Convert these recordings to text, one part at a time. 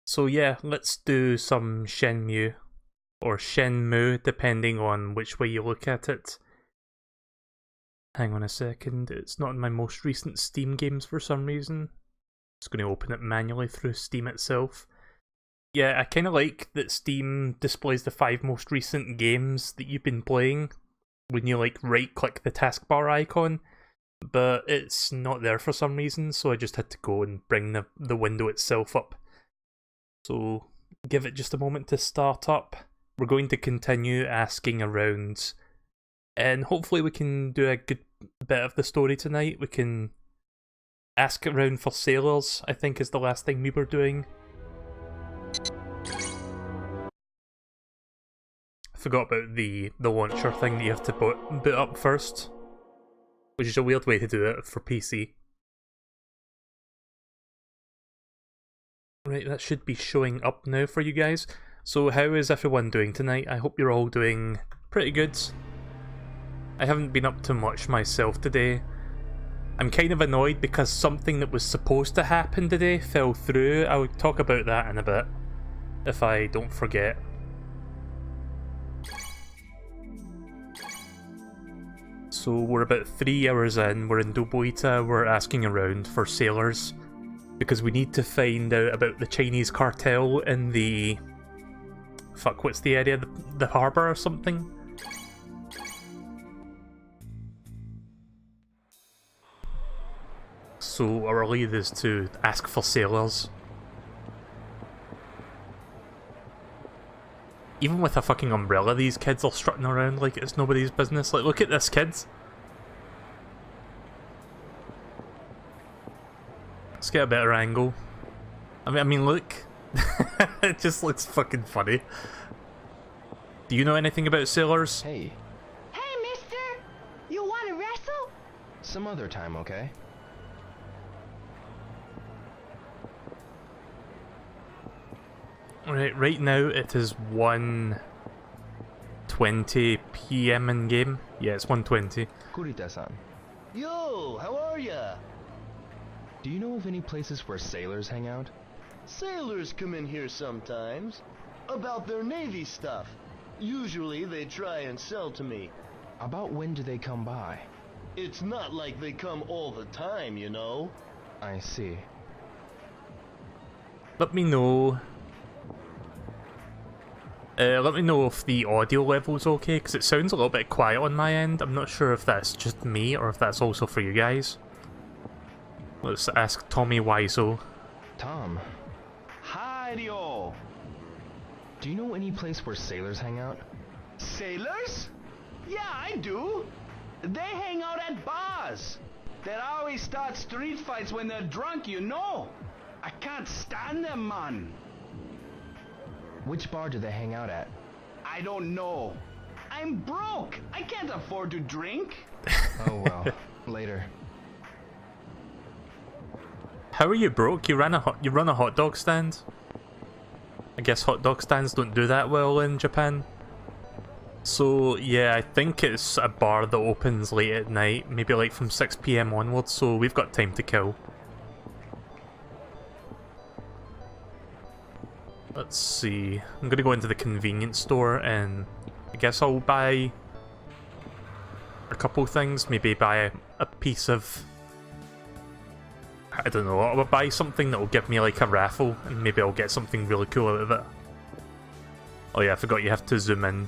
So yeah, let's do some Shenmue, or Shenmue, depending on which way you look at it. Hang on a second, it's not in my most recent Steam games for some reason. Just going to open it manually through Steam itself. Yeah, I kind of like that Steam displays the 5 most recent games that you've been playing when you like right-click the taskbar icon, but it's not there for some reason, so I just had to go and bring the window itself up. So give it just a moment to start up. We're going to continue asking around, and hopefully we can do a good bit of the story tonight. We can ask around for sailors, I think is the last thing we were doing. I forgot about the launcher thing that you have to boot up first, which is a weird way to do it for PC. Right, that should be showing up now for you guys. So how is everyone doing tonight? I hope you're all doing pretty good. I haven't been up to much myself today. I'm kind of annoyed because something that was supposed to happen today fell through. I'll talk about that in a bit, if I don't forget. So we're about 3 hours in, we're in Dobuita, we're asking around for sailors, because we need to find out about the Chinese cartel in the... fuck, what's the area? The harbour or something? So our lead is to ask for sailors. Even with a fucking umbrella, these kids are strutting around like it's nobody's business. Like, look at this, kids. Let's get a better angle. I mean, look. It just looks fucking funny. Do you know anything about sailors? Hey. Hey, mister! You want to wrestle? Some other time, okay? Right now it is 1:20 PM in game. Yeah, it's 1:20. Kurita-san, Yo, how are ya? do you know of any places where sailors hang out? Sailors come in here sometimes. About their Navy stuff. Usually they try and sell to me. About when do they come by? It's not like they come all the time, you know? I see. Let me know. Let me know if the audio level's okay, because it sounds a little bit quiet on my end. I'm not sure if that's just me or if that's also for you guys. Let's ask Tommy Wiseau. Tom, Hi, Rio. do you know any place where sailors hang out? Sailors? Yeah, I do. They hang out at bars. They always start street fights when they're drunk, you know. I can't stand them, man. Which bar do they hang out at? I don't know. I'm broke. I can't afford to drink. Oh well, later. How are you broke? You run a hot dog stand? I guess hot dog stands don't do that well in Japan. So yeah, I think it's a bar that opens late at night, maybe like from 6 PM onwards, so we've got time to kill. Let's see, I'm gonna go into the convenience store and I guess I'll buy a couple things, maybe buy a piece of... I don't know, I'll buy something that will give me like a raffle and maybe I'll get something really cool out of it. Oh yeah, I forgot you have to zoom in.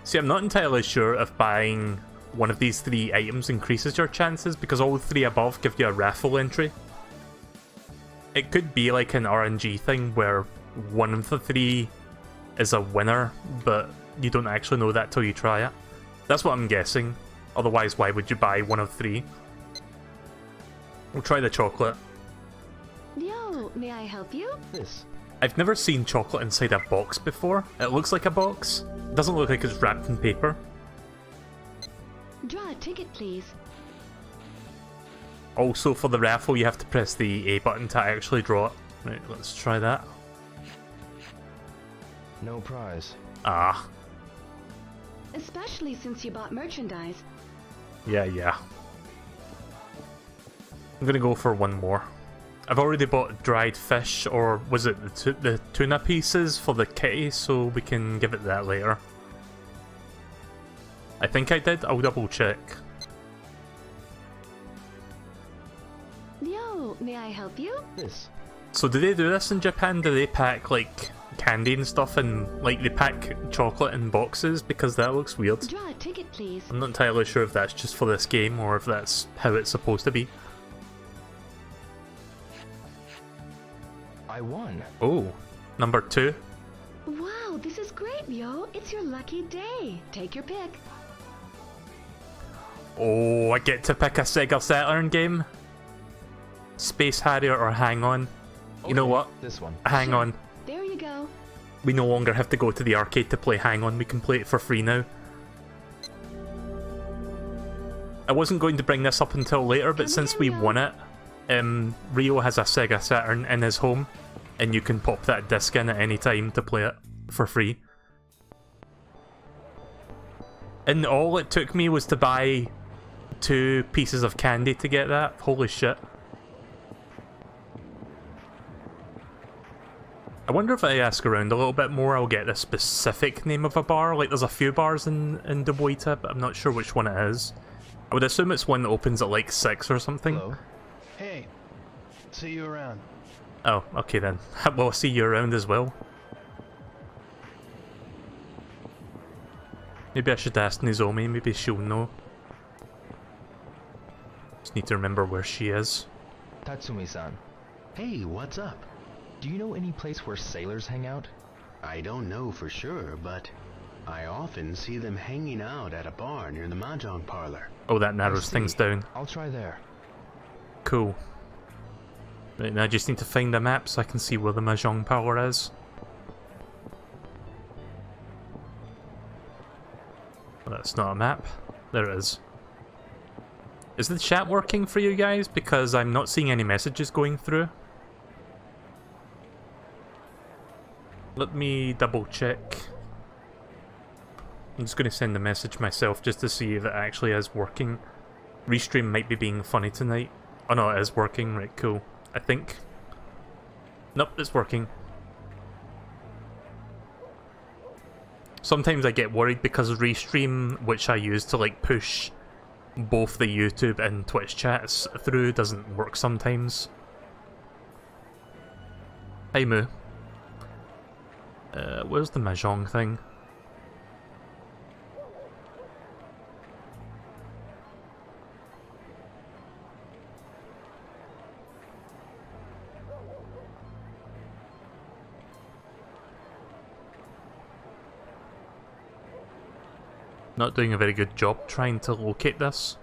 See, I'm not entirely sure if buying one of these 3 items increases your chances, because all 3 above give you a raffle entry. It could be like an RNG thing where one of the 3 is a winner, but you don't actually know that till you try it. That's what I'm guessing. Otherwise, why would you buy one of 3? We'll try the chocolate. Yo, may I help you? This. I've never seen chocolate inside a box before. It looks like a box. It doesn't look like it's wrapped in paper. Draw a ticket, please. Also, for the raffle, you have to press the A button to actually draw it. Right, let's try that. No prize. Ah. Especially since you bought merchandise. Yeah. I'm gonna go for one more. I've already bought dried fish, or was it the tuna pieces for the kitty, so we can give it that later. I think I did, I'll double check. Yo, may I help you? This. So do they do this in Japan? Do they pack like candy and stuff, and like they pack chocolate in boxes? Because that looks weird. Draw a ticket, please. I'm not entirely sure if that's just for this game or if that's how it's supposed to be. I won. Oh, number 2. Wow, this is great, yo. It's your lucky day. Take your pick. Oh, I get to pick a Sega Saturn game? Space Harrier or Hang On? You know Okay, what? This one. Hang On. There you go. We no longer have to go to the arcade to play Hang On, we can play it for free now. I wasn't going to bring this up until later, but since we won it, Rio has a Sega Saturn in his home, and you can pop that disc in at any time to play it for free. And all it took me was to buy 2 pieces of candy to get that. Holy shit. I wonder if I ask around a little bit more, I'll get the specific name of a bar. Like, there's a few bars in Debuita, but I'm not sure which one it is. I would assume it's one that opens at like 6 or something. Hello. Hey, see you around. Oh, okay then. Well, I'll see you around as well. Maybe I should ask Nozomi, maybe she'll know. Just need to remember where she is. Tatsumi-san, Hey, what's up? do you know any place where sailors hang out? I don't know for sure, but I often see them hanging out at a bar near the mahjong parlor. Oh, that I narrows things see. down. I'll try there. Cool. Right, now I just need to find a map so I can see where the Mahjong Parlor is. That's not a map. There it is. Is the chat working for you guys? Because I'm not seeing any messages going through. Let me double check. I'm just going to send a message myself just to see if it actually is working. Restream might be being funny tonight. Oh no, it is working. Right, cool. I think. Nope, it's working. Sometimes I get worried because Restream, which I use to like push both the YouTube and Twitch chats through, doesn't work sometimes. Hi Moo. Where's the Mahjong thing? Not doing a very good job trying to locate this.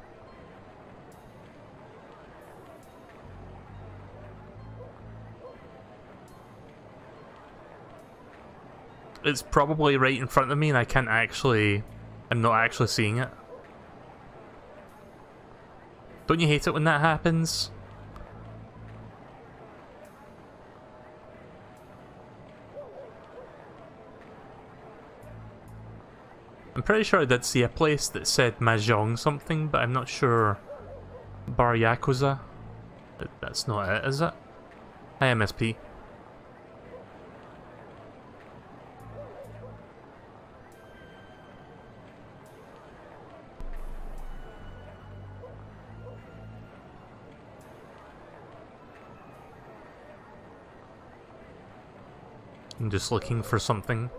It's probably right in front of me and I can't actually... I'm not actually seeing it. Don't you hate it when that happens? I'm pretty sure I did see a place that said Mahjong something, but I'm not sure. Bar Yakuza? That's not it, is it? Hi MSP. I'm just looking for something.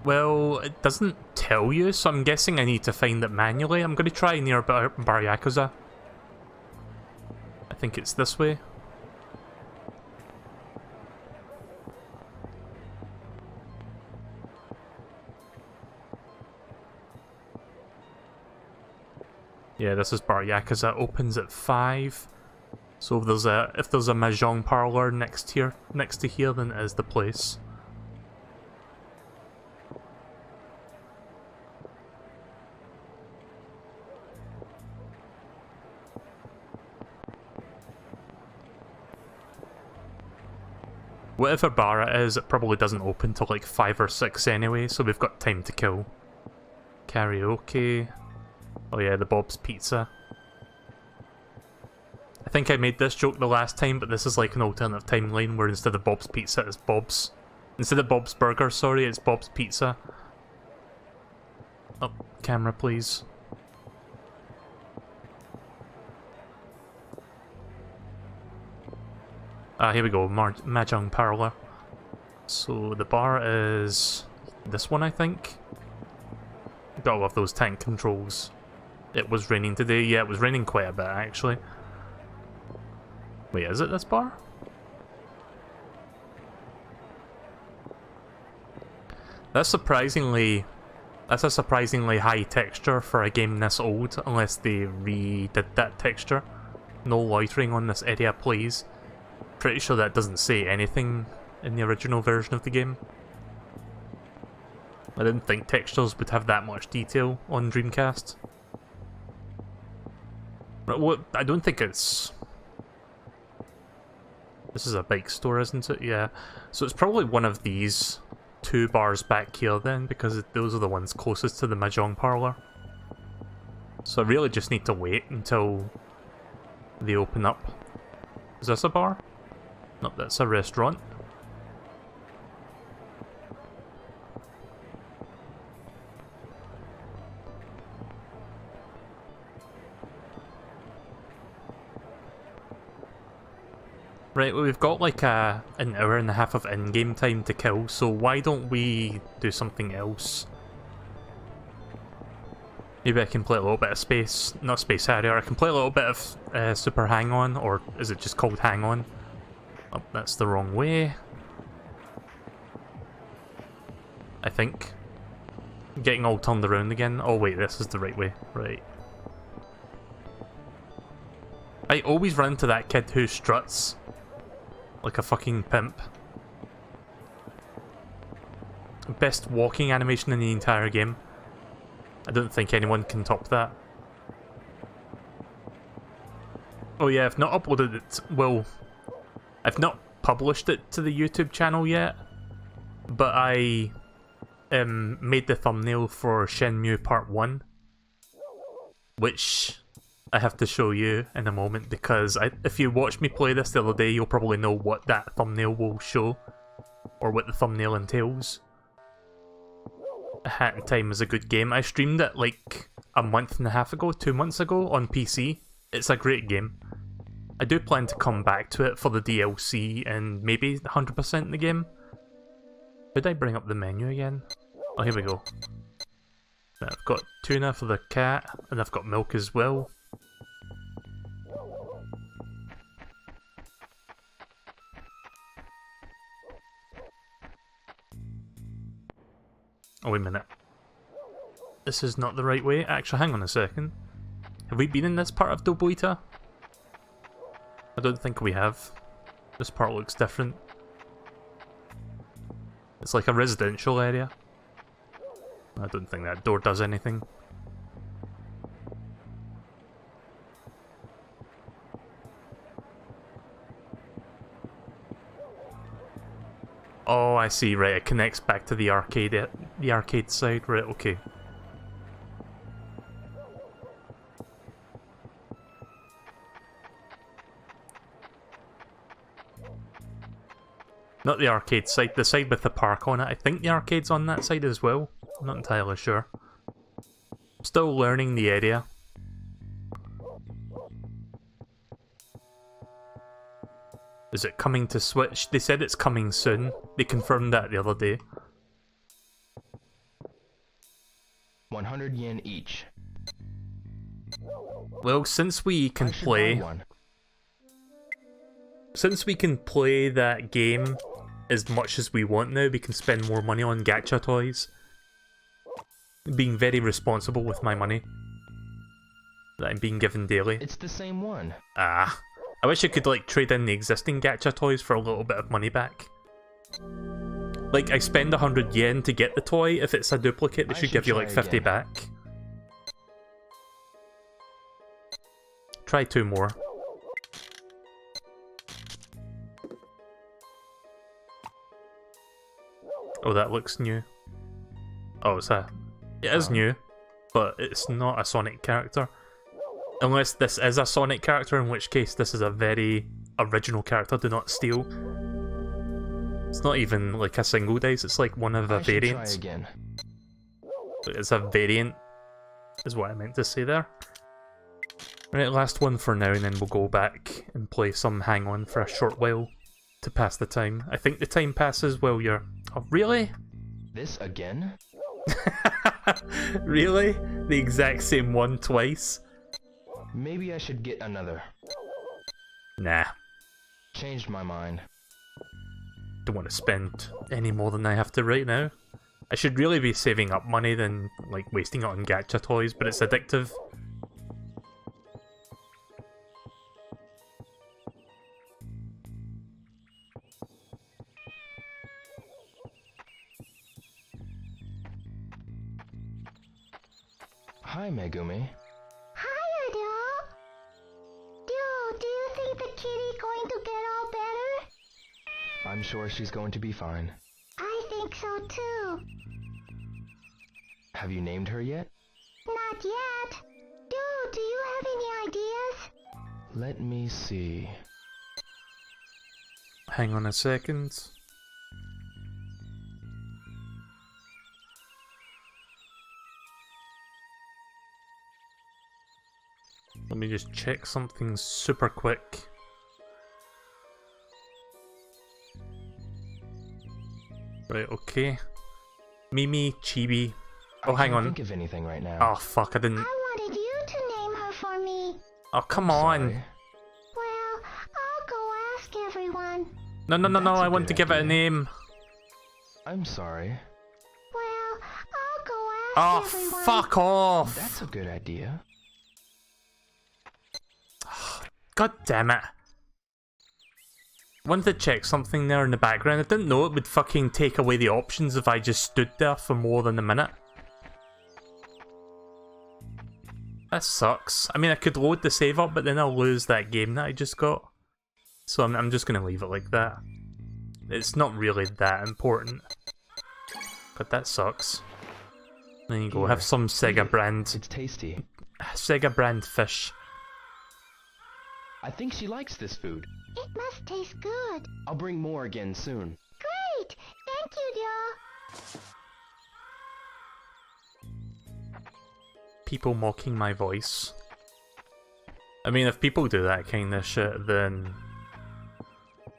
Well, it doesn't tell you, so I'm guessing I need to find it manually. I'm going to try near Bar Yakuza. I think it's this way. Yeah, this is Bar Yakuza. Opens at 5. So if there's a Mahjong parlor next to here, then it is the place. Whatever bar it is, it probably doesn't open till like 5 or 6 anyway, so we've got time to kill. Karaoke. Oh yeah, the Bob's Pizza. I think I made this joke the last time, but this is like an alternative timeline where instead of Bob's Pizza, it's Bob's. Instead of Bob's Burger, sorry, it's Bob's Pizza. Oh, camera please. Here we go, Mahjong Parlor. So the bar is this one, I think. Gotta love those tank controls. It was raining today. Yeah, it was raining quite a bit, actually. Wait, is it this bar? That's a surprisingly high texture for a game this old, unless they redid that texture. No loitering on this area, please. Pretty sure that doesn't say anything in the original version of the game. I didn't think textures would have that much detail on Dreamcast. But what? I don't think it's... This is a bike store, isn't it? Yeah. So it's probably one of these two bars back here then, because those are the ones closest to the Mahjong Parlor. So I really just need to wait until they open up. Is this a bar? Nope, that's a restaurant. Right, well, we've got like an hour and a half of in-game time to kill, so why don't we do something else? Maybe I can play a little bit of Space Harrier, I can play a little bit of Super Hang-On, or is it just called Hang-On? Oh, that's the wrong way. I think. Getting all turned around again. Oh wait, this is the right way. Right. I always run into that kid who struts like a fucking pimp. Best walking animation in the entire game. I don't think anyone can top that. Oh yeah, I've not uploaded it. Well, I've not published it to the YouTube channel yet, but I made the thumbnail for Shenmue Part 1, which I have to show you in a moment, because if you watched me play this the other day, you'll probably know what that thumbnail will show, or what the thumbnail entails. A Hat in Time is a good game. I streamed it like a month and a half ago, 2 months ago, on PC. It's a great game. I do plan to come back to it for the DLC and maybe 100% the game. Did I bring up the menu again? Oh, here we go. I've got tuna for the cat, and I've got milk as well. Oh, wait a minute. This is not the right way. Actually, hang on a second. Have we been in this part of Dobuita? I don't think we have. This part looks different. It's like a residential area. I don't think that door does anything. Oh, I see, right, it connects back to the arcade side, right, okay. Not the arcade side, the side with the park on it. I think the arcade's on that side as well. I'm not entirely sure. Still learning the area. Is it coming to Switch? They said it's coming soon. They confirmed that the other day. 100 yen each. Well, since we can play... Since we can play that game as much as we want now, we can spend more money on gacha toys. Being very responsible with my money that I'm being given daily. It's the same one. Ah. I wish I could like trade in the existing gacha toys for a little bit of money back. Like, I spend 100 yen to get the toy. If it's a duplicate, they should give you like 50 back. Try 2 more. Oh, that looks new. Oh, it's a... It is new. but it's not a Sonic character. Unless this is a Sonic character, in which case this is a very original character, do not steal. It's not even like a single dice, it's like one of a variants. Try again. It's a variant, is what I meant to say there. Right, last one for now, and then we'll go back and play some Hang On for a short while to pass the time. I think the time passes while you're... Oh, really? This again? Really? The exact same one twice? Maybe I should get another. Nah. Changed my mind. Don't want to spend any more than I have to right now. I should really be saving up money than like wasting it on gacha toys, but it's addictive. Hi, Megumi. Hiya, Joe. Joe, do you think the kitty going to get all better? I'm sure she's going to be fine. I think so too. Have you named her yet? Not yet. Joe, do you have any ideas? Let me see. Hang on a second. Let me just check something super quick. Right, okay. Mimi, Chibi. Oh, hang I on. can't think of anything right now. Oh, fuck, I didn't... I wanted you to name her for me. Oh, come on. Sorry. Well, I'll go ask everyone. No, no, no, no, That's a I want good to give it a idea. name. I'm sorry. Well, I'll go Oh, ask everyone. fuck off. That's a good idea. God damn it. Wanted to check something there in the background. I didn't know it would fucking take away the options if I just stood there for more than a minute. That sucks. I mean, I could load the save up, but then I'll lose that game that I just got. So I'm just gonna leave it like that. It's not really that important. But that sucks. There you go, have some Sega brand. It's tasty. Sega brand fish. I think she likes this food. It must taste good. I'll bring more again soon. Great. Thank you, Joe. People mocking my voice. I mean, if people do that kind of shit, then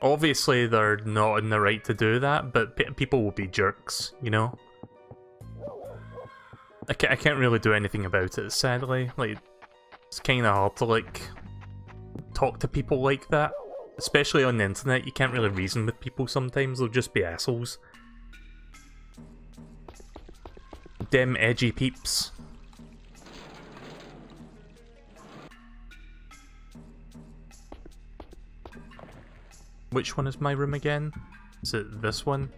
obviously they're not in the right to do that, but people will be jerks, you know? I can't really do anything about it, sadly. Like, it's kind of hard to, like, talk to people like that. Especially on the internet, you can't really reason with people sometimes, they'll just be assholes. Dem edgy peeps. Which one is my room again? Is it this one?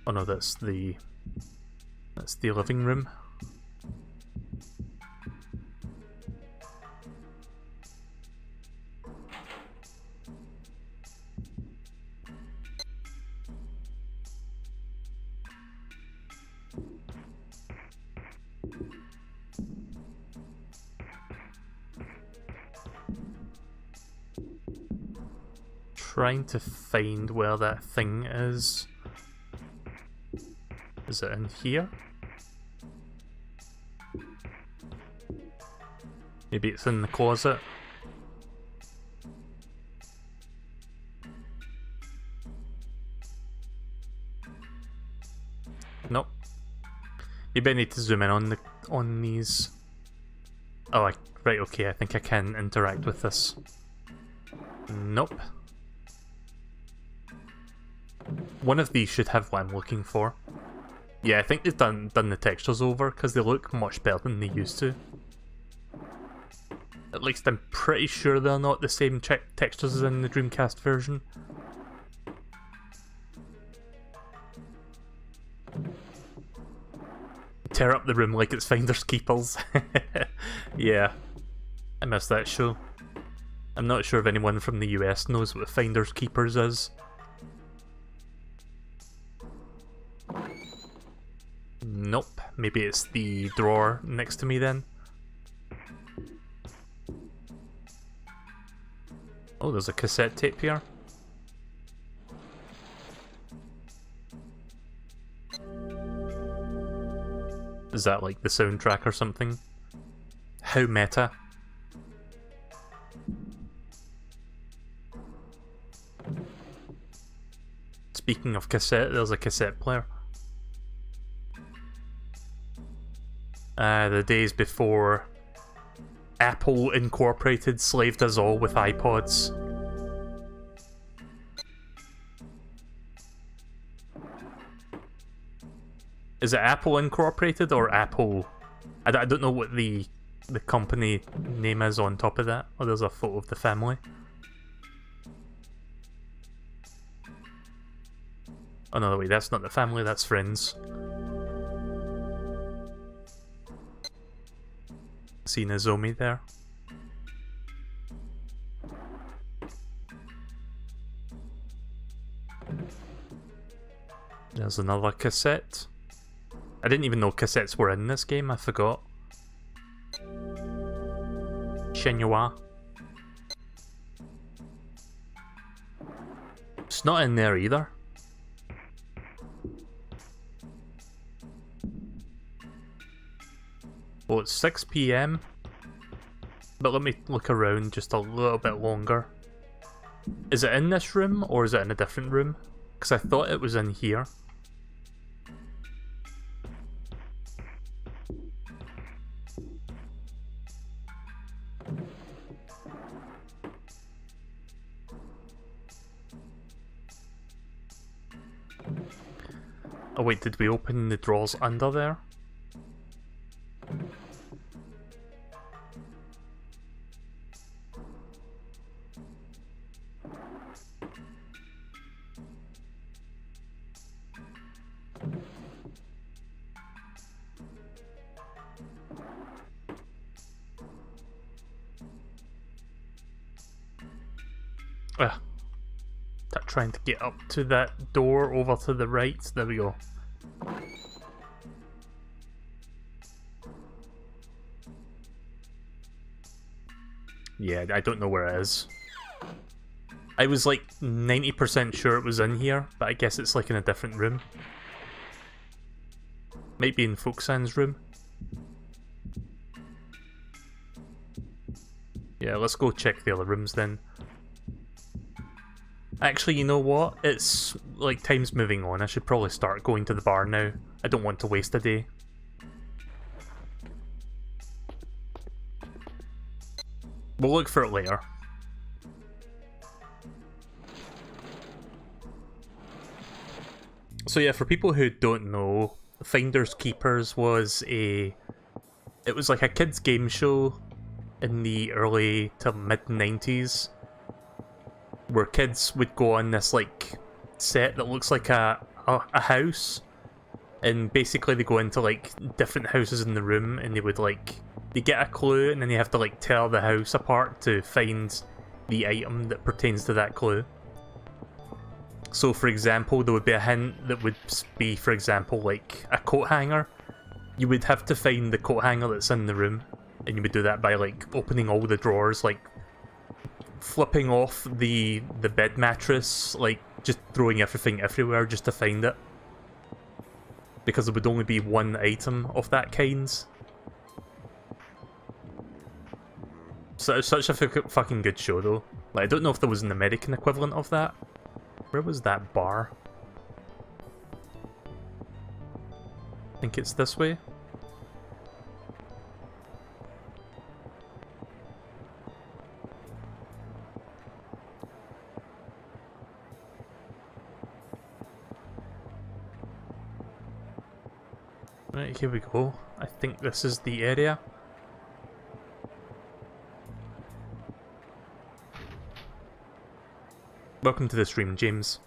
Oh no, that's the living room. Trying to find where that thing is. Is it in here? Maybe it's in the closet. Nope. Maybe I need to zoom in on these. Oh, right, okay, I think I can interact with this. Nope. One of these should have what I'm looking for. Yeah, I think they've done the textures over, because they look much better than they used to. At least I'm pretty sure they're not the same textures as in the Dreamcast version. Tear up the room like it's Finders Keepers. Yeah, I missed that show. I'm not sure if anyone from the US knows what Finders Keepers is. Nope. Maybe it's the drawer next to me then. Oh, there's a cassette tape here. Is that like the soundtrack or something? How meta. Speaking of cassette, there's a cassette player. The days before Apple Incorporated slaved us all with iPods. Is it Apple Incorporated or Apple? I don't know what the company name is on top of that. Oh, there's a photo of the family. Oh no, wait, that's not the family, that's friends. See Nozomi there. There's another cassette. I didn't even know cassettes were in this game, I forgot. Shenmue. It's not in there either. Well, it's 6 PM, but let me look around just a little bit longer. Is it in this room, or is it in a different room? Because I thought it was in here. Oh wait, did we open the drawers under there? Trying to get up to that door over to the right. There we go. Yeah, I don't know where it is. I was like 90% sure it was in here, but I guess it's like in a different room. Might be in Folksan's room. Yeah, let's go check the other rooms then. Actually, you know what? It's like time's moving on. I should probably start going to the bar now. I don't want to waste a day. We'll look for it later. So yeah, for people who don't know, Finders Keepers was it was like a kids game show in the early to mid 90s. Where kids would go on this like set that looks like a house, and basically they go into like different houses in the room, and they get a clue, and then they have to like tear the house apart to find the item that pertains to that clue. So for example, there would be a hint that would be, for example, like a coat hanger. You would have to find the coat hanger that's in the room, and you would do that by like opening all the drawers, like flipping off the bed mattress, like just throwing everything everywhere just to find it, because there would only be one item of that kind. So it's such a fucking good show though. Like, I don't know if there was an American equivalent of that. Where was that bar? I think it's this way. Right, here we go. I think this is the area. Welcome to the stream, James.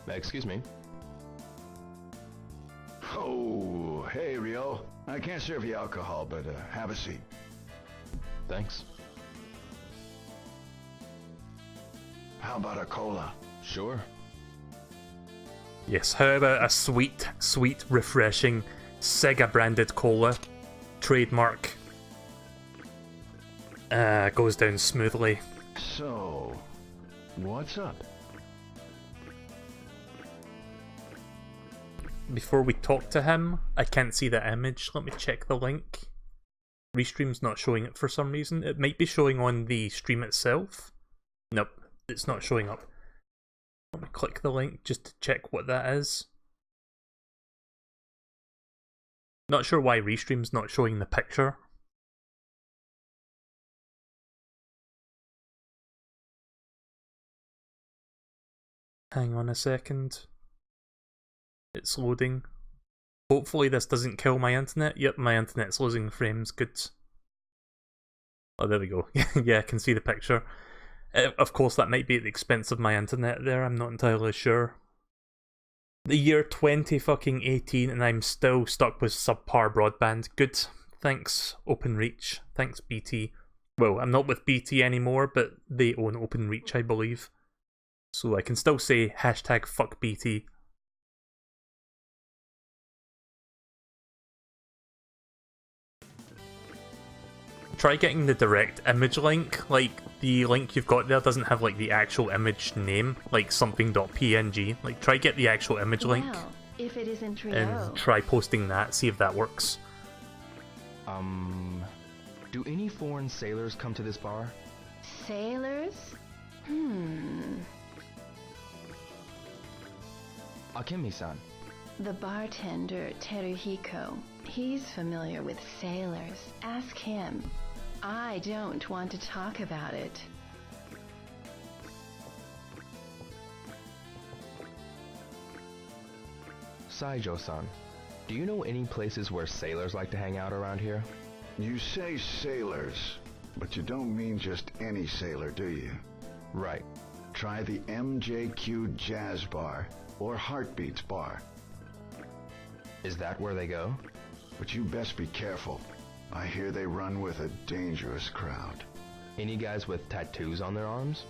Excuse me. Oh, hey, Rio. I can't serve you alcohol, but have a seat. Thanks. How about a cola? Sure. Yes, how about a sweet, sweet, refreshing Sega branded cola? Trademark. Goes down smoothly. So, what's up? Before we talk to him, I can't see the image. Let me check the link. Restream's not showing it for some reason. It might be showing on the stream itself. Nope, it's not showing up. Let me click the link just to check what that is. Not sure why Restream's not showing the picture. Hang on a second. It's loading. Hopefully this doesn't kill my internet. Yep, my internet's losing frames. Good. Oh, there we go. Yeah, I can see the picture. Of course, that might be at the expense of my internet there. I'm not entirely sure. The year 2018 and I'm still stuck with subpar broadband. Good. Thanks, OpenReach. Thanks, BT. Well, I'm not with BT anymore, but they own OpenReach, I believe. So I can still say hashtag fuck BT. Try getting the direct image link. Like, the link you've got there doesn't have like the actual image name, like something.png. Like, try get the actual image link. Well, if it isn't Rio. And try posting that, see if that works. Do any foreign sailors come to this bar? Sailors? Akemi-san. The bartender, Teruhiko. He's familiar with sailors. Ask him. I don't want to talk about it. Saijo-san. Do you know any places where sailors like to hang out around here? You say sailors, but you don't mean just any sailor, do you? Right. Try the MJQ Jazz Bar or Heartbeats Bar. Is that where they go? But you best be careful. I hear they run with a dangerous crowd. Any guys with tattoos on their arms?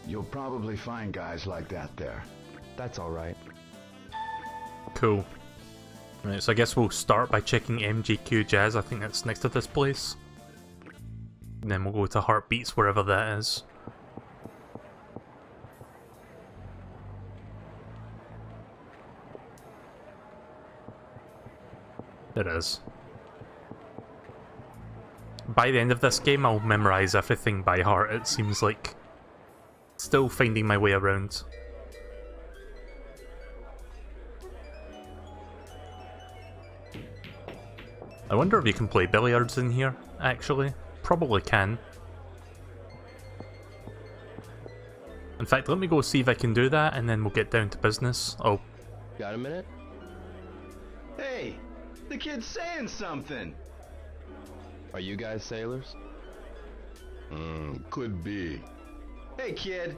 You'll probably find guys like that there. That's alright. Cool. Right, so I guess we'll start by checking MJQ Jazz. I think that's next to this place. And then we'll go to Heartbeats, wherever that is. There it is. By the end of this game, I'll memorize everything by heart, it seems like. Still finding my way around. I wonder if you can play billiards in here, actually. Probably can. In fact, let me go see if I can do that, and then we'll get down to business. Oh. Got a minute? Hey, the kid's saying something. Are you guys sailors? Could be. Hey, kid,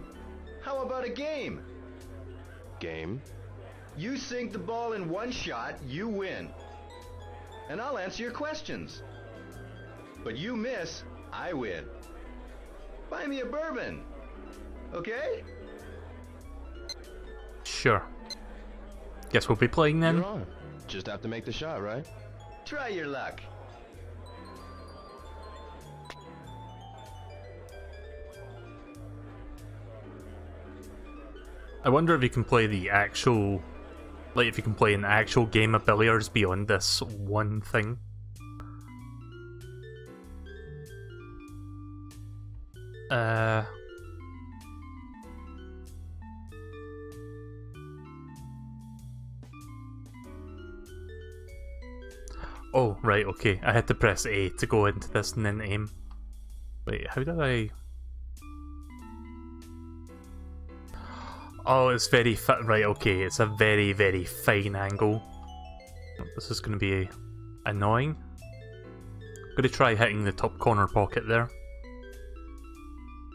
how about a game? Game? You sink the ball in one shot, you win. And I'll answer your questions. But you miss, I win. Buy me a bourbon. Okay? Sure. Guess we'll be playing then? You're on. Just have to make the shot, right? Try your luck. I wonder if you can play the actual... Like, if you can play an actual game of billiards beyond this one thing. Oh, right, okay. I had to press A to go into this and then aim. Wait, how did I... Oh, it's very right, okay, it's a very, very fine angle. This is going to be annoying. I'm going to try hitting the top corner pocket there.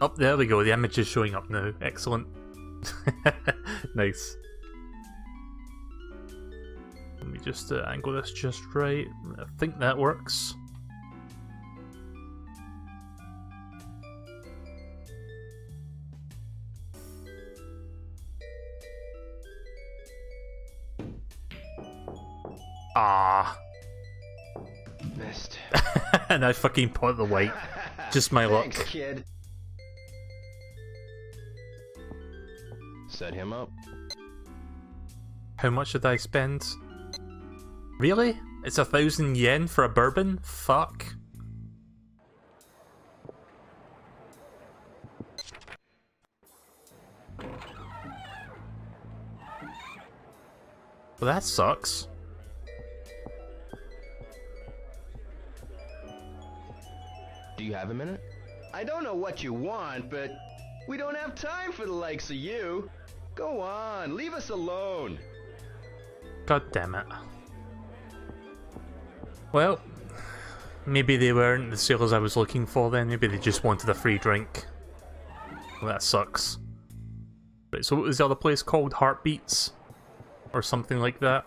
Oh, there we go, the image is showing up now. Excellent. Nice. Let me just angle this just right. I think that works. Ah. Missed. And I fucking put the white. Just my luck. Thanks, kid. Set him up. How much did I spend? Really? It's 1,000 yen for a bourbon? Fuck. Well, that sucks. Do you have a minute? I don't know what you want, but we don't have time for the likes of you. Go on, leave us alone. God damn it. Well, maybe they weren't the sailors I was looking for then. Maybe they just wanted a free drink. Well, that sucks. Right, so what was the other place called? Heartbeats? Or something like that?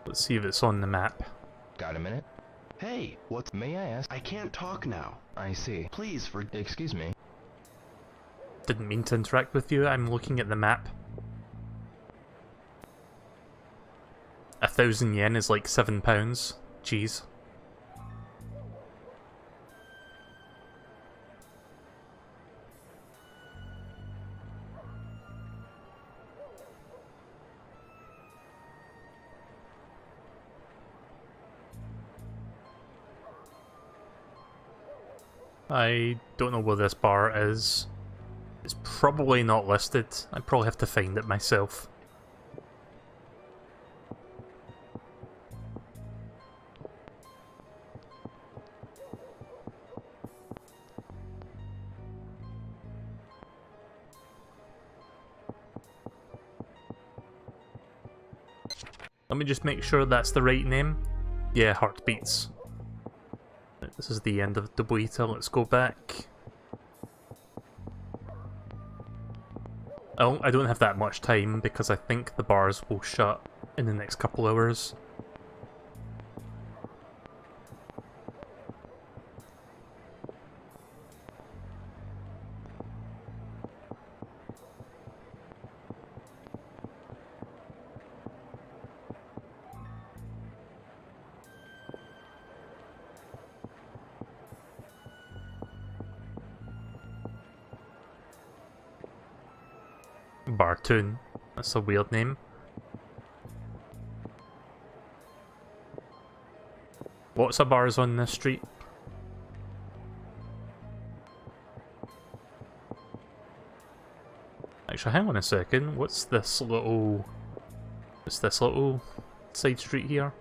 Let's see if it's on the map. Got a minute? Hey, what? May I ask? I can't talk now. I see. Please Excuse me. Didn't mean to interact with you, I'm looking at the map. 1,000 yen is like £7. Jeez. I don't know where this bar is. It's probably not listed. I probably have to find it myself. Let me just make sure that's the right name. Yeah, Heartbeats. This is the end of the Buita, let's go back. Oh, I don't have that much time because I think the bars will shut in the next couple hours. Bartoon. That's a weird name. Lots of bars on this street. Actually, hang on a second. What's this little side street here?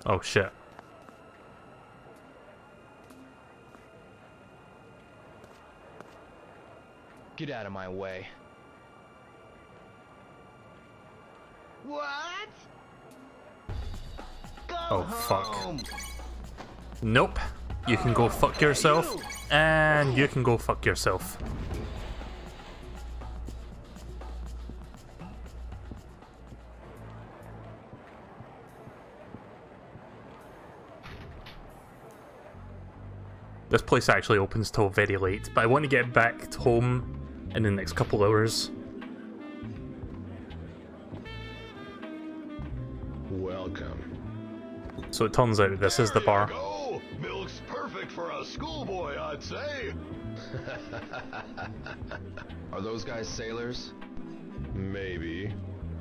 Oh shit. Get out of my way. What? Go Oh home. fuck. Nope. You can go fuck yourself. And you can go fuck yourself. This place actually opens till very late, but I want to get back home in the next couple hours. Welcome. So it turns out this is the bar. There you go. Milk's perfect for a schoolboy, I'd say. Are those guys sailors? Maybe.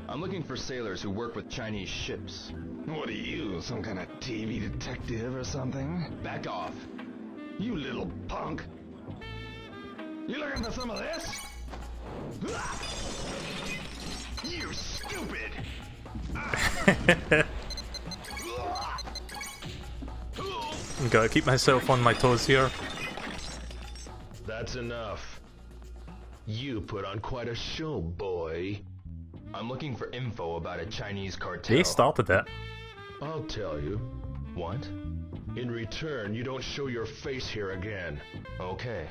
I'm looking for sailors who work with Chinese ships. What are you, some kind of TV detective or something? Back off. You little punk. You looking for some of this? You stupid! Gotta keep myself on my toes here. That's enough. You put on quite a show, boy. I'm looking for info about a Chinese cartel. They started it. I'll tell you. What? In return, you don't show your face here again. Okay.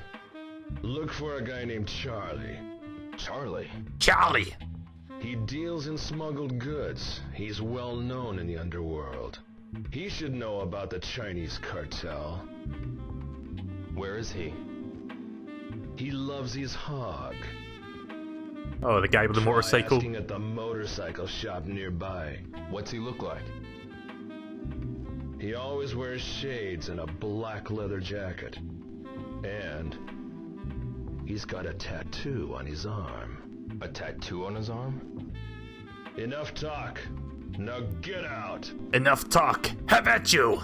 Look for a guy named Charlie. Charlie. Charlie! He deals in smuggled goods. He's well known in the underworld. He should know about the Chinese cartel. Where is he? He loves his hog. Oh, the guy with the Try motorcycle. asking at the motorcycle shop nearby. What's he look like? He always wears shades and a black leather jacket. And he's got a tattoo on his arm. A tattoo on his arm? Enough talk. Now get out. Enough talk. Have at you.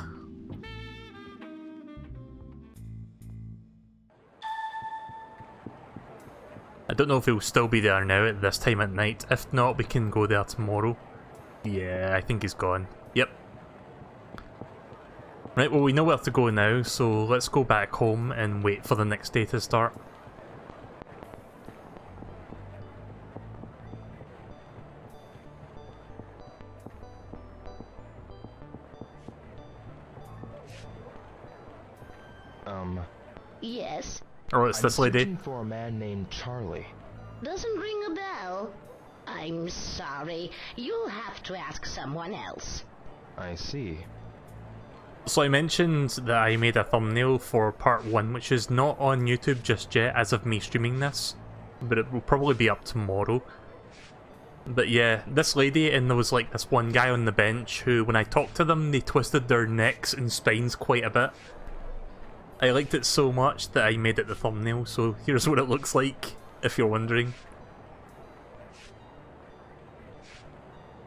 I don't know if he'll still be there now at this time at night. If not, we can go there tomorrow. Yeah, I think he's gone. Yep. Right, well, we know where to go now, so let's go back home and wait for the next day to start. Yes? Oh, it's this lady. I'm searching for a man named Charlie. Doesn't ring a bell. I'm sorry. You'll have to ask someone else. I see. So I mentioned that I made a thumbnail for part 1, which is not on YouTube just yet as of me streaming this, but it will probably be up tomorrow. But yeah, this lady, and there was like this one guy on the bench who, when I talked to them, they twisted their necks and spines quite a bit. I liked it so much that I made it the thumbnail, so here's what it looks like, if you're wondering.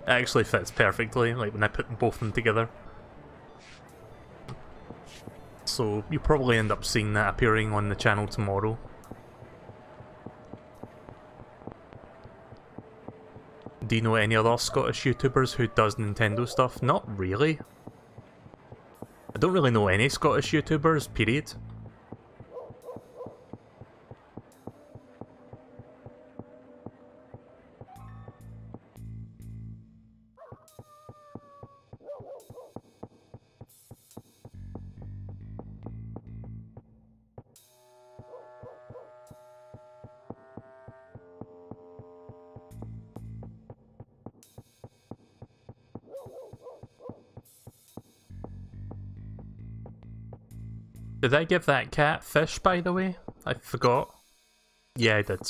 It actually fits perfectly, like when I put both of them together. So you'll probably end up seeing that appearing on the channel tomorrow. Do you know any other Scottish YouTubers who does Nintendo stuff? Not really. I don't really know any Scottish YouTubers, period. Did I give that cat fish, by the way? I forgot. Yeah, I did.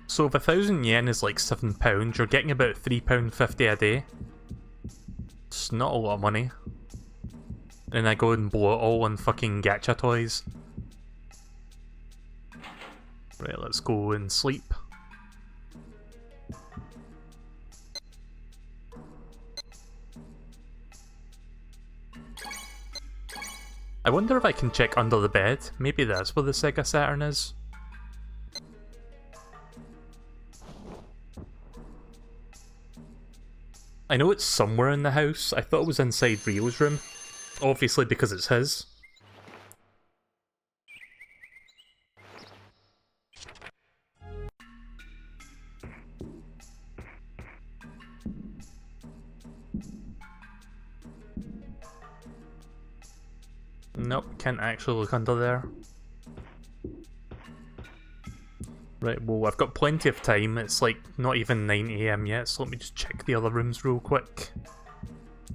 So if 1,000 yen is like £7, you're getting about £3.50 a day. It's not a lot of money. And I go and blow it all on fucking gacha toys. Right, let's go and sleep. I wonder if I can check under the bed. Maybe that's where the Sega Saturn is. I know it's somewhere in the house. I thought it was inside Rio's room. Obviously because it's his. Nope, can't actually look under there. Right, well, I've got plenty of time. It's like not even 9 AM yet, so let me just check the other rooms real quick.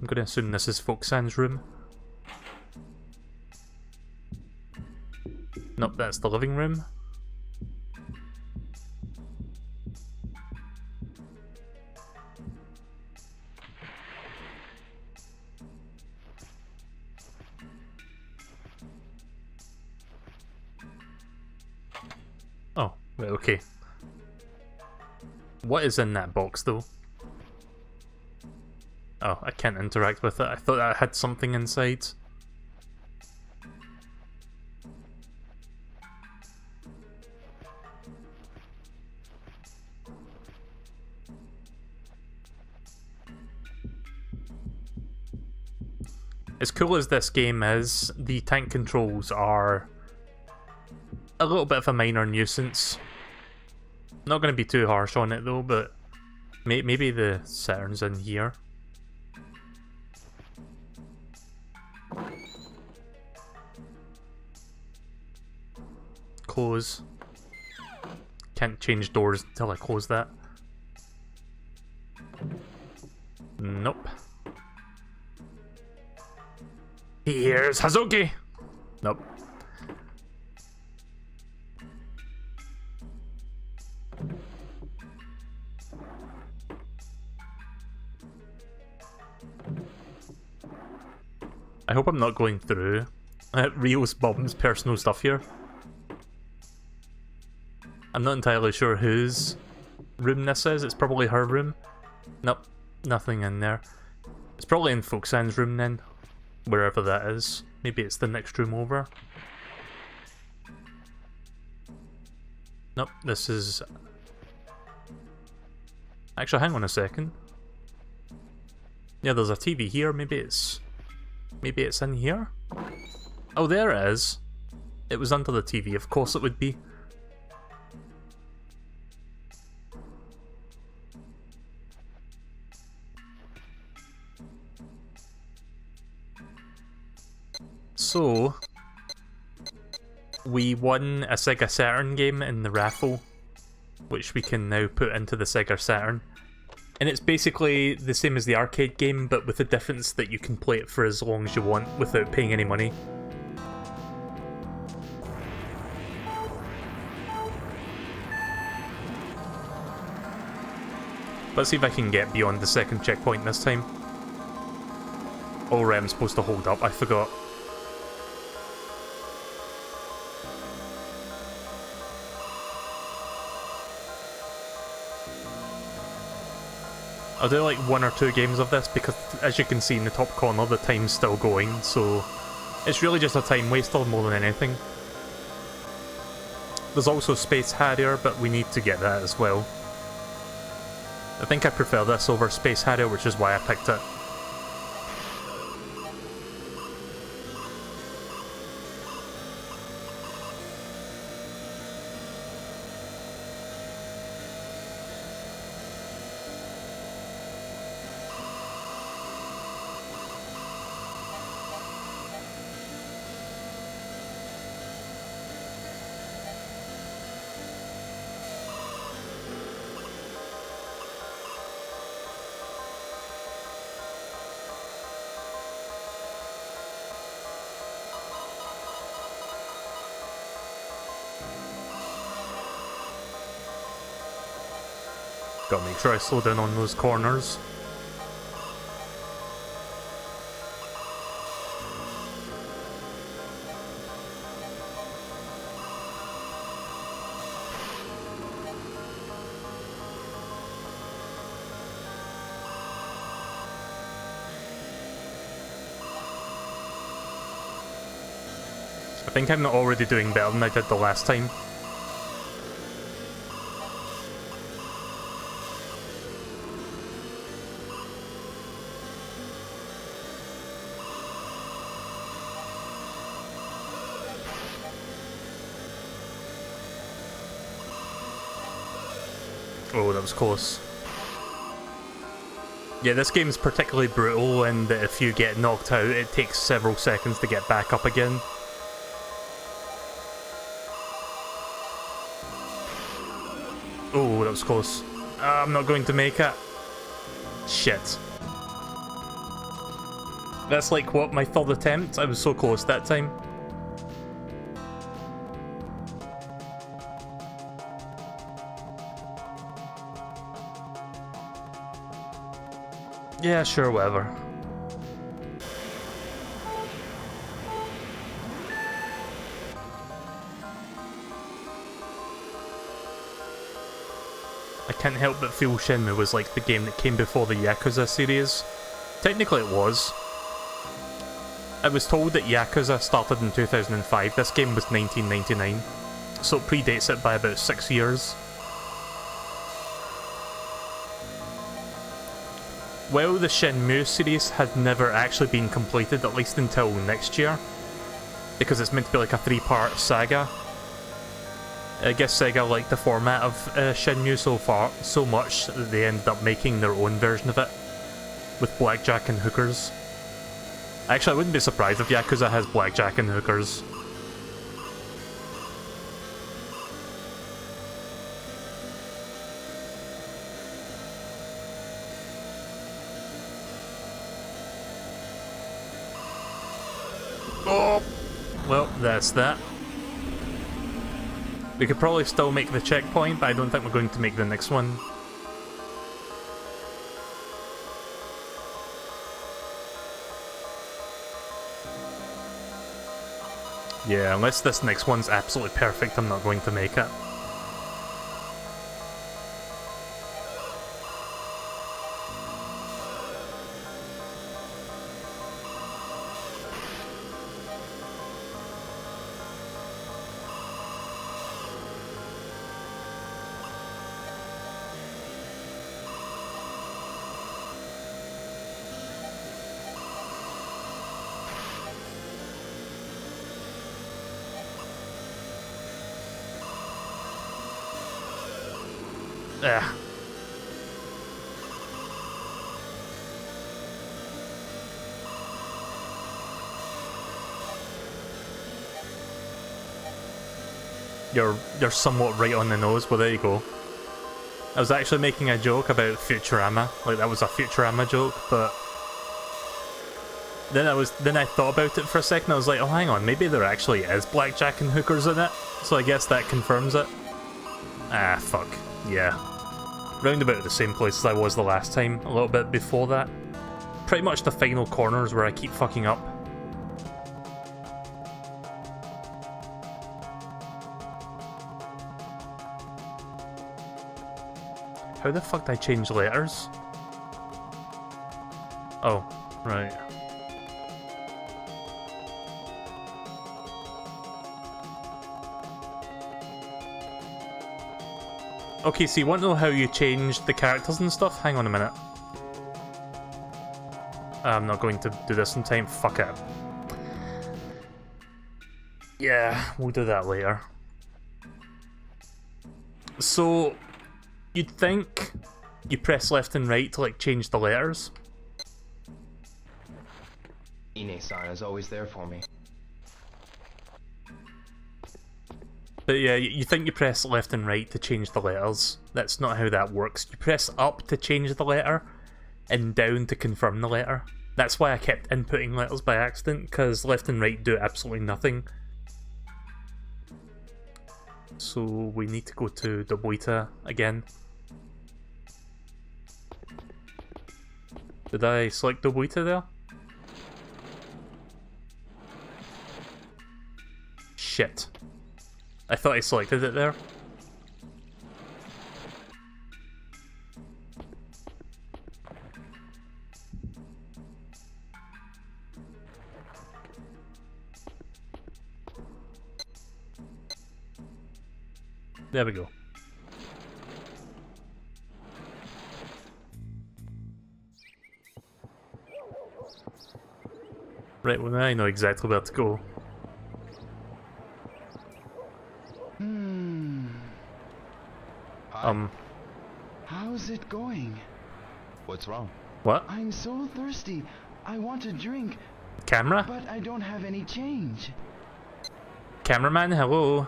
I'm gonna assume this is Foxan's room. Nope, that's the living room. Oh, right, okay. What is in that box, though? Oh, I can't interact with it. I thought I had something inside. As cool as this game is, the tank controls are a little bit of a minor nuisance. Not going to be too harsh on it though, but maybe the Saturn's in here. Close. Can't change doors until I close that. Nope. Here's Hazuki! Nope. I hope I'm not going through Rio's Bob's personal stuff here. I'm not entirely sure whose room this is. It's probably her room. Nope, nothing in there. It's probably in Fuxan's room then, wherever that is. Maybe it's the next room over. Nope, this is... Actually, hang on a second. Yeah, there's a TV here. Maybe it's in here? Oh, there it is. It was under the TV. Of course it would be. So, we won a Sega Saturn game in the raffle, which we can now put into the Sega Saturn. And it's basically the same as the arcade game, but with the difference that you can play it for as long as you want without paying any money. Let's see if I can get beyond the second checkpoint this time. Oh right, I'm supposed to hold up, I forgot. I'll do like 1 or 2 games of this because, as you can see in the top corner, the time's still going, so it's really just a time waster more than anything. There's also Space Harrier, but we need to get that as well. I think I prefer this over Space Harrier, which is why I picked it. Gotta make sure I slow down on those corners. I think I'm already doing better than I did the last time. Oh, that was close. Yeah, this game's particularly brutal in that if you get knocked out, it takes several seconds to get back up again. Oh, that was close. I'm not going to make it. Shit. That's like, what, my 3rd attempt? I was so close that time. Yeah, sure, whatever. I can't help but feel Shenmue was like the game that came before the Yakuza series. Technically it was. I was told that Yakuza started in 2005, this game was 1999, so it predates it by about 6 years. Well, the Shenmue series had never actually been completed, at least until next year, because it's meant to be like a 3-part saga. I guess Sega liked the format of Shenmue so much that they ended up making their own version of it with blackjack and hookers. Actually, I wouldn't be surprised if Yakuza has blackjack and hookers. Oh! Well, that's that. We could probably still make the checkpoint, but I don't think we're going to make the next one. Yeah, unless this next one's absolutely perfect, I'm not going to make it. Ugh. You're somewhat right on the nose, but there you go. I was actually making a joke about Futurama, like that was a Futurama joke, but then I thought about it for a second. I was like, oh, hang on, maybe there actually is blackjack and hookers in it, so I guess that confirms it. Ah, fuck. Yeah. Round about the same place as I was the last time, a little bit before that. Pretty much the final corners where I keep fucking up. How the fuck did I change letters? Oh, right. Okay, so you want to know how you changed the characters and stuff? Hang on a minute. I'm not going to do this in time. Fuck it. Yeah, we'll do that later. So, you'd think you press left and right to like change the letters. Ine-san is always there for me. But yeah, you think you press left and right to change the letters. That's not how that works. You press up to change the letter, and down to confirm the letter. That's why I kept inputting letters by accident, because left and right do absolutely nothing. So we need to go to Dobuita again. Did I select Dobuita there? Shit. I thought I selected it there. There we go. Right, well now I know exactly where to go. How's it going? What's wrong? What? I'm so thirsty. I want a drink, Camera? but I don't have any change. Cameraman, hello?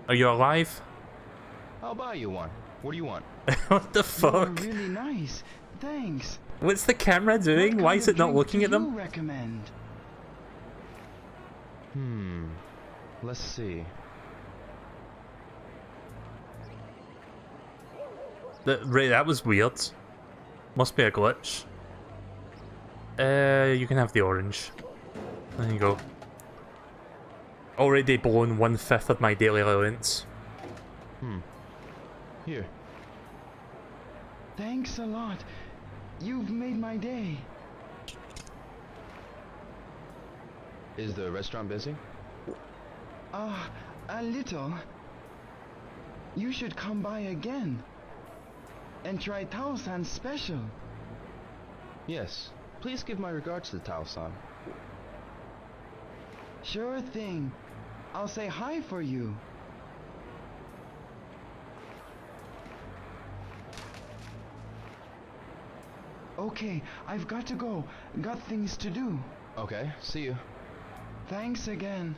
Are you alive? I'll buy you one. What do you want? What the fuck? You're really nice. Thanks. What's the camera doing? Why is it not looking at them? What recommend? Let's see. That was weird. Must be a glitch. You can have the orange. There you go. Already blown 1/5 of my daily allowance. Here. Thanks a lot. You've made my day. Is the restaurant busy? A little. You should come by again. And try Tao-san's special. Yes. Please give my regards to Tao-san. Sure thing. I'll say hi for you. Okay, I've got to go. Got things to do. Okay, see you. Thanks again.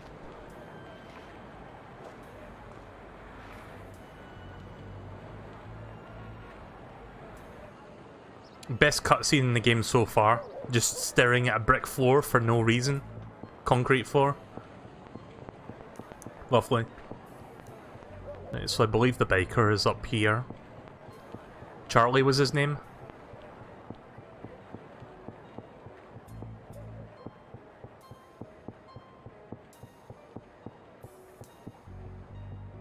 Best cutscene in the game so far. Just staring at a brick floor for no reason. Concrete floor. Lovely. Right, so I believe the biker is up here. Charlie was his name.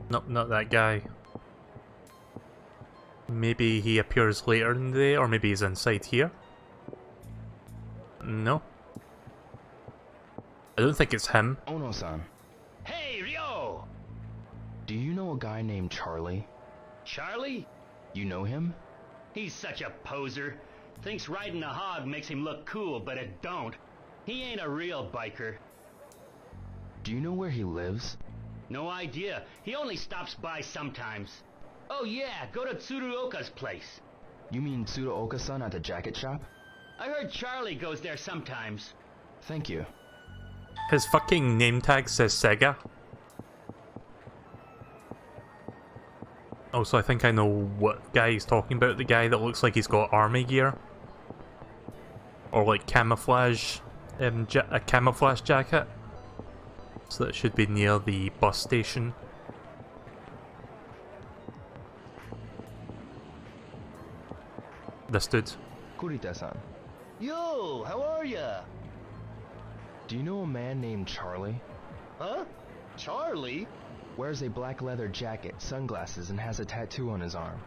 Nope, not that guy. Maybe he appears later in the day, or maybe he's inside here. No. I don't think it's him. Ono-san, Hey, Ryo! do you know a guy named Charlie? Charlie? You know him? He's such a poser. Thinks riding a hog makes him look cool, but it don't. He ain't a real biker. Do you know where he lives? No idea. He only stops by sometimes. Oh yeah, go to Tsuruoka's place. You mean Tsuruoka-san at the jacket shop? I heard Charlie goes there sometimes. Thank you. His fucking name tag says Sega. Also, I think I know what guy he's talking about. The guy that looks like he's got army gear. Or like camouflage, a camouflage jacket. So that should be near the bus station. This dude. Kurita-san, Yo, how are ya? do you know a man named Charlie? Huh? Charlie? Wears a black leather jacket, sunglasses, and has a tattoo on his arm.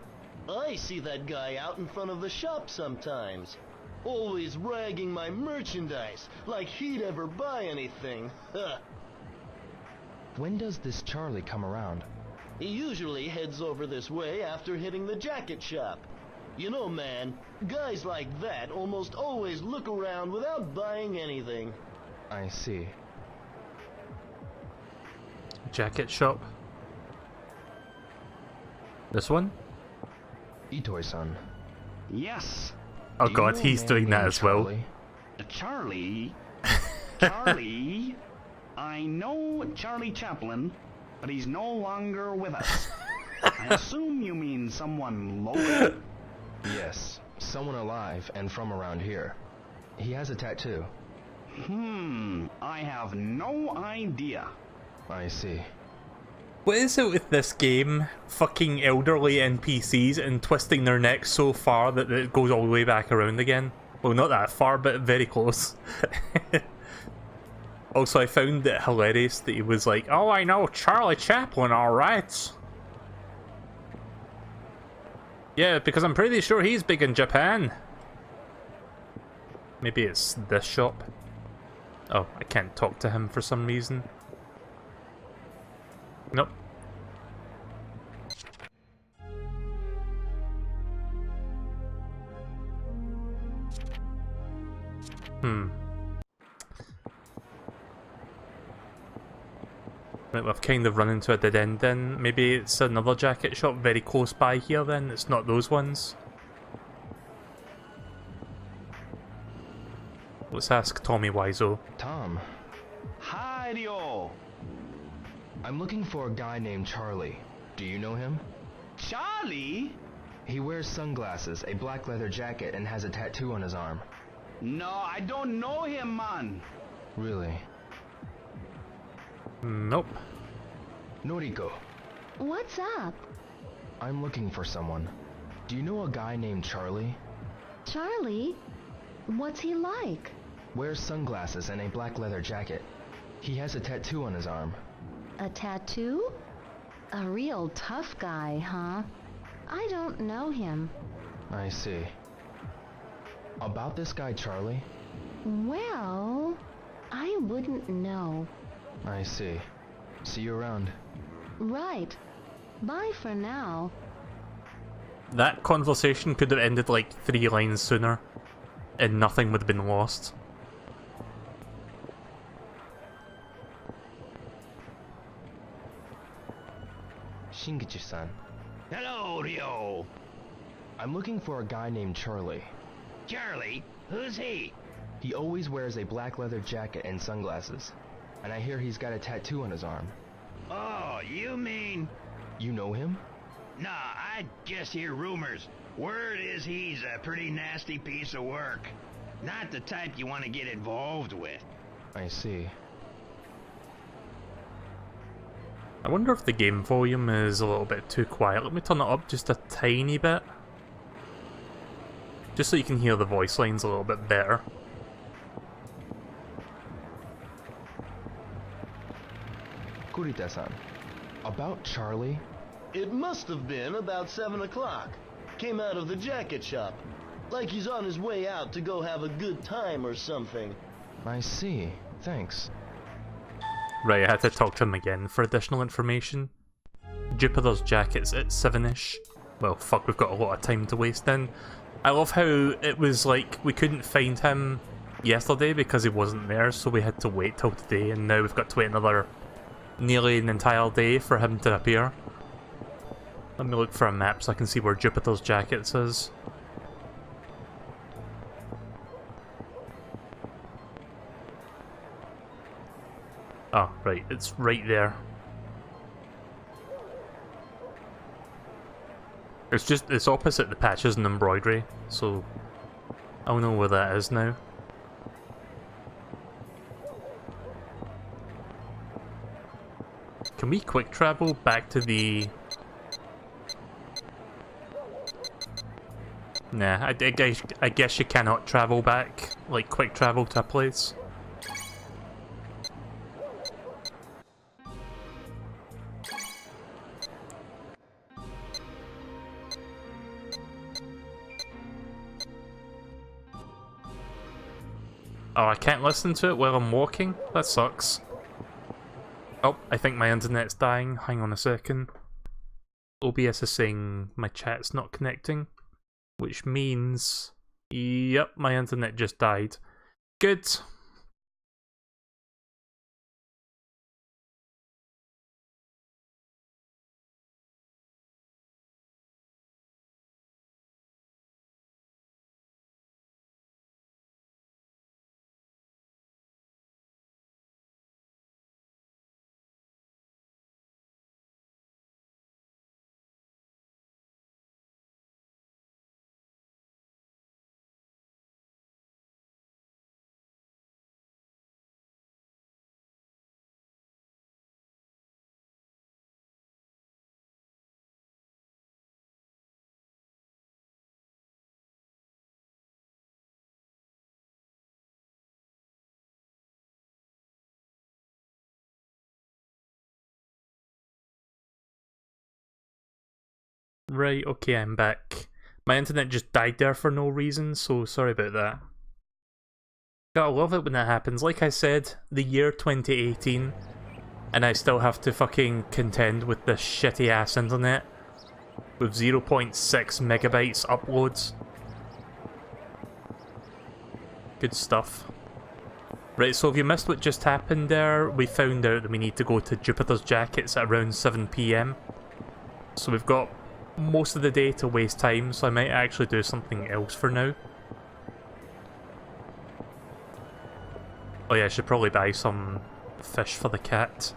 I see that guy out in front of the shop sometimes. Always ragging my merchandise, like he'd ever buy anything. Huh. When does this Charlie come around? He usually heads over this way after hitting the jacket shop. You know, man, guys like that almost always look around without buying anything. I see. Jacket shop. This one? Itoi-san, Yes. Oh do you god, know a he's man doing that named as well. Charlie? Charlie? Charlie? I know Charlie Chaplin, but he's no longer with us. I assume you mean someone local? Yes, someone alive and from around here. He has a tattoo. I have no idea. I see. What is it with this game? Fucking elderly NPCs and twisting their necks so far that it goes all the way back around again. Well, not that far, but very close. Also, I found it hilarious that he was like, "Oh, I know Charlie Chaplin, alright." Yeah, because I'm pretty sure he's big in Japan. Maybe it's this shop. Oh, I can't talk to him for some reason. Nope. Right, we've kind of run into a dead end then. Maybe it's another jacket shop very close by here then. It's not those ones. Let's ask Tommy Wiseau. Tom, Hi, Ryo. I'm looking for a guy named Charlie. Do you know him? Charlie? He wears sunglasses, a black leather jacket, and has a tattoo on his arm. No, I don't know him, man. Really? Nope. Noriko, What's up? I'm looking for someone. Do you know a guy named Charlie? Charlie? What's he like? Wears sunglasses and a black leather jacket. He has a tattoo on his arm. A tattoo? A real tough guy, huh? I don't know him. I see. About this guy Charlie? Well, I wouldn't know. I see. See you around. Right. Bye for now. That conversation could have ended like 3 lines sooner, and nothing would have been lost. Shingichi-san, Hello, Ryo. I'm looking for a guy named Charlie. Charlie? Who's he? He always wears a black leather jacket and sunglasses. And I hear he's got a tattoo on his arm. Oh, you mean... You know him? Nah, I just hear rumors. Word is he's a pretty nasty piece of work. Not the type you want to get involved with. I see. I wonder if the game volume is a little bit too quiet. Let me turn it up just a tiny bit. Just so you can hear the voice lines a little bit better. Kurita-san, about Charlie? It must have been about 7 o'clock. Came out of the jacket shop. Like he's on his way out to go have a good time or something. I see. Thanks. Right, I had to talk to him again for additional information. Jupiter's jacket's at 7ish. Well, fuck, we've got a lot of time to waste then. I love how it was like we couldn't find him yesterday because he wasn't there, so we had to wait till today, and now we've got to wait another nearly an entire day for him to appear. Let me look for a map so I can see where Jupiter's jacket is. Oh, right, it's right there. It's opposite the patches and embroidery, so I'll know where that is now. Can we quick travel back to the... Nah, I guess you cannot travel back, like quick travel to a place. Oh, I can't listen to it while I'm walking? That sucks. Oh, I think my internet's dying. Hang on a second. OBS is saying my chat's not connecting. Which means... Yep, my internet just died. Good. Right, okay, I'm back. My internet just died there for no reason, so sorry about that. Gotta love it when that happens. Like I said, the year 2018, and I still have to fucking contend with this shitty ass internet with 0.6 megabytes uploads. Good stuff. Right, so if you missed what just happened there, we found out that we need to go to Jupiter's Jackets at around 7 PM. So we've got most of the day to waste time, so I might actually do something else for now. Oh yeah, I should probably buy some fish for the cat.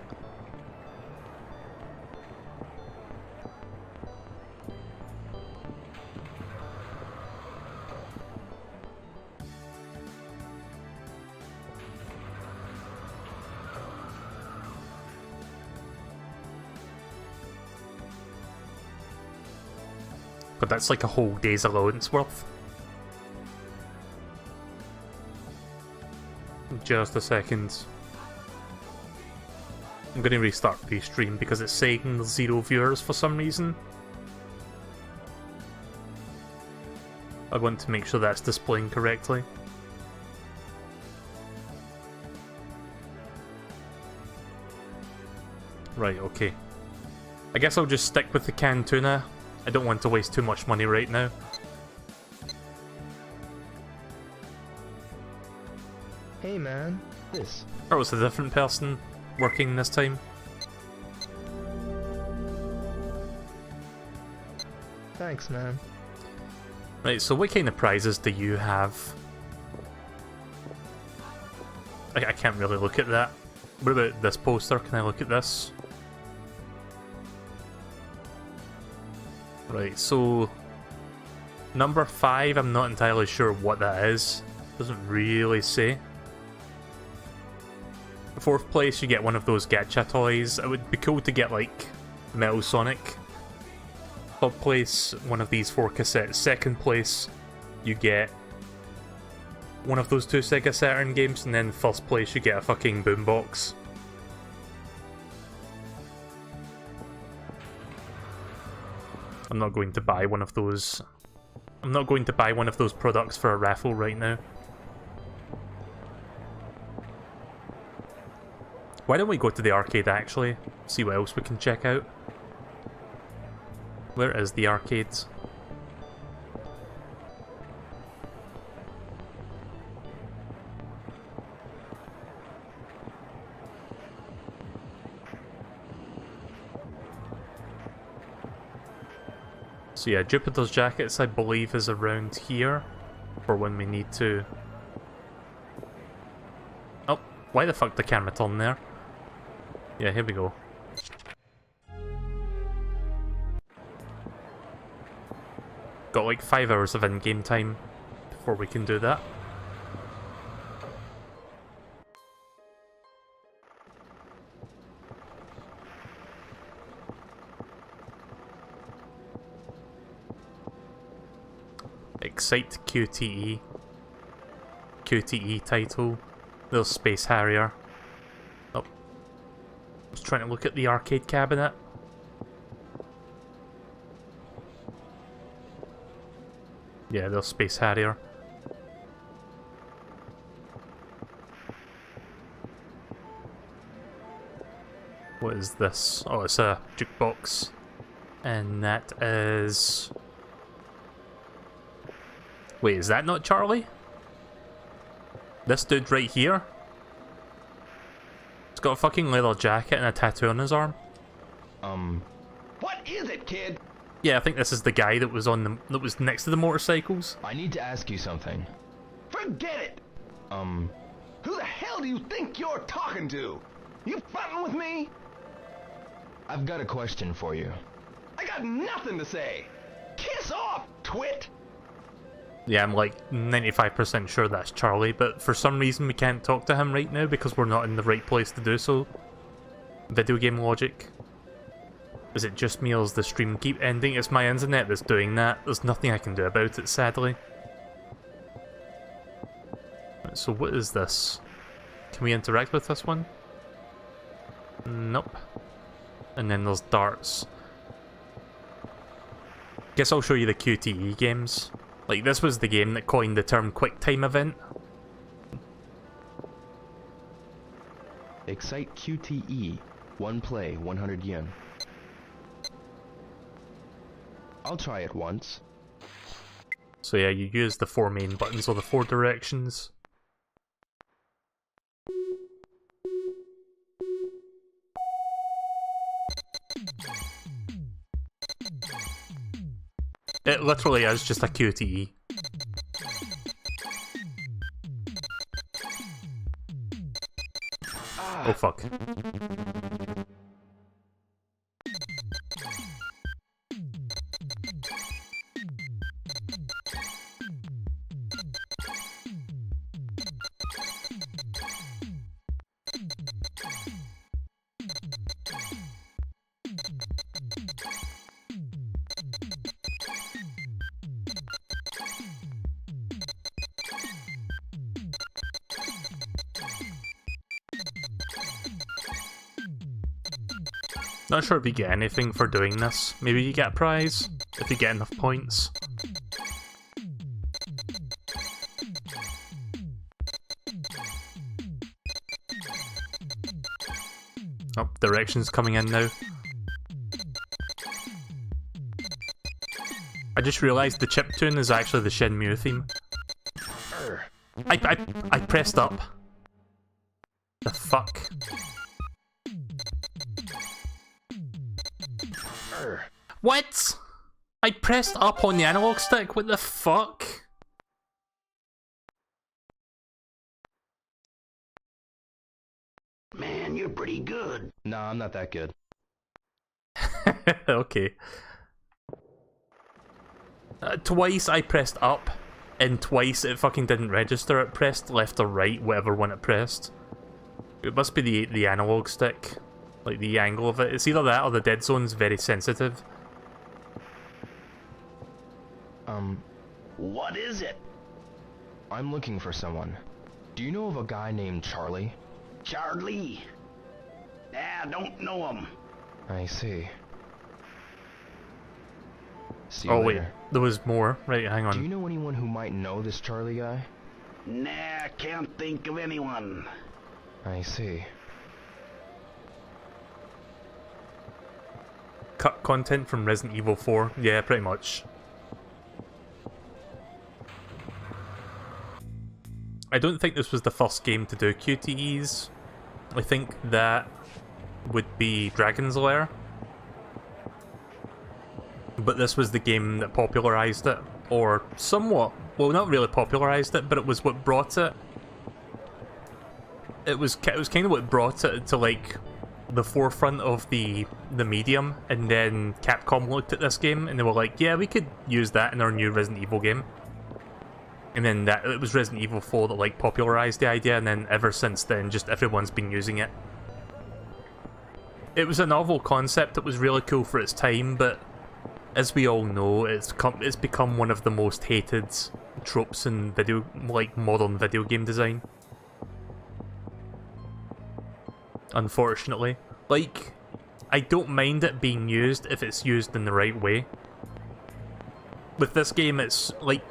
But that's like a whole day's allowance worth. Just a second. I'm going to restart the stream because it's saying there's 0 viewers for some reason. I want to make sure that's displaying correctly. Right, okay. I guess I'll just stick with the canned tuna. I don't want to waste too much money right now. Hey man, this. Or was a different person working this time? Thanks man. Right, so what kind of prizes do you have? I can't really look at that. What about this poster? Can I look at this? Right, so number 5, I'm not entirely sure what that is. Doesn't really say. 4th place, you get one of those gacha toys. It would be cool to get like Metal Sonic. 3rd place, one of these 4 cassettes. 2nd place, you get one of those 2 Sega Saturn games, and then 1st place, you get a fucking boombox. I'm not going to buy one of those. I'm not going to buy one of those products for a raffle right now. Why don't we go to the arcade actually? See what else we can check out. Where is the arcade? So yeah, Jupiter's Jackets, I believe, is around here for when we need to... Oh, why the fuck the camera turn there? Yeah, here we go. Got like 5 hours of in-game time before we can do that. Excite QTE. QTE title. There's Space Harrier. Oh. I was trying to look at the arcade cabinet. Yeah, there's Space Harrier. What is this? Oh, it's a jukebox. And that is... Wait, is that not Charlie? This dude right here? He's got a fucking leather jacket and a tattoo on his arm. What is it, kid? Yeah, I think this is the guy that was on the next to the motorcycles. I need to ask you something. Forget it! Who the hell do you think you're talking to? You frontin' with me? I've got a question for you. I got nothing to say. Kiss off, twit! Yeah, I'm like 95% sure that's Charlie, but for some reason we can't talk to him right now because we're not in the right place to do so. Video game logic. Is it just me or does the stream keep ending? It's my internet that's doing that. There's nothing I can do about it, sadly. Right, so what is this? Can we interact with this one? Nope. And then there's darts. Guess I'll show you the QTE games. Like, this was the game that coined the term QuickTime event. Excite QTE. 1 play, 100 yen. I'll try it once. So yeah, you use the 4 main buttons or the 4 directions. It literally is just a QTE. Oh fuck. Not sure if you get anything for doing this. Maybe you get a prize, if you get enough points. Oh, directions coming in now. I just realised the chiptune is actually the Shenmue theme. I pressed up. The fuck? What? I pressed up on the analog stick, what the fuck? Man, you're pretty good. Nah, I'm not that good. Okay. Twice I pressed up, and twice it fucking didn't register. It pressed left or right, whatever one it pressed. It must be the analog stick. Like, the angle of it. It's either that or the dead zone's very sensitive. What is it? I'm looking for someone. Do you know of a guy named Charlie? Charlie. Ah, don't know him. I see. See you Oh later. wait, there was more. Right, hang on. Do you know anyone who might know this Charlie guy? Nah, can't think of anyone. I see. Cut content from Resident Evil 4. Yeah, pretty much. I don't think this was the first game to do QTEs. I think that would be Dragon's Lair. But this was the game that popularised it. Or somewhat. Well, not really popularised it, but it was what brought it. It was kind of what brought it to, like, the forefront of the medium. And then Capcom looked at this game and they were like, yeah, we could use that in our new Resident Evil game. And then it was Resident Evil 4 that, like, popularised the idea, and then ever since then, just everyone's been using it. It was a novel concept, it was really cool for its time, but as we all know, it's become one of the most hated tropes in modern video game design. Unfortunately. Like, I don't mind it being used if it's used in the right way. With this game, it's like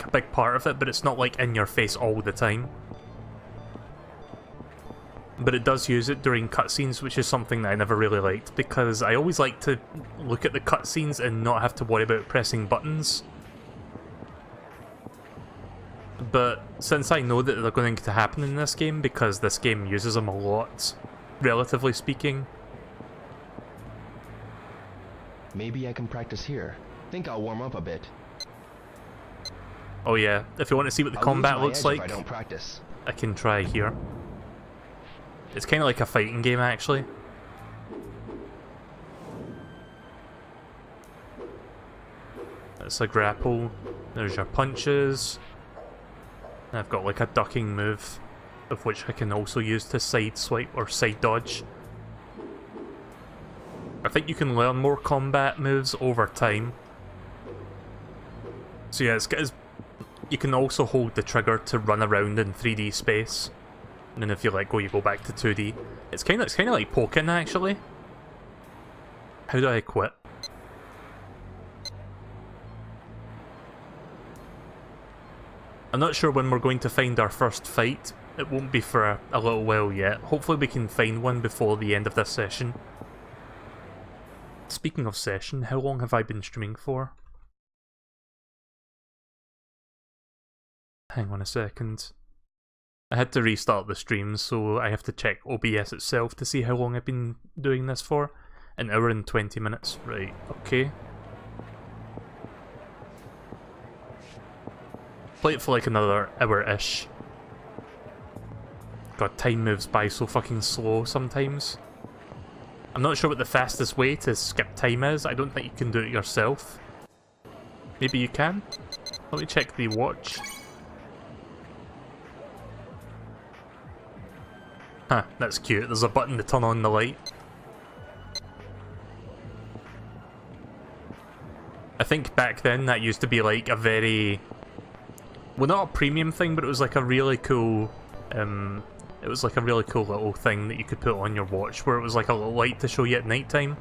a big part of it, but it's not like in your face all the time. But it does use it during cutscenes, which is something that I never really liked, because I always like to look at the cutscenes and not have to worry about pressing buttons. But since I know that they're going to happen in this game, because this game uses them a lot, relatively speaking. Maybe I can practice here. Think I'll warm up a bit. Oh yeah, if you want to see what the I'll combat lose my looks edge like, if I don't practice. I can try here. It's kind of like a fighting game, actually. It's a grapple. There's your punches. And I've got like a ducking move, of which I can also use to side swipe or side dodge. I think you can learn more combat moves over time. So yeah, you can also hold the trigger to run around in 3D space. And then if you let go, you go back to 2D. It's kind of like Pokken, actually. How do I quit? I'm not sure when we're going to find our first fight. It won't be for a little while yet. Hopefully we can find one before the end of this session. Speaking of session, how long have I been streaming for? Hang on a second. I had to restart the stream, so I have to check OBS itself to see how long I've been doing this for. An hour and 20 minutes. Right, okay. Play it for like another hour-ish. God, time moves by so fucking slow sometimes. I'm not sure what the fastest way to skip time is. I don't think you can do it yourself. Maybe you can? Let me check the watch. Huh, that's cute. There's a button to turn on the light. I think back then that used to be like a very... well, not a premium thing, but it was like a really cool... it was like a really cool little thing that you could put on your watch, where it was like a little light to show you at night time.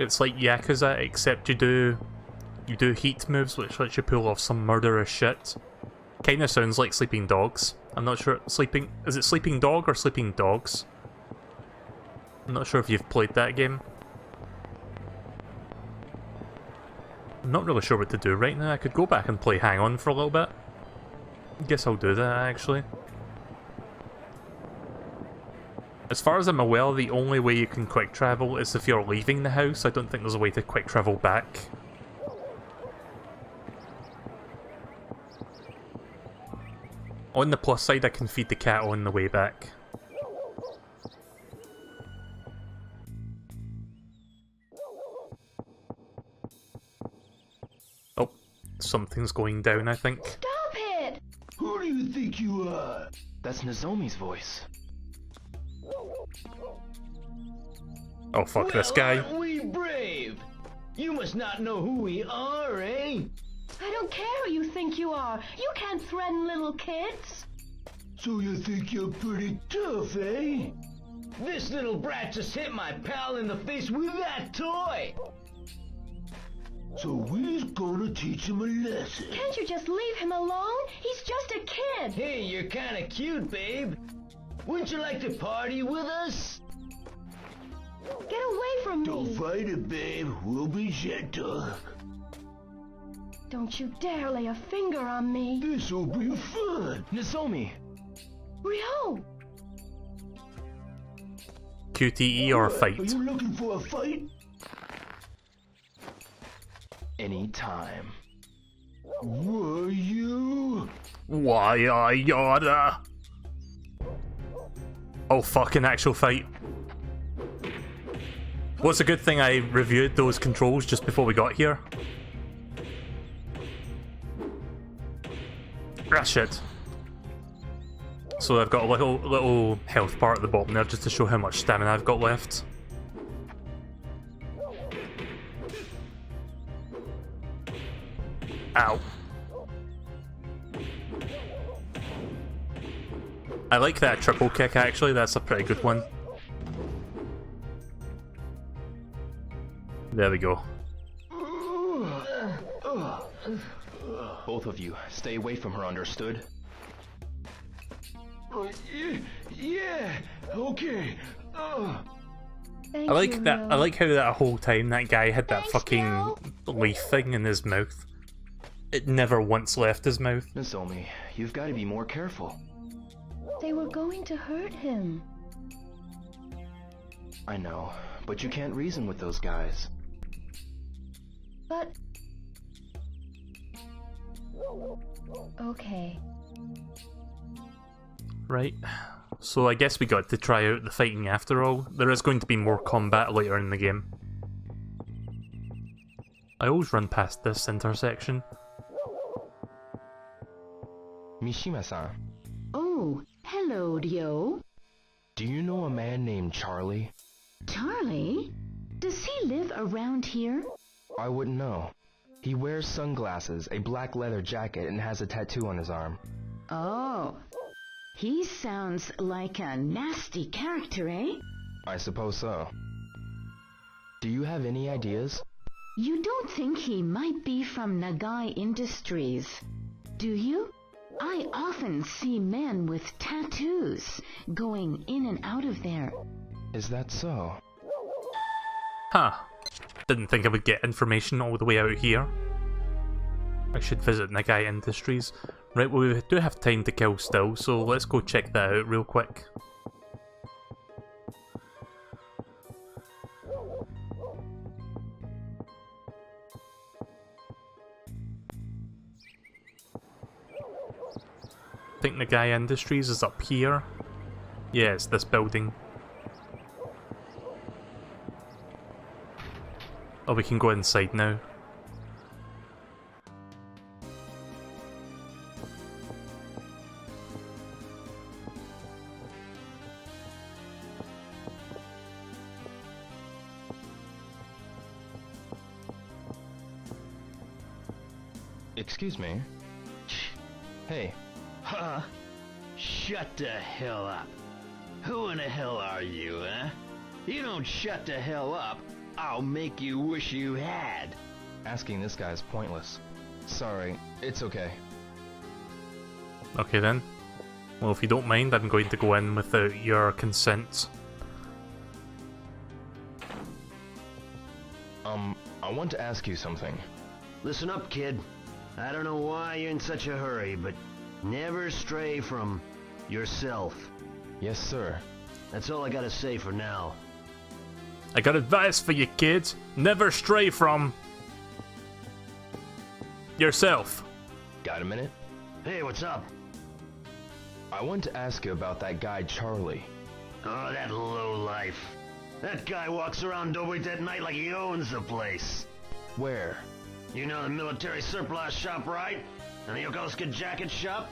It's like Yakuza, except you do heat moves, which lets you pull off some murderous shit. Kinda sounds like Sleeping Dogs. I'm not sure. Is it Sleeping Dog or Sleeping Dogs? I'm not sure if you've played that game. I'm not really sure what to do right now. I could go back and play Hang On for a little bit. Guess I'll do that, actually. As far as I'm aware, the only way you can quick travel is if you're leaving the house. I don't think there's a way to quick travel back. On the plus side, I can feed the cat on the way back. Oh, something's going down, I think. Stop it! Who do you think you are? That's Nozomi's voice. Oh fuck, this guy. Aren't we brave? You must not know who we are, eh? I don't care who you think you are. You can't threaten little kids. So you think you're pretty tough, eh? This little brat just hit my pal in the face with that toy! So we're gonna teach him a lesson. Can't you just leave him alone? He's just a kid. Hey, you're kinda cute, babe. Wouldn't you like to party with us? Get away from Don't me. fight it, babe. We'll be gentle. Don't you dare lay a finger on me. This'll be fun. Nozomi! Ryo! QTE or Are fight? you looking for a fight? Anytime. Were you? Why I yada? Oh fucking actual fight. What's a good thing I reviewed those controls just before we got here? Ah shit. So I've got a little health bar at the bottom there just to show how much stamina I've got left. Ow. I like that triple kick actually, that's a pretty good one. There we go. Both of you, stay away from her, understood? Yeah, okay. Thank I like you, that. Ryo. I like how that whole time that guy had that Thanks, fucking Ryo. leaf thing in his mouth. It never once left his mouth. Nozomi, you've got to be more careful. They were going to hurt him. I know, but you can't reason with those guys. But... Okay. Right. So I guess we got to try out the fighting after all. There is going to be more combat later in the game. I always run past this intersection. Mishima-san, Oh, hello, Ryo. do you know a man named Charlie? Charlie? Does he live around here? I wouldn't know. He wears sunglasses, a black leather jacket, and has a tattoo on his arm. Oh. He sounds like a nasty character, eh? I suppose so. Do you have any ideas? You don't think he might be from Nagai Industries, do you? I often see men with tattoos going in and out of there. Is that so? Huh. Didn't think I would get information all the way out here. I should visit Nagai Industries. Right, well, we do have time to kill still, so let's go check that out real quick. I think Nagai Industries is up here. Yeah, it's this building. Oh, we can go inside now. Excuse me. Hey, Huh? Shut the hell up. Who in the hell are you, huh? You don't shut the hell up, I'll make you wish you had. asking this guy is pointless. Sorry, it's okay. Okay then. Well, if you don't mind, I'm going to go in without your consent. I want to ask you something. Listen up, kid. I don't know why you're in such a hurry, but Never stray from yourself. Yes, sir. That's all I gotta say for now. I got advice for you, kids. Never stray from yourself. Got a minute? Hey, what's up? I want to ask you about that guy, Charlie. Oh, that lowlife. That guy walks around Dobrit at night like he owns the place. Where? You know the military surplus shop, right? And the Yokosuka jacket shop?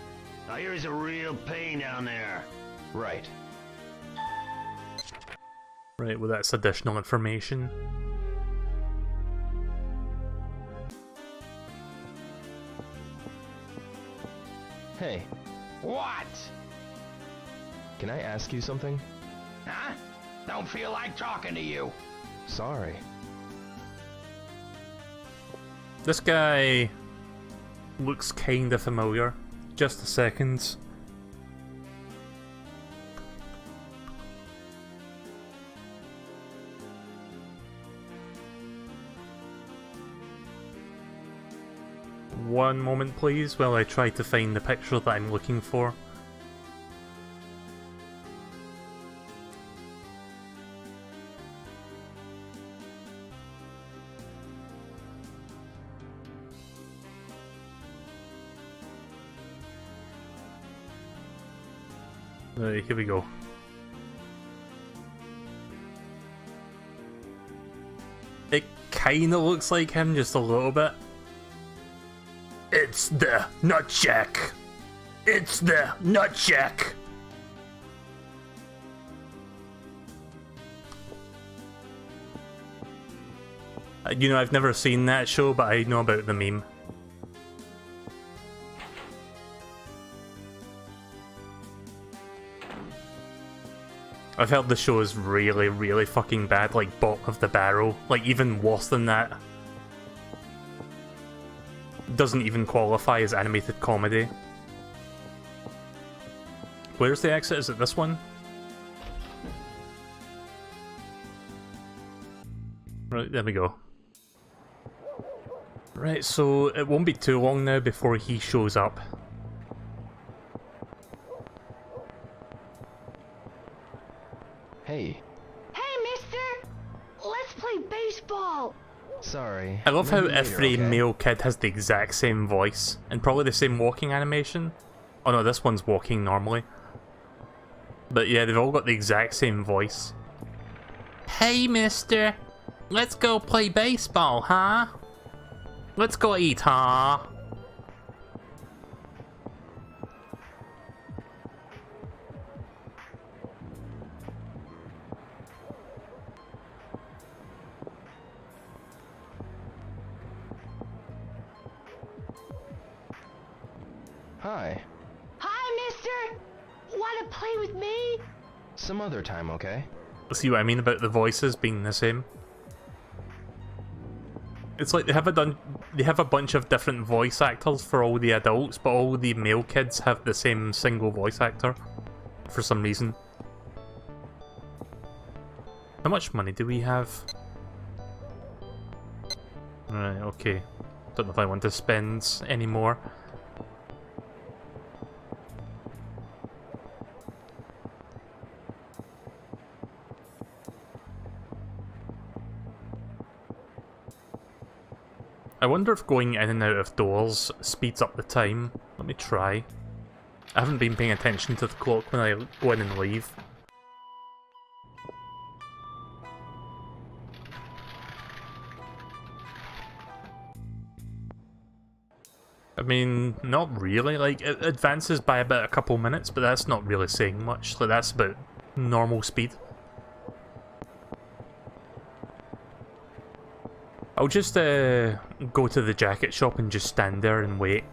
I hear he's a real pain down there. Right. Right, well that's additional information. Hey, What? can I ask you something? Huh? Don't feel like talking to you. Sorry. This guy looks kinda familiar. Just a second. One moment please while I try to find the picture that I'm looking for. Right, here we go. It kinda looks like him just a little bit. It's the NUTSHACK! It's the NUTSHACK! You know, I've never seen that show, but I know about the meme. I've heard the show is really, really fucking bad, like bottom of the barrel, like even worse than that. Doesn't even qualify as animated comedy. Where's the exit? Is it this one? Right, there we go. Right, so it won't be too long now before he shows up. Hey, Hey, mister! Let's play baseball! sorry. I love how Maybe later, every okay? male kid has the exact same voice, and probably the same walking animation. Oh no, this one's walking normally. But yeah, they've all got the exact same voice. Hey mister, let's go play baseball, huh? Let's go eat, huh? Hi. Hi, mister! Wanna play with me? Some other time, okay? See what I mean about the voices being the same? It's like they have a bunch of different voice actors for all the adults, but all the male kids have the same single voice actor for some reason. How much money do we have? Right, okay. Don't know if I want to spend any more. I wonder if going in and out of doors speeds up the time. Let me try. I haven't been paying attention to the clock when I go in and leave. I mean, not really. Like, it advances by about a couple minutes, but that's not really saying much. Like, that's about normal speed. I'll just go to the jacket shop and just stand there and wait.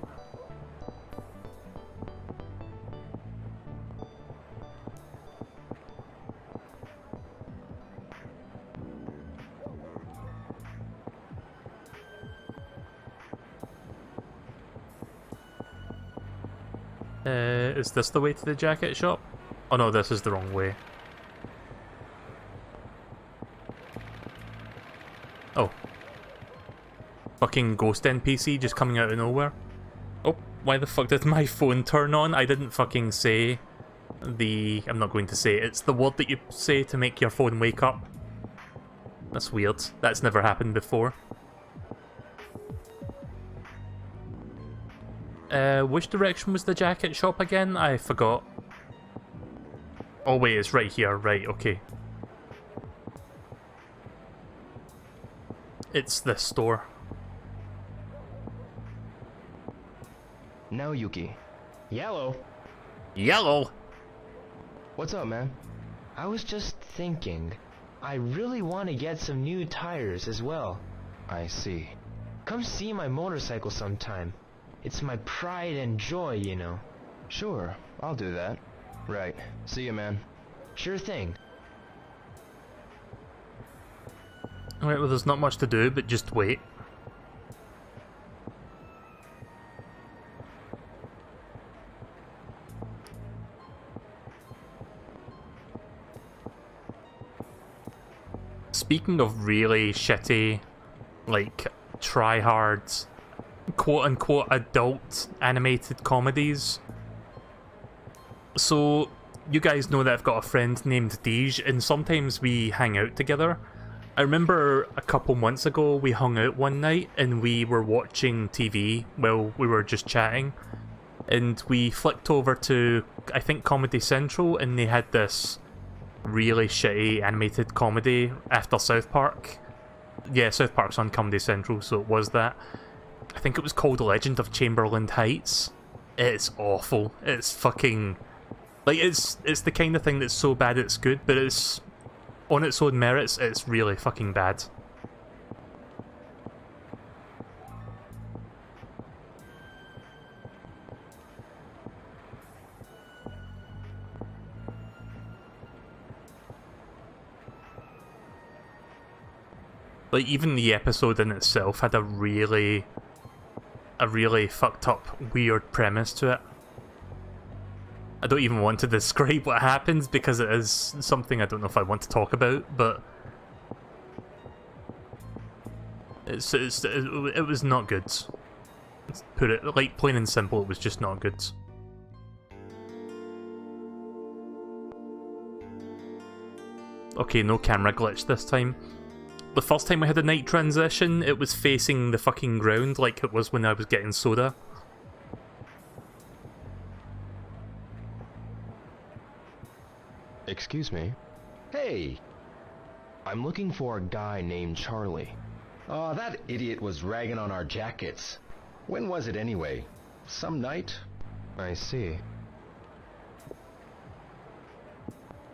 Is this the way to the jacket shop? Oh no, this is the wrong way. Oh. Fucking ghost NPC just coming out of nowhere. Oh, Why the fuck did my phone turn on? I didn't fucking say the... I'm not going to say it. It's the word that you say to make your phone wake up. That's weird. That's never happened before. Which direction was the jacket shop again? I forgot. Oh wait, it's right here. Right, okay. It's this store. Now, Yuki. Yellow. Yellow? What's up, man? I was just thinking, I really want to get some new tires as well. I see. Come see my motorcycle sometime. It's my pride and joy, you know. Sure, I'll do that. Right. See you, man. Sure thing. Alright, well there's not much to do, but just wait. Speaking of really shitty, like, try-hard, quote-unquote adult animated comedies, so you guys know that I've got a friend named Deej, and sometimes we hang out together. I remember a couple months ago we hung out one night and we were watching TV while we were just chatting, and we flicked over to, I think, Comedy Central, and they had this really shitty animated comedy after South Park. Yeah, South Park's on Comedy Central, so it was that. I think it was called Legend of Chamberlain Heights. It's awful. It's fucking... like, it's the kind of thing that's so bad it's good, but it's... on its own merits, it's really fucking bad. Like, even the episode in itself had a really fucked up, weird premise to it. I don't even want to describe what happens because it is something I don't know if I want to talk about, but it was not good. Let's put it, like, plain and simple, it was just not good. Okay, no camera glitch this time. The first time we had a night transition, it was facing the fucking ground like it was when I was getting soda. Excuse me? Hey! I'm looking for a guy named Charlie. Oh, that idiot was ragging on our jackets. When was it anyway? Some night? I see.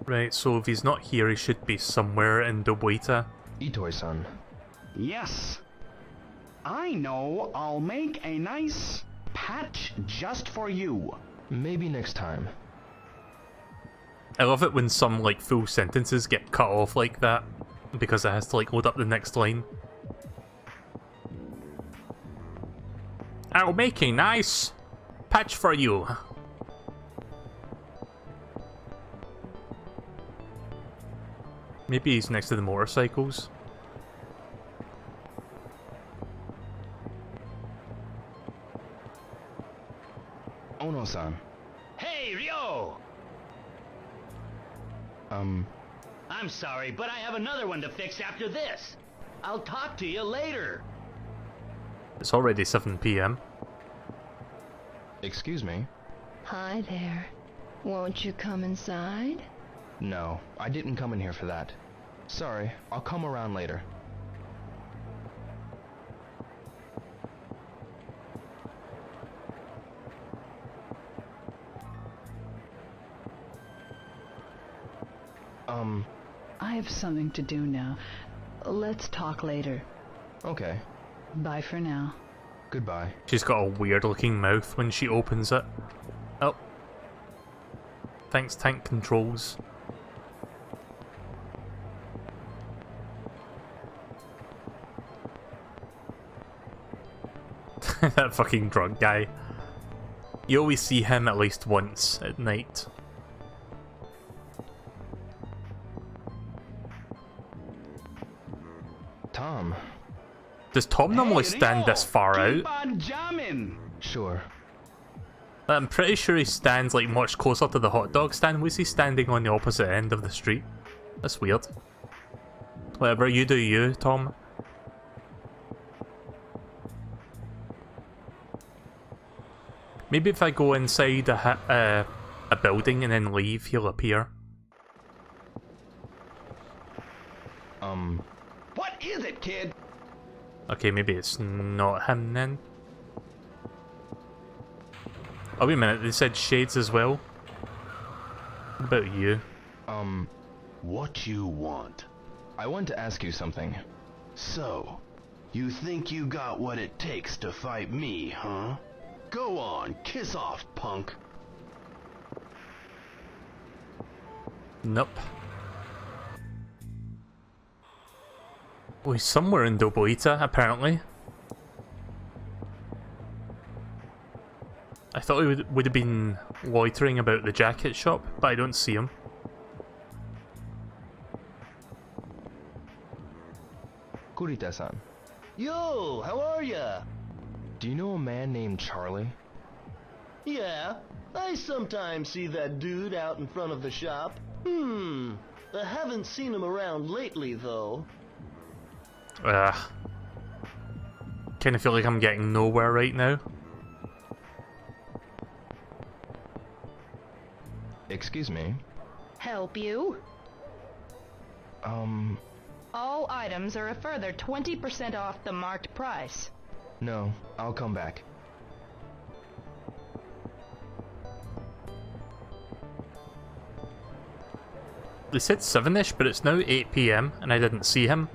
Right, so if he's not here, he should be somewhere in Dobuita. Itoi-san. Yes. I know I'll make a nice patch just for you. Maybe next time. I love it when some, like, full sentences get cut off like that, because it has to, like, load up the next line. I'll make a nice patch for you. Maybe he's next to the motorcycles. Ono-san. Hey, Ryo! I'm sorry, but I have another one to fix after this. I'll talk to you later. It's already 7 PM. Excuse me? Hi there. Won't you come inside? No, I didn't come in here for that. Sorry, I'll come around later. I have something to do now. Let's talk later. Okay. Bye for now. Goodbye. She's got a weird looking mouth when she opens it. Oh. Thanks, tank controls. That fucking drunk guy. You always see him at least once at night. Tom. Does Tom normally stand Ryo, this far keep out? on jamming. Sure. But I'm pretty sure he stands like much closer to the hot dog stand. Was he standing on the opposite end of the street? That's weird. Whatever, you do you, Tom. Maybe if I go inside a building and then leave, he'll appear. What is it, kid? Okay, maybe it's not him then. Oh, wait a minute, they said shades as well. What about you? What you want? I want to ask you something. So, you think you got what it takes to fight me, huh? Go on, kiss off, punk. Nope. Oh, he's somewhere in Doboita, apparently. I thought he would have been loitering about the jacket shop, but I don't see him. Kurita-san, Yo, how are ya? do you know a man named Charlie? Yeah, I sometimes see that dude out in front of the shop. I haven't seen him around lately, though. Kinda feel like I'm getting nowhere right now. Excuse me. Help you? All items are a further 20% off the marked price. No, I'll come back. They said 7ish, but it's now 8 PM and I didn't see him.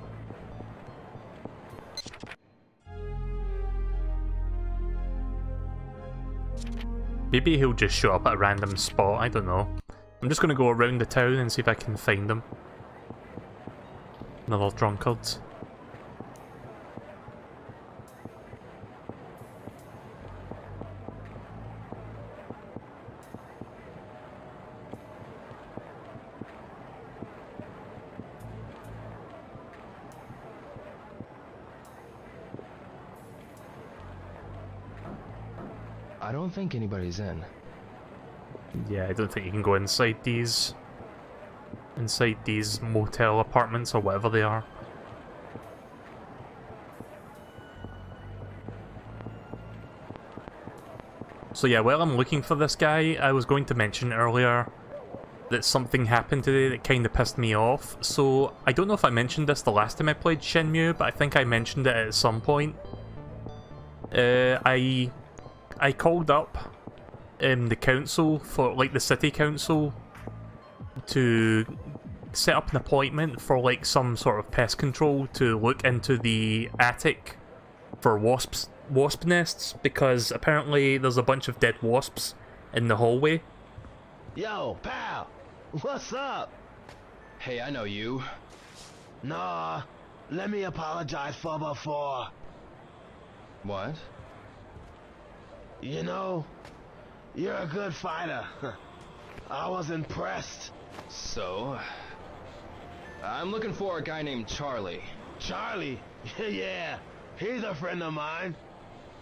Maybe he'll just show up at a random spot, I don't know. I'm just gonna go around the town and see if I can find him. Another drunkard. I don't think anybody's in. Yeah, I don't think you can go inside these motel apartments or whatever they are. So yeah, while I'm looking for this guy, I was going to mention earlier that something happened today that kind of pissed me off. So I don't know if I mentioned this the last time I played Shenmue, but I think I mentioned it at some point. I called up the council, for like the city council, to set up an appointment for like some sort of pest control to look into the attic for wasp nests, because apparently there's a bunch of dead wasps in the hallway. Yo, pal! What's up? Hey, I know you. Nah, let me apologize for before. What? You know, you're a good fighter. I was impressed. So? I'm looking for a guy named Charlie. Charlie? Yeah, he's a friend of mine.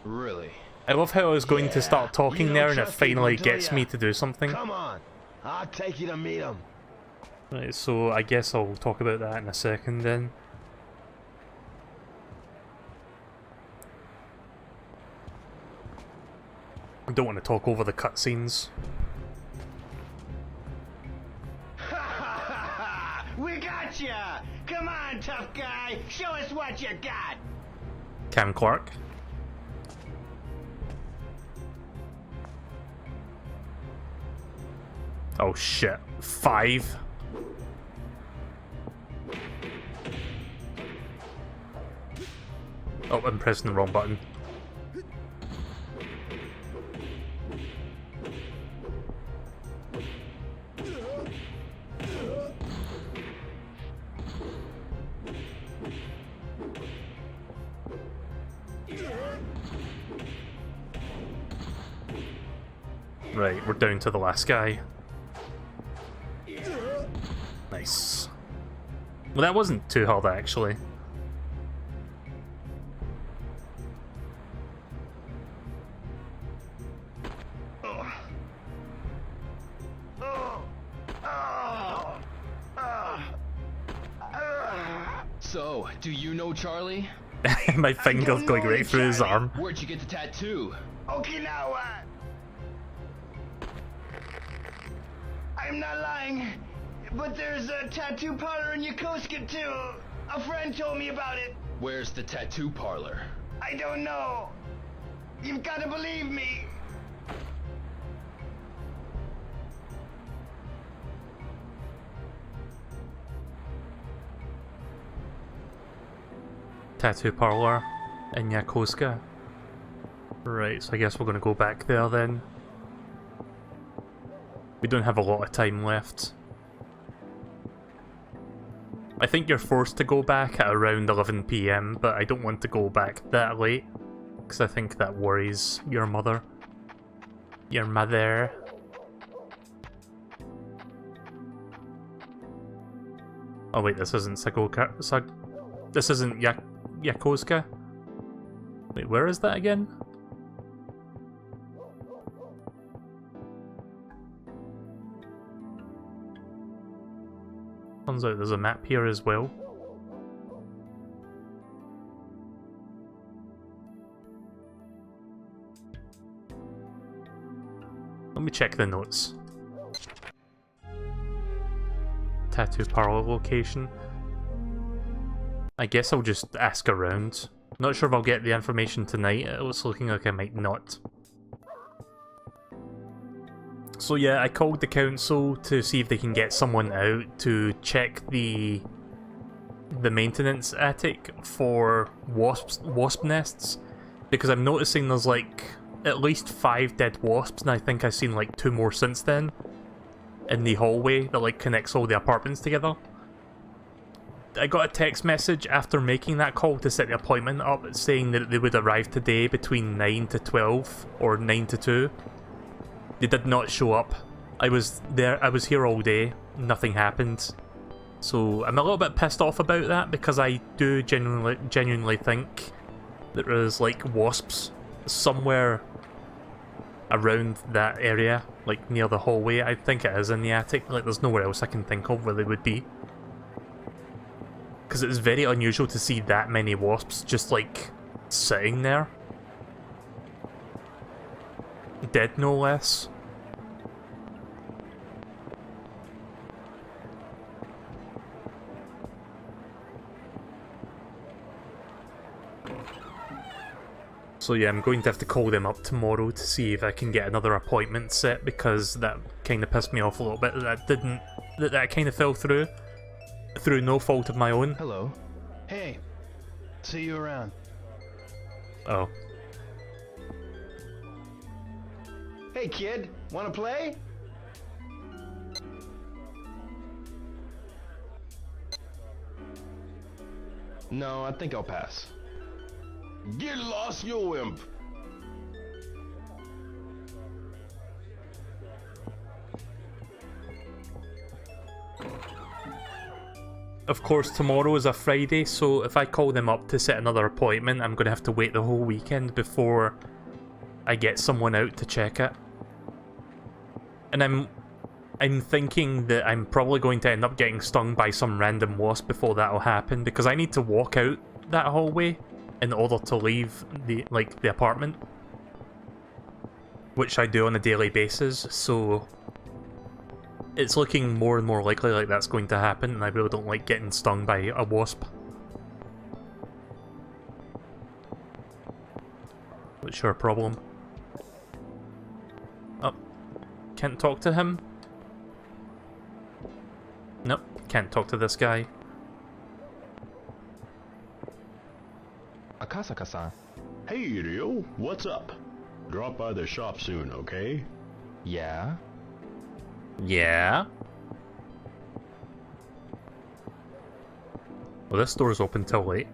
Really? I love how I was going to start talking you there don't and it trust finally people, do gets ya? me to do something. Come on, I'll take you to meet him. Right, so I guess I'll talk about that in a second then. I don't want to talk over the cutscenes. We got ya! Come on, tough guy! Show us what you got! Cam Clark. Oh shit. 5. Oh, I'm pressing the wrong button. Right, we're down to the last guy. Nice. Well, that wasn't too hard, actually. So, do you know Charlie? My finger's going right through his arm. Where'd you get the tattoo? Okinawa! I'm not lying, but there's a tattoo parlor in Yokosuka too. A friend told me about it. Where's the tattoo parlor? I don't know. You've got to believe me. Tattoo parlor in Yokosuka. Right, so I guess we're gonna go back there then. We don't have a lot of time left. I think you're forced to go back at around 11 PM, but I don't want to go back that late, because I think that worries your mother. Your mother. Oh wait, this isn't this isn't Yokosuka? Wait, where is that again? Turns out there's a map here as well. Let me check the notes. Tattoo parlor location. I guess I'll just ask around. Not sure if I'll get the information tonight. It's looking like I might not. So yeah, I called the council to see if they can get someone out to check the maintenance attic for wasp nests, because I'm noticing there's like at least 5 dead wasps, and I think I've seen like 2 more since then in the hallway that like connects all the apartments together. I got a text message after making that call to set the appointment up saying that they would arrive today between 9 to 12 or 9 to 2. They did not show up. I was here all day, nothing happened. So I'm a little bit pissed off about that, because I do genuinely think that there's like wasps somewhere around that area, like near the hallway. I think it is in the attic, like there's nowhere else I can think of where they would be. Because it's very unusual to see that many wasps just like sitting there. Dead no less. So yeah, I'm going to have to call them up tomorrow to see if I can get another appointment set, because that kind of pissed me off a little bit that kind of fell through no fault of my own. Hello. Hey. See you around. Oh. Hey kid, wanna play? No, I think I'll pass. Get lost, you wimp! Of course, tomorrow is a Friday, so if I call them up to set another appointment, I'm going to have to wait the whole weekend before I get someone out to check it. And I'm thinking that I'm probably going to end up getting stung by some random wasp before that'll happen, because I need to walk out that hallway in order to leave the apartment, which I do on a daily basis, so it's looking more and more likely like that's going to happen, and I really don't like getting stung by a wasp. What's your problem? Oh, can't talk to him? Nope, can't talk to this guy. Akasaka-san. Hey, Ryo, what's up? Drop by the shop soon, okay? Yeah? Yeah? Well, this store's open till late.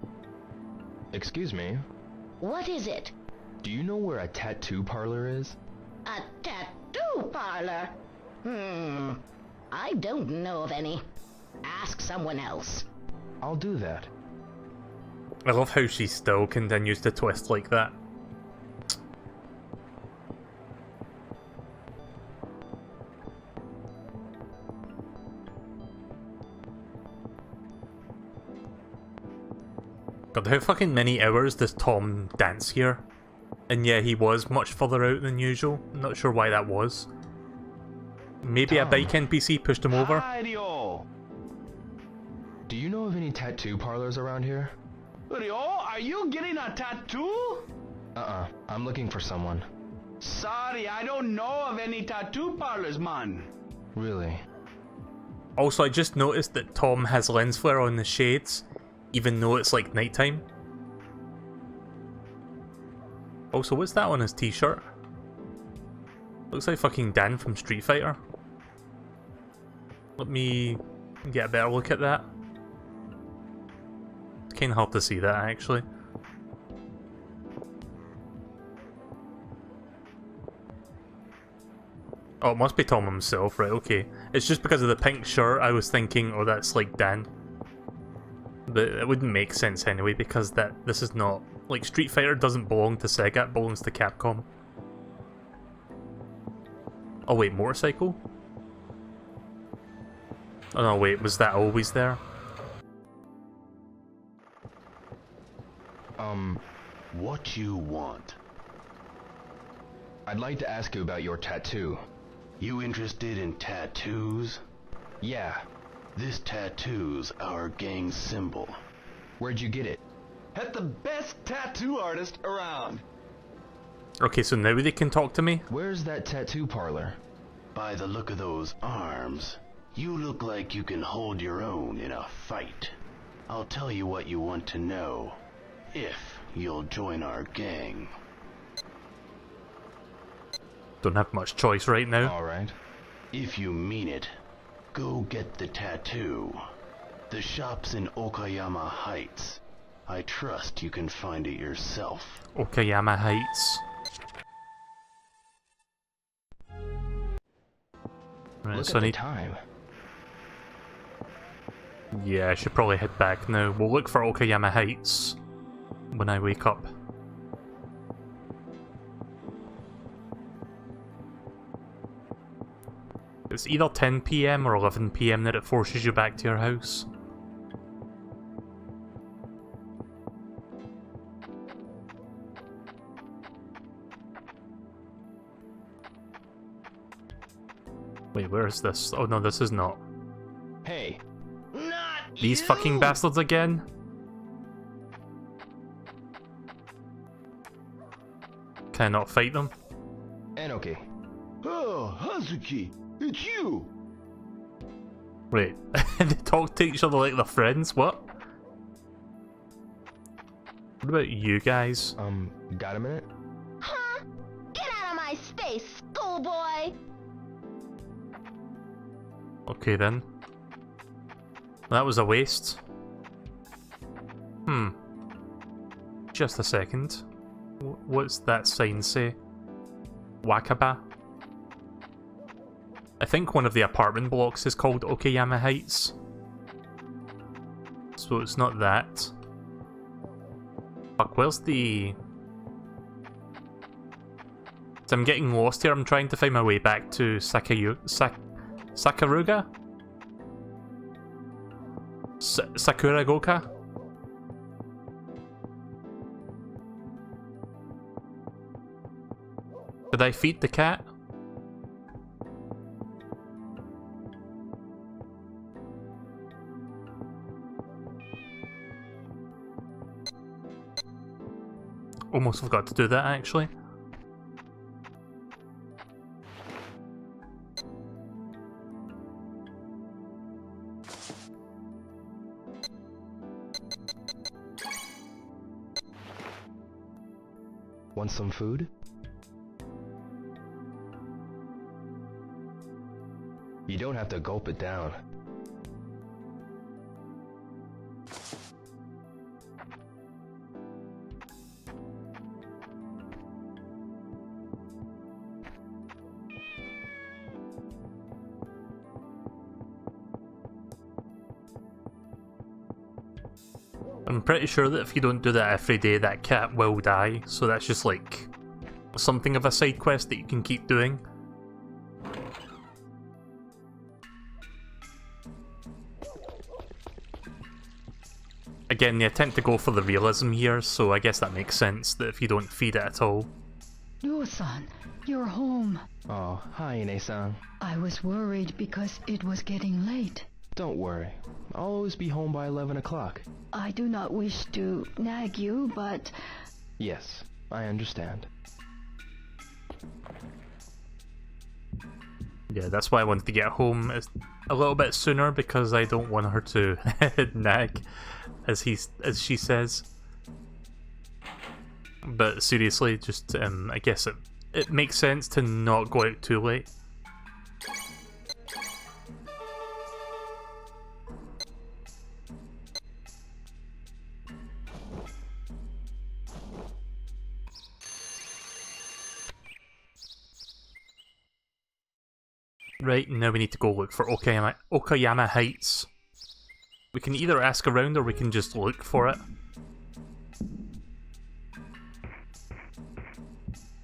Excuse me, What is it? do you know where a tattoo parlor is? A tattoo parlor? I don't know of any. Ask someone else. I'll do that. I love how she still continues to twist like that. God, how fucking many hours does Tom dance here? And yeah, he was much further out than usual. I'm not sure why that was. Maybe Tom. a bike NPC pushed him over? Hi-dio. Do you know of any tattoo parlors around here? Rio, are you getting a tattoo? I'm looking for someone. Sorry, I don't know of any tattoo parlors, man. Really? Also, I just noticed that Tom has lens flare on the shades, even though it's like nighttime. Also, what's that on his t-shirt? Looks like fucking Dan from Street Fighter. Let me get a better look at that. It's kinda hard to see that, actually. Oh, it must be Tom himself, right, okay. It's just because of the pink shirt I was thinking, oh, that's like Dan. But it wouldn't make sense anyway, because this is not... Like, Street Fighter doesn't belong to Sega, it belongs to Capcom. Oh wait, motorcycle? Oh no, wait, was that always there? What you want? I'd like to ask you about your tattoo. You interested in tattoos? Yeah. This tattoo's our gang symbol. Where'd you get it? At the best tattoo artist around. Okay, so now they can talk to me? Where's that tattoo parlor? By the look of those arms, you look like you can hold your own in a fight. I'll tell you what you want to know, if you'll join our gang. Don't have much choice right now. Alright. If you mean it, go get the tattoo. The shop's in Okayama Heights. I trust you can find it yourself. Okayama Heights. Right, Look so at the time. Yeah, I should probably head back now. We'll look for Okayama Heights when I wake up. It's either 10 PM or 11 PM that it forces you back to your house. Wait, where is this? Oh no, this is not. Hey. Not These you. fucking bastards again? Can I not fight them? Enoki. Oh, Hazuki, it's you. Wait, they talk to each other like they're friends? What? What about you guys? Got a minute? Huh? Get out of my space, schoolboy! Okay then. That was a waste. Just a second. What's that sign say? Wakaba? I think one of the apartment blocks is called Okayama Heights. So it's not that. Fuck, where's the... So I'm getting lost here, I'm trying to find my way back to Sakaruga? Sakuragoka? Did I feed the cat? Almost forgot to do that, actually. Want some food? You don't have to gulp it down. I'm pretty sure that if you don't do that every day, that cat will die, so that's just like something of a side quest that you can keep doing. Again, they attempt to go for the realism here, so I guess that makes sense that if you don't feed it at all. Ryo-san, you're home. Oh, hi, Ine-san. I was worried because it was getting late. Don't worry. I'll always be home by 11 o'clock. I do not wish to nag you, but... Yes, I understand. Yeah, that's why I wanted to get home a little bit sooner, because I don't want her to nag, as she says. But seriously, just I guess it makes sense to not go out too late. Right, now we need to go look for Okayama Heights. We can either ask around or we can just look for it.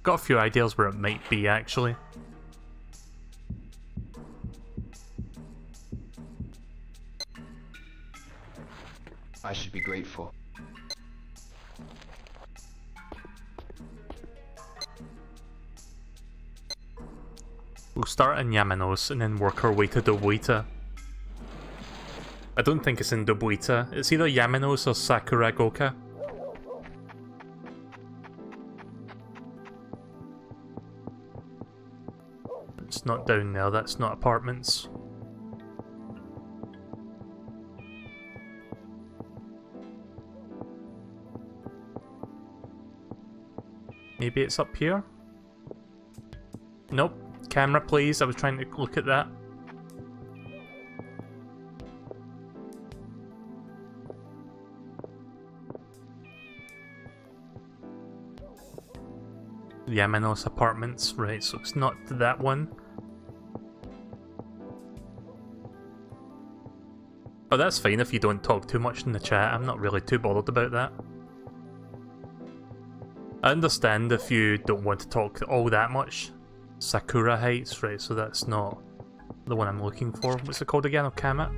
Got a few ideas where it might be, actually. I should be grateful. We'll start in Yamanos and then work our way to Dobuita. I don't think it's in Dobuita. It's either Yamanos or Sakuragoka. It's not down there, that's not apartments. Maybe it's up here? Nope. Camera, please. I was trying to look at that. Yamanos apartments. Right, so it's not that one. Oh, that's fine if you don't talk too much in the chat. I'm not really too bothered about that. I understand if you don't want to talk all that much. Sakura Heights, right, so that's not the one I'm looking for. What's it called again? Okayama?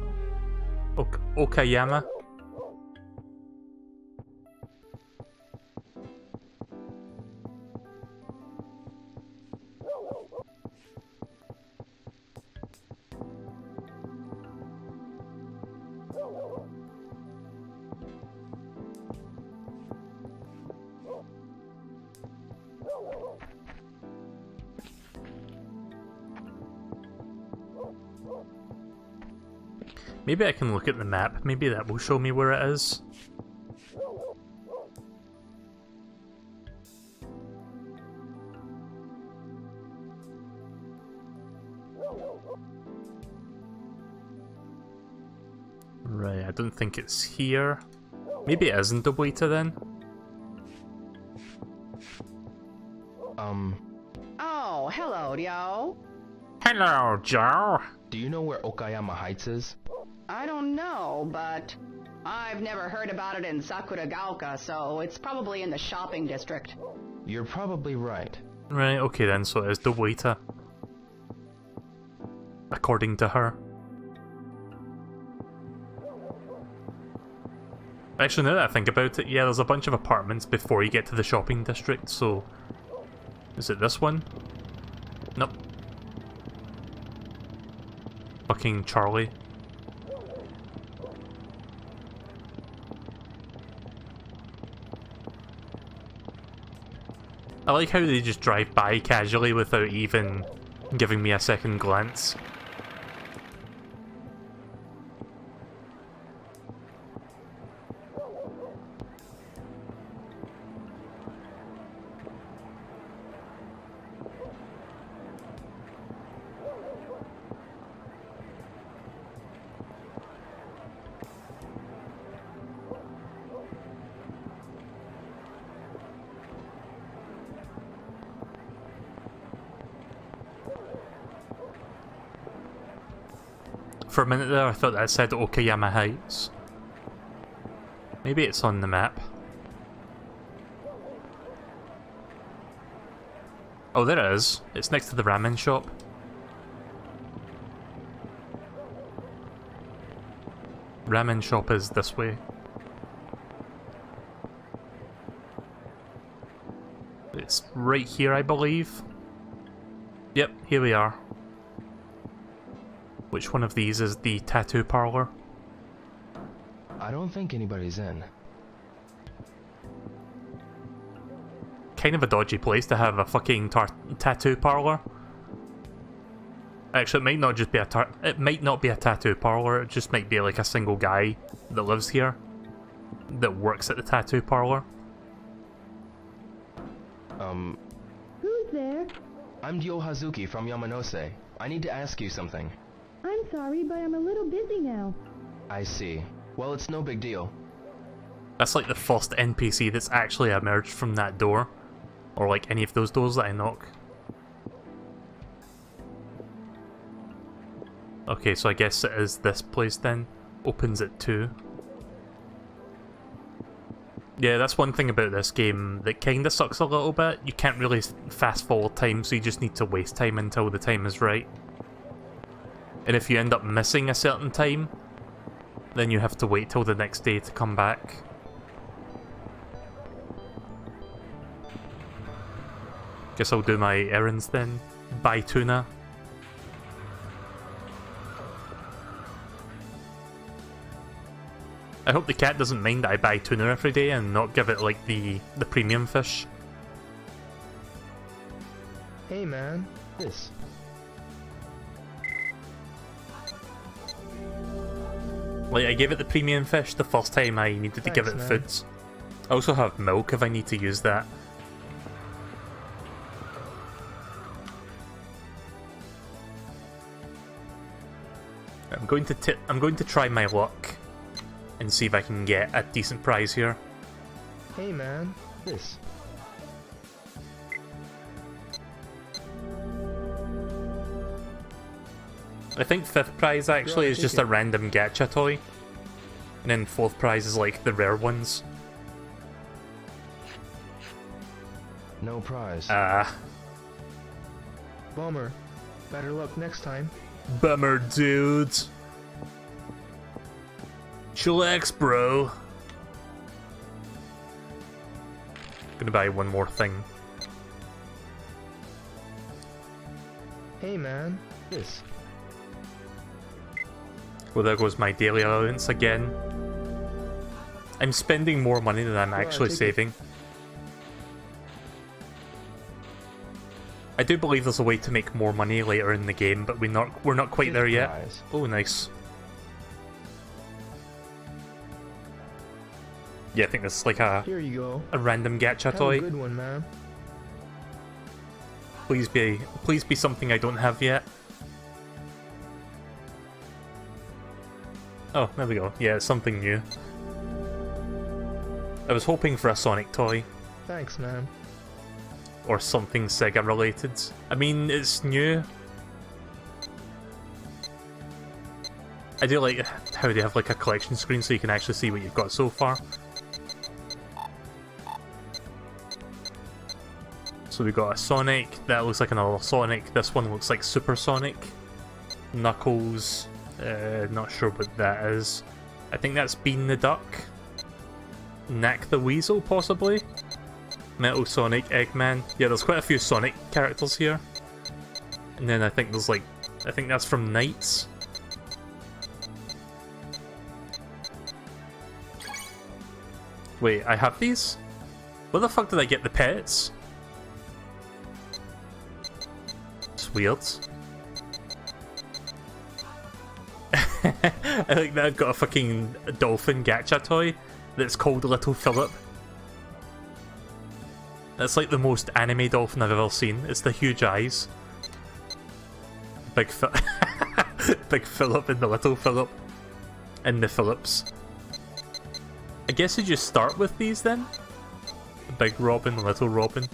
Maybe I can look at the map. Maybe that will show me where it is. Right, I don't think it's here. Maybe it isn't Dobuita then? Oh, hello, Ryo. Hello, Joe. Do you know where Okayama Heights is? I don't know, but I've never heard about it in Sakuragaoka, so it's probably in the shopping district. You're probably right. Right, okay then, so it is Dobuita. According to her. Actually, now that I think about it, yeah, there's a bunch of apartments before you get to the shopping district, so... Is it this one? Nope. Fucking Charlie. I like how they just drive by casually without even giving me a second glance. For a minute there, I thought that said Okayama Heights. Maybe it's on the map. Oh, there it is. It's next to the ramen shop. Ramen shop is this way. right here, I believe. Yep, here we are. Which one of these is the tattoo parlor? I don't think anybody's in. Kind of a dodgy place to have a fucking tattoo parlor. Actually, it might not just be it might not be a tattoo parlor. It just might be like a single guy that lives here that works at the tattoo parlor. Who's there? I'm Ryo Hazuki from Yamanose. I need to ask you something. I'm sorry, but I'm a little busy now. I see. Well, it's no big deal. That's like the first NPC that's actually emerged from that door. Or like any of those doors that I knock. Okay, so I guess it is this place then. Opens at 2. Yeah, that's one thing about this game that kinda sucks a little bit. You can't really fast forward time, so you just need to waste time until the time is right. And if you end up missing a certain time, then you have to wait till the next day to come back. Guess I'll do my errands then. Buy tuna. I hope the cat doesn't mind that I buy tuna every day and not give it like the premium fish. Hey man, this. Like, I gave it the premium fish the first time I needed to give it foods. I also have milk if I need to use that. I'm going to try my luck and see if I can get a decent prize here. Hey man, this. I think 5th prize actually is just a random gacha toy. And then 4th prize is like the rare ones. No prize. Bummer. Better luck next time. Bummer, dudes. Chillax, bro. Gonna buy one more thing. Hey man, this. Well, there goes my daily allowance again. I'm spending more money than I'm actually saving. I do believe there's a way to make more money later in the game, but we're not quite there yet. Oh, nice. Yeah, I think this is like Here you go. a random gacha toy. Have a good one, man. Please be something I don't have yet. Oh, there we go. Yeah, it's something new. I was hoping for a Sonic toy. Thanks, man. Or something Sega related. I mean, it's new. I do like how they have like a collection screen so you can actually see what you've got so far. So we got a Sonic, that looks like another Sonic, this one looks like Super Sonic. Knuckles, not sure what that is. I think that's Bean the Duck. Knack the Weasel, possibly? Metal Sonic, Eggman. Yeah, there's quite a few Sonic characters here. And then I think there's like, I think that's from Knights. Wait, I have these? Where the fuck did I get the pets? It's weird. I think that I've got a fucking dolphin gacha toy that's called Little Philip. That's like the most anime dolphin I've ever seen. It's the huge eyes. Big Philip and the Little Philip. And the Phillips. I guess you just start with these then? The Big Robin, the Little Robin.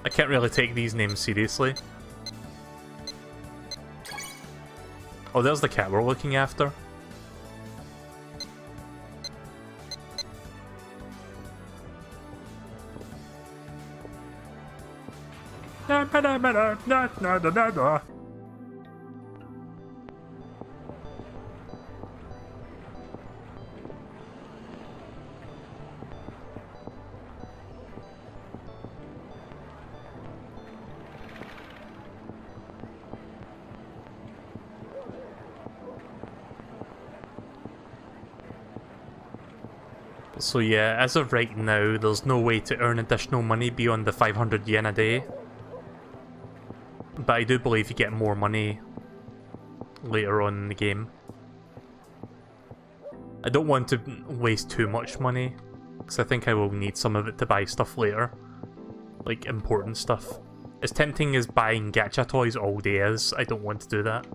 I can't really take these names seriously. Oh, there's the cat we're looking after. So yeah, as of right now, there's no way to earn additional money beyond the 500 yen a day. But I do believe you get more money later on in the game. I don't want to waste too much money, because I think I will need some of it to buy stuff later. Like, important stuff. As tempting as buying gacha toys all day is, I don't want to do that.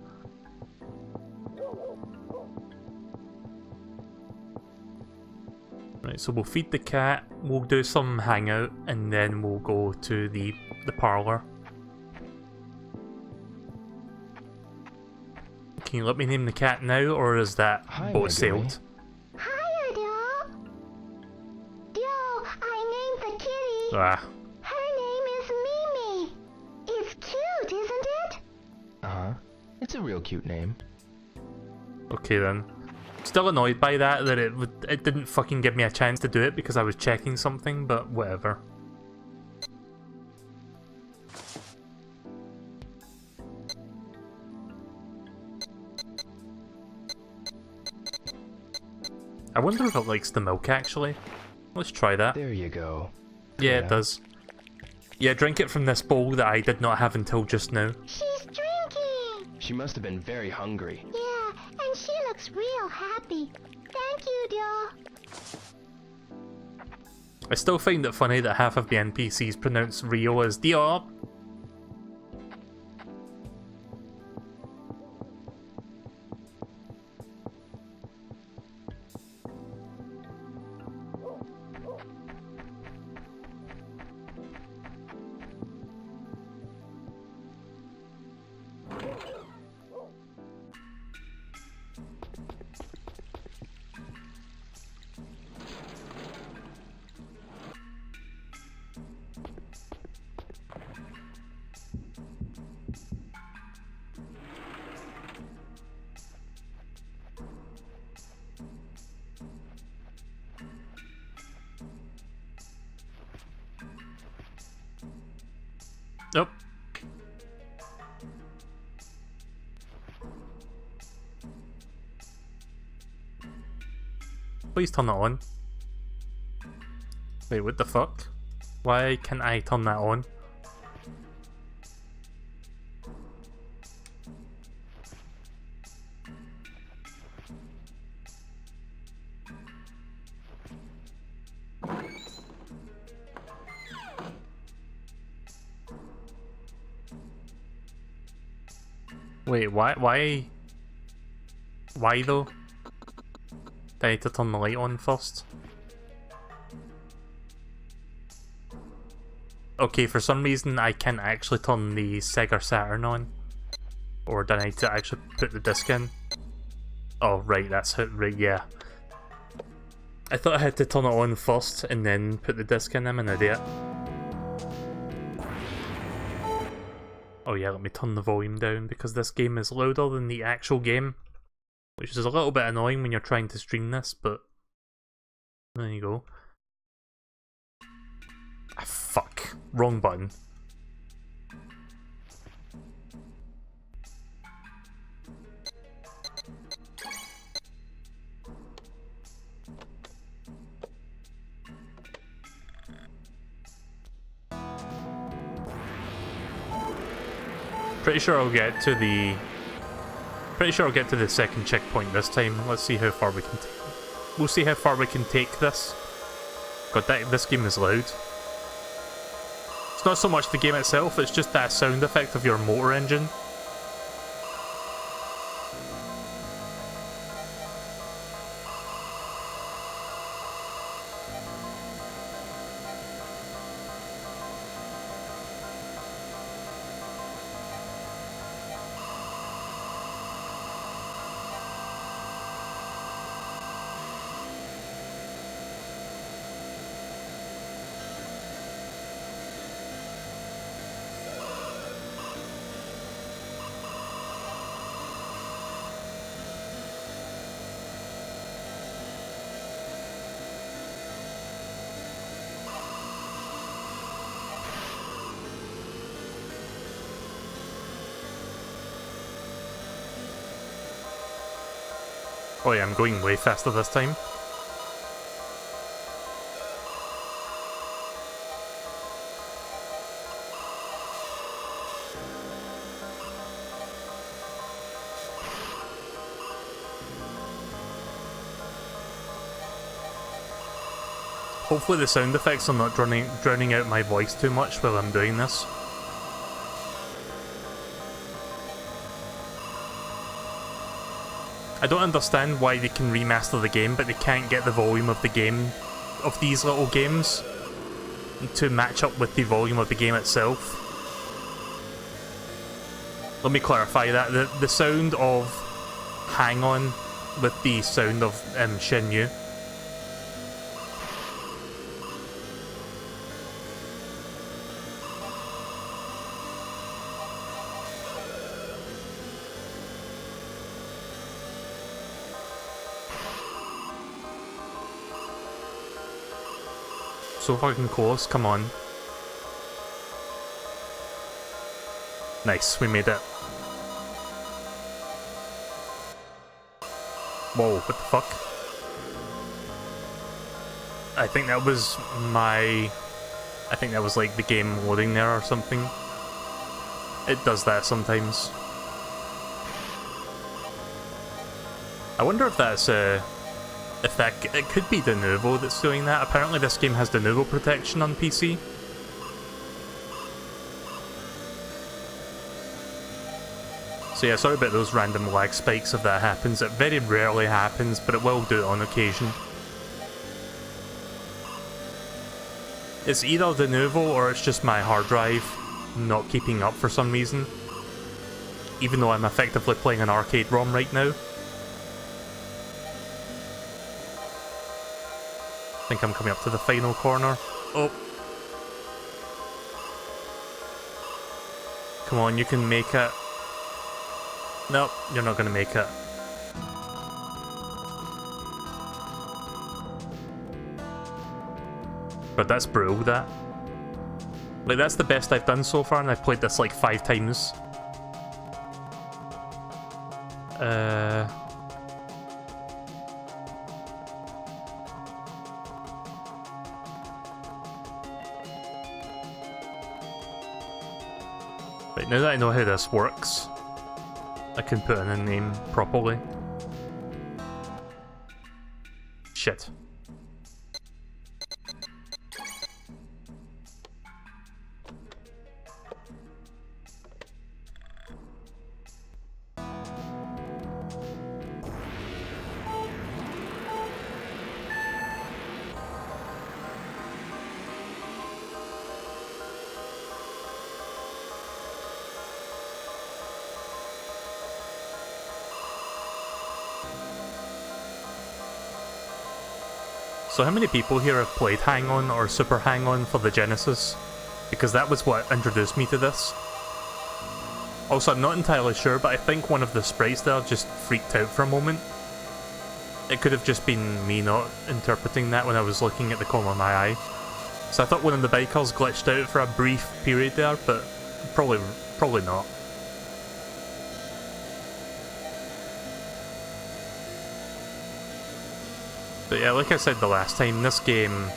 Right, so we'll feed the cat, we'll do some hangout, and then we'll go to the parlour. Can you let me name the cat now, or is that boat sailed? Hiya, Dio. Dio, I named the kitty. Ah. Her name is Mimi. It's cute, isn't it? Uh-huh. It's a real cute name. Okay then. Still annoyed by that it didn't fucking give me a chance to do it because I was checking something, but whatever. I wonder if it likes the milk actually. Let's try that. There you go. Yeah, it does. Yeah, drink it from this bowl that I did not have until just now. She's drinking. She must have been very hungry. Yeah, and she looks real happy. Thank you, Dio. I still find it funny that half of the NPCs pronounce Rio as Dio. Nope. Please turn it on. Wait, what the fuck? Why can't I turn that on? Wait, why though? Do I need to turn the light on first? Okay, for some reason I can't actually turn the Sega Saturn on. Or do I need to actually put the disc in? Oh, right, that's it, right, yeah. I thought I had to turn it on first and then put the disc in. I'm an idiot. Oh yeah, let me turn the volume down because this game is louder than the actual game. Which is a little bit annoying when you're trying to stream this, but there you go. Ah, fuck. Wrong button. Pretty sure I'll get to the second checkpoint this time. Let's see how far we can we'll see how far we can take this. God, this game is loud. It's not so much the game itself, it's just that sound effect of your motor engine. Oh yeah, I'm going way faster this time. Hopefully the sound effects are not drowning out my voice too much while I'm doing this. I don't understand why they can remaster the game, but they can't get the volume of the game, of these little games, to match up with the volume of the game itself. Let me clarify that. The sound of Hang On with the sound of Shenmue. So fucking close, come on. Nice, we made it. Whoa, what the fuck? I think that was my... I think that was like the game loading there or something. It does that sometimes. I wonder if that's if that... It could be Denuvo that's doing that. Apparently this game has Denuvo protection on PC. So yeah, sorry about those random lag spikes if that happens. It very rarely happens, but it will do it on occasion. It's either Denuvo or it's just my hard drive not keeping up for some reason. Even though I'm effectively playing an arcade ROM right now. I think I'm coming up to the final corner. Oh! Come on, you can make it. Nope, you're not gonna make it. But that's brutal, that. Like, that's the best I've done so far, and I've played this like 5 times. Right, now that I know how this works, I can put in a name properly. Shit. So how many people here have played Hang On or Super Hang On for the Genesis? Because that was what introduced me to this. Also, I'm not entirely sure, but I think one of the sprites there just freaked out for a moment. It could have just been me not interpreting that when I was looking at the corner of my eye. So I thought one of the bikers glitched out for a brief period there, but probably not. But yeah, like I said the last time, this game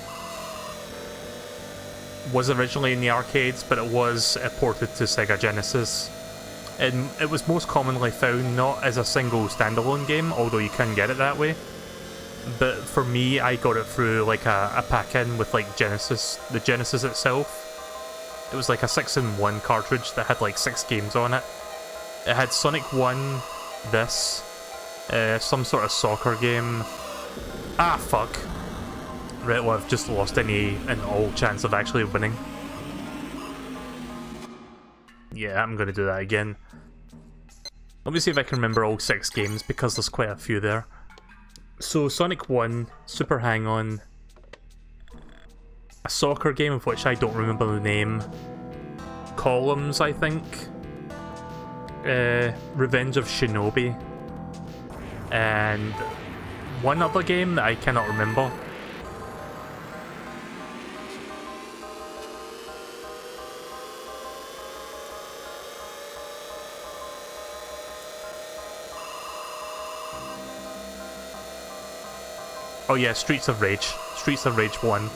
was originally in the arcades, but it was ported to Sega Genesis. And it was most commonly found not as a single standalone game, although you can get it that way. But for me, I got it through like a pack-in with like Genesis, the Genesis itself. It was like a 6-in-1 cartridge that had like 6 games on it. It had Sonic 1, this, some sort of soccer game. Ah, fuck. Right, well, I've just lost any and all chance of actually winning. Yeah, I'm gonna do that again. Let me see if I can remember all 6 games, because there's quite a few there. So, Sonic 1, Super Hang On, a soccer game of which I don't remember the name, Columns, I think, Revenge of Shinobi, and one other game that I cannot remember. Oh yeah, Streets of Rage. Streets of Rage 1.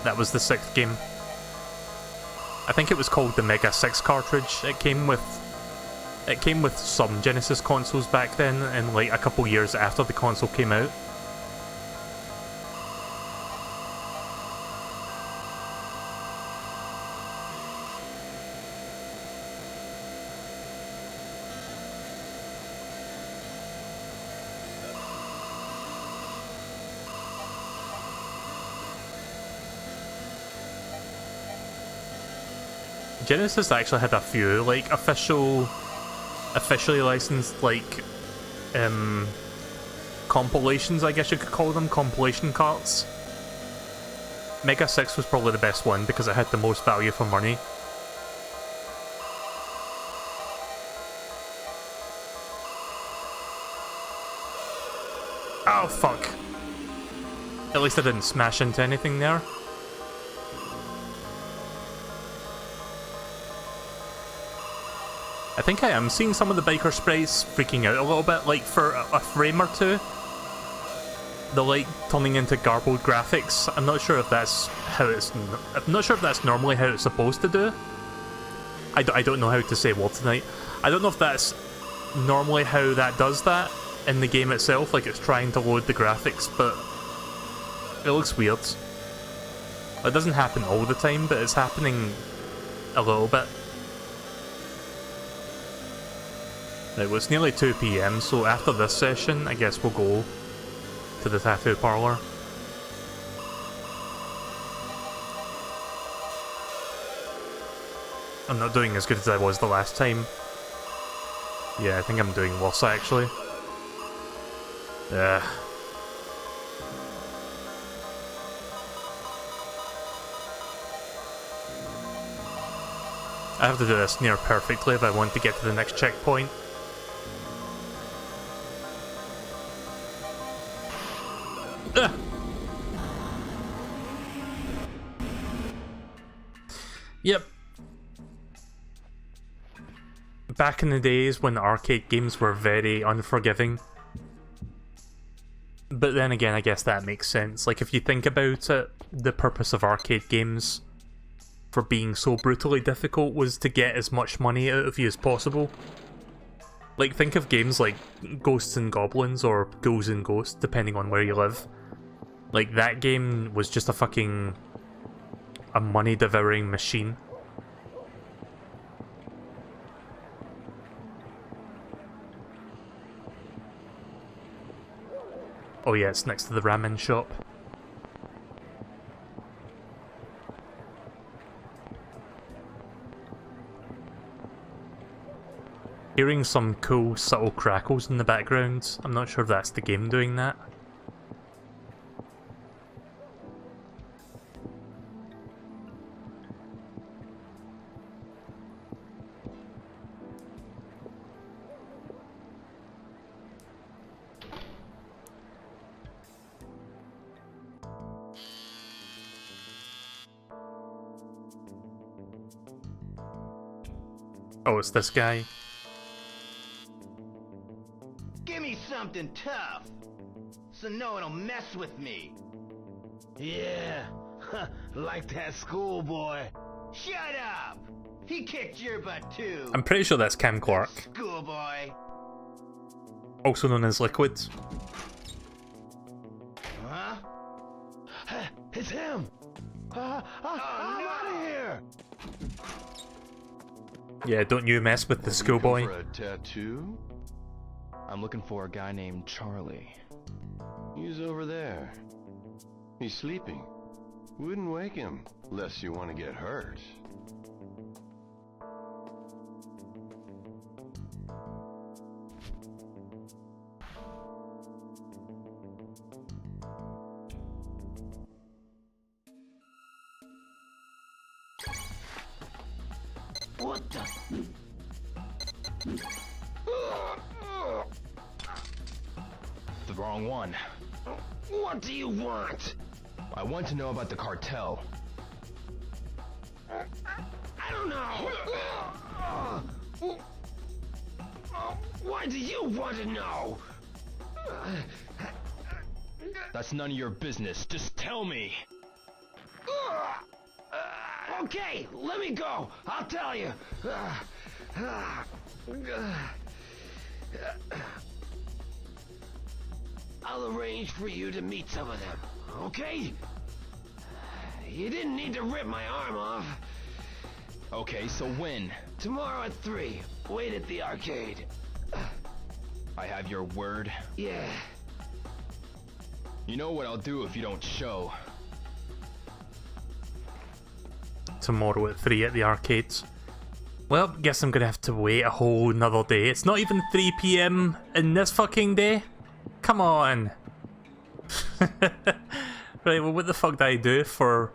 That was the 6th game. I think it was called the Mega 6 cartridge. It came with some Genesis consoles back then, and like a couple years after the console came out. Genesis actually had a few like officially licensed like compilations, I guess you could call them, compilation carts. Mega 6 was probably the best one because it had the most value for money. Oh fuck. At least I didn't smash into anything there. I think I am seeing some of the biker sprites freaking out a little bit, like for a frame or two. The like turning into garbled graphics. I'm not sure if that's how I'm not sure if that's normally how it's supposed to do. I don't know how to say words tonight. I don't know if that's normally how that does that in the game itself, like it's trying to load the graphics, but it looks weird. It doesn't happen all the time, but it's happening a little bit. Right, well, it's nearly 2 PM, so after this session, I guess we'll go to the tattoo parlor. I'm not doing as good as I was the last time. Yeah, I think I'm doing worse, actually. Yeah. I have to do this near perfectly if I want to get to the next checkpoint. Yep. Back in the days when arcade games were very unforgiving. But then again, I guess that makes sense. Like, if you think about it, the purpose of arcade games for being so brutally difficult was to get as much money out of you as possible. Like, think of games like Ghosts and Goblins or Ghouls and Ghosts, depending on where you live. Like, that game was just a money-devouring machine. Oh yeah, it's next to the ramen shop. Hearing some cool, subtle crackles in the background. I'm not sure if that's the game doing that. Oh, it's this guy. Give me something tough, so no one will mess with me. Yeah, like that schoolboy. Shut up! He kicked your butt too. I'm pretty sure that's Cam Clark. Schoolboy. Also known as Liquid. Huh? It's him! I'm out of here! Yeah, don't you mess with the schoolboy. For a tattoo? I'm looking for a guy named Charlie. He's over there. He's sleeping. Wouldn't wake him, lest you want to get hurt. What the? The wrong one. What do you want? I want to know about the cartel. I don't know. Why do you want to know? That's none of your business. Just tell me. Okay, let me go. I'll tell you. I'll arrange for you to meet some of them, okay? You didn't need to rip my arm off. Okay, so when? Tomorrow at 3. Wait at the arcade. I have your word? Yeah. You know what I'll do if you don't show. tomorrow at 3 at the arcades. Well, guess I'm gonna have to wait a whole another day. It's not even 3 PM in this fucking day? Come on! Right, well what the fuck do I do for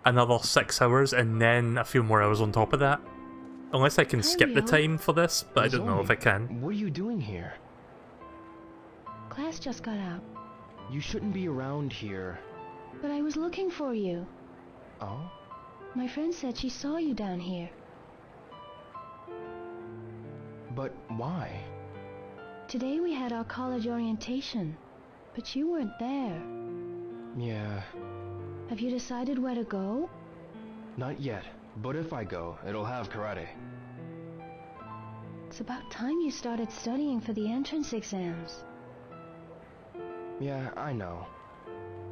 another 6 hours and then a few more hours on top of that? Unless I can skip the time for this, but I don't know if I can. What are you doing here? Class just got out, You shouldn't be around here. but I was looking for you. Oh? My friend said she saw you down here. But why? Today we had our college orientation, but you weren't there. Yeah, Have you decided where to go? not yet. But if I go, it'll have karate. It's about time you started studying for the entrance exams. Yeah, I know.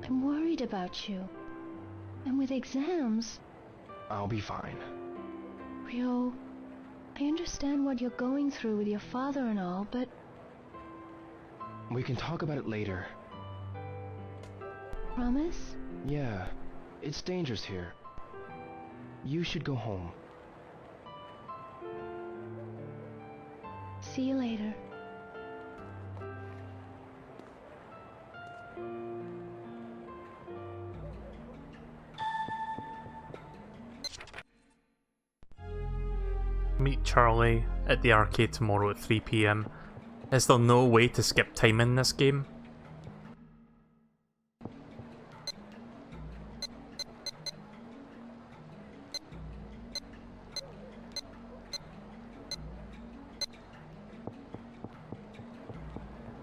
I'm worried about you. And with exams... I'll be fine. Ryo, I understand what you're going through with your father and all, but... We can talk about it later. Promise? Yeah, it's dangerous here. You should go home. See you later. Meet Charlie at the arcade tomorrow at 3 PM. Is there no way to skip time in this game?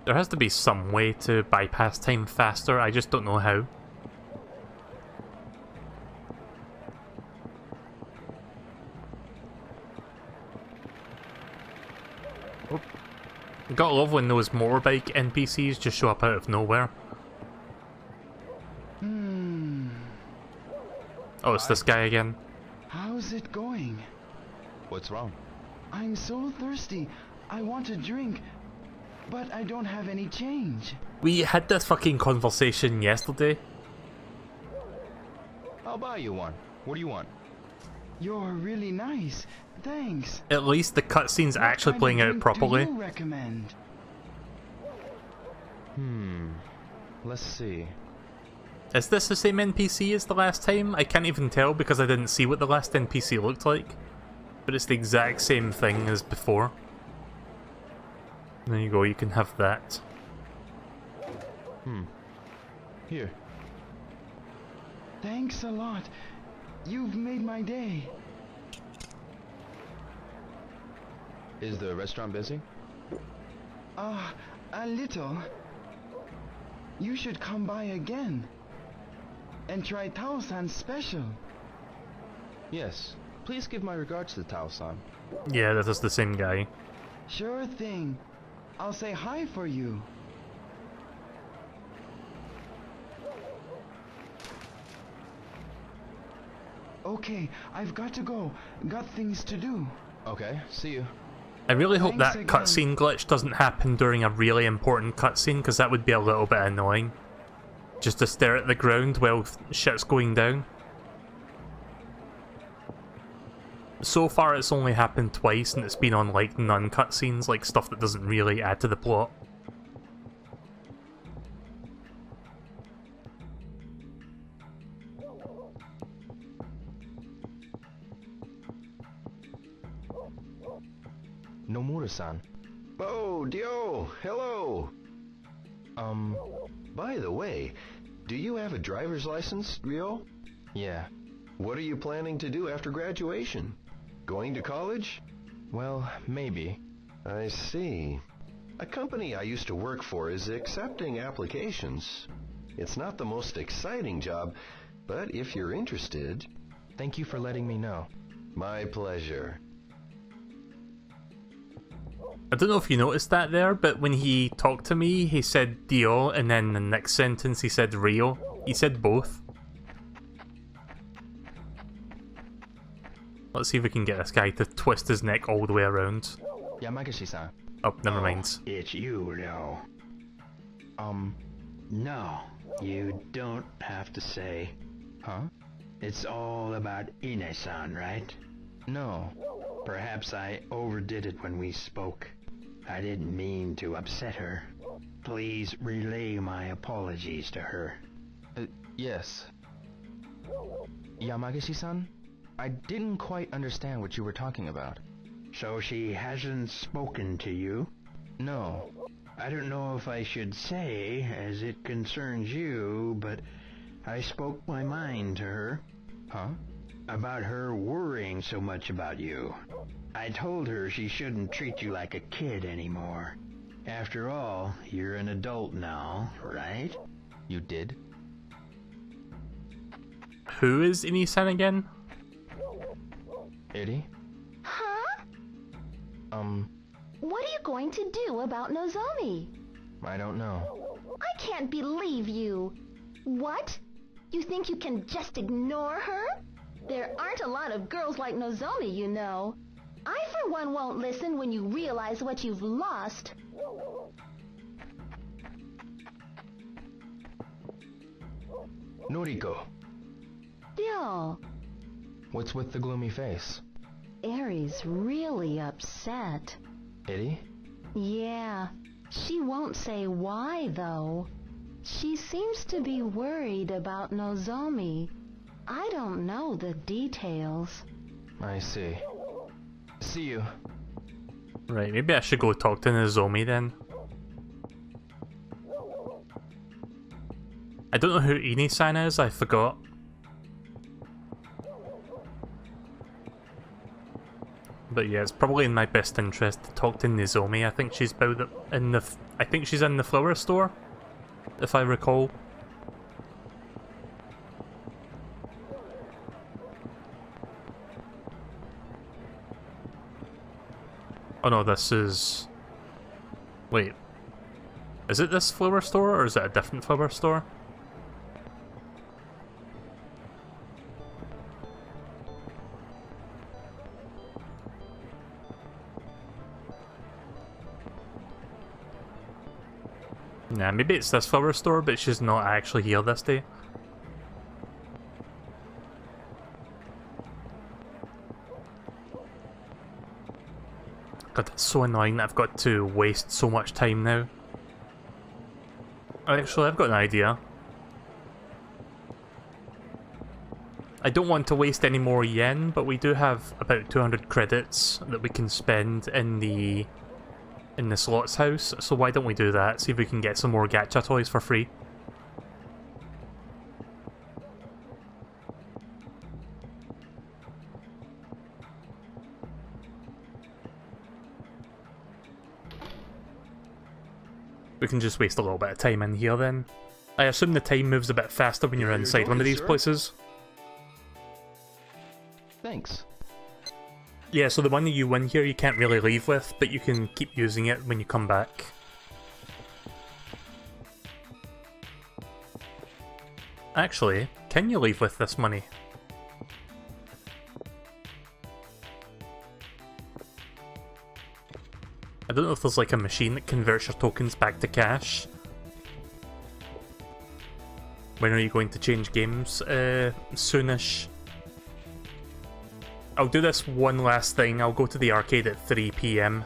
There has to be some way to bypass time faster, I just don't know how. Oh. Gotta love when those motorbike NPCs just show up out of nowhere. Oh, it's this guy again. How's it going? What's wrong? I'm so thirsty. I want a drink, but I don't have any change. We had this fucking conversation yesterday. I'll buy you one. What do you want? You're really nice. Thanks. At least the cutscene's actually playing out properly. What do you recommend? Let's see. Is this the same NPC as the last time? I can't even tell because I didn't see what the last NPC looked like. But it's the exact same thing as before. There you go, you can have that. Here. Thanks a lot. You've made my day. Is the restaurant busy? A little. You should come by again. And try Tao-san's special. Yes. Please give my regards to Tao-san. Yeah, that is the same guy. Sure thing. I'll say hi for you. Okay, I've got to go. Got things to do. Okay, see you. I really hope Thanks that again. cutscene glitch doesn't happen during a really important cutscene, because that would be a little bit annoying. Just to stare at the ground while shit's going down. So far it's only happened twice and it's been on like non-cutscenes, like stuff that doesn't really add to the plot. Nomura-san. Oh, Dio, hello. By the way, do you have a driver's license, Ryo? Yeah. What are you planning to do after graduation? Going to college? Well, maybe. I see. A company I used to work for is accepting applications. It's not the most exciting job, but if you're interested... Thank you for letting me know. My pleasure. I don't know if you noticed that there, but when he talked to me, he said Dio, and then the next sentence he said Rio. He said both. Let's see if we can get this guy to twist his neck all the way around. Yamagishi-san. Oh, never mind. It's you, Ryo. No, you don't have to say. Huh? It's all about Ine-san, right? No. Perhaps I overdid it when we spoke. I didn't mean to upset her. Please relay my apologies to her. Yes. Yamagishi-san? I didn't quite understand what you were talking about. So she hasn't spoken to you? No. I don't know if I should say, as it concerns you, but I spoke my mind to her. Huh? About her worrying so much about you. I told her she shouldn't treat you like a kid anymore. After all, you're an adult now, right? You did? Who is Ine-san again? Eddie? Huh? What are you going to do about Nozomi? I don't know. I can't believe you. What? You think you can just ignore her? There aren't a lot of girls like Nozomi, you know. I, for one, won't listen when you realize what you've lost. Noriko, Still, what's with the gloomy face? Eri's really upset. Eddie? Yeah, she won't say why, though. She seems to be worried about Nozomi. I don't know the details. I see. See you. Right, maybe I should go talk to Nozomi then. I don't know who Ine-san is, I forgot. But yeah, it's probably in my best interest to talk to Nozomi. I think she's I think she's in the flower store, if I recall. Oh no, this is... Wait. Is it this flower store, or is it a different flower store? Nah, maybe it's this flower store, but she's not actually here this day. God, it's so annoying that I've got to waste so much time now. Actually, I've got an idea. I don't want to waste any more yen, but we do have about 200 credits that we can spend in the slots house, so why don't we do that, see if we can get some more gacha toys for free. We can just waste a little bit of time in here then. I assume the time moves a bit faster when you're inside one of these places. Thanks. Yeah, so the one that you win here you can't really leave with, but you can keep using it when you come back. Actually, can you leave with this money? I don't know if there's like a machine that converts your tokens back to cash. When are you going to change games? Soonish. I'll do this one last thing. I'll go to the arcade at 3 PM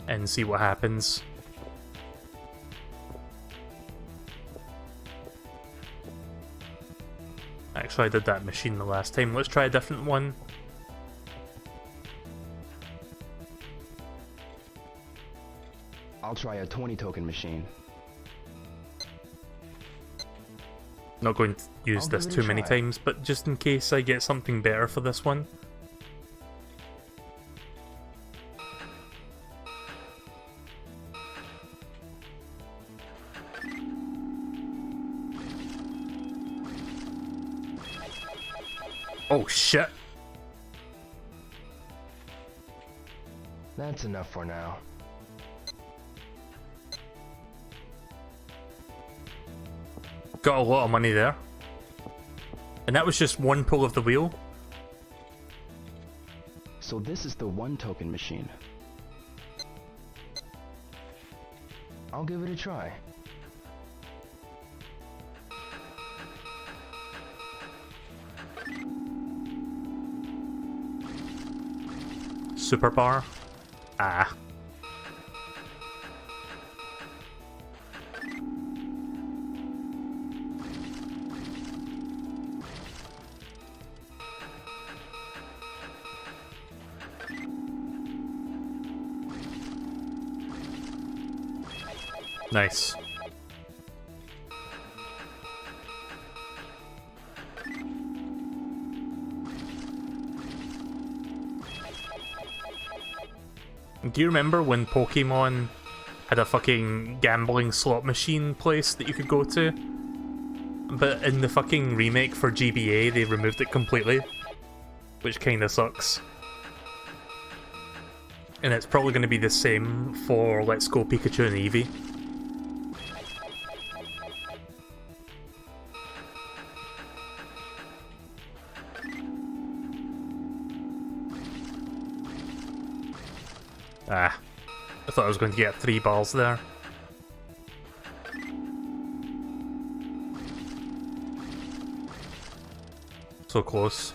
and see what happens. Actually, I did that machine the last time. Let's try a different one. I'll try a 20 token machine. Not going to use this too many times, but just in case I get something better for this one. Oh shit! That's enough for now. Got a lot of money there. And that was just one pull of the wheel. So this is the 1 token machine. I'll give it a try. Super bar? Ah. Nice. Do you remember when Pokemon had a fucking gambling slot machine place that you could go to? But in the fucking remake for GBA, they removed it completely, which kinda sucks. And it's probably going to be the same for Let's Go Pikachu and Eevee. Ah, I thought I was going to get 3 balls there. So close.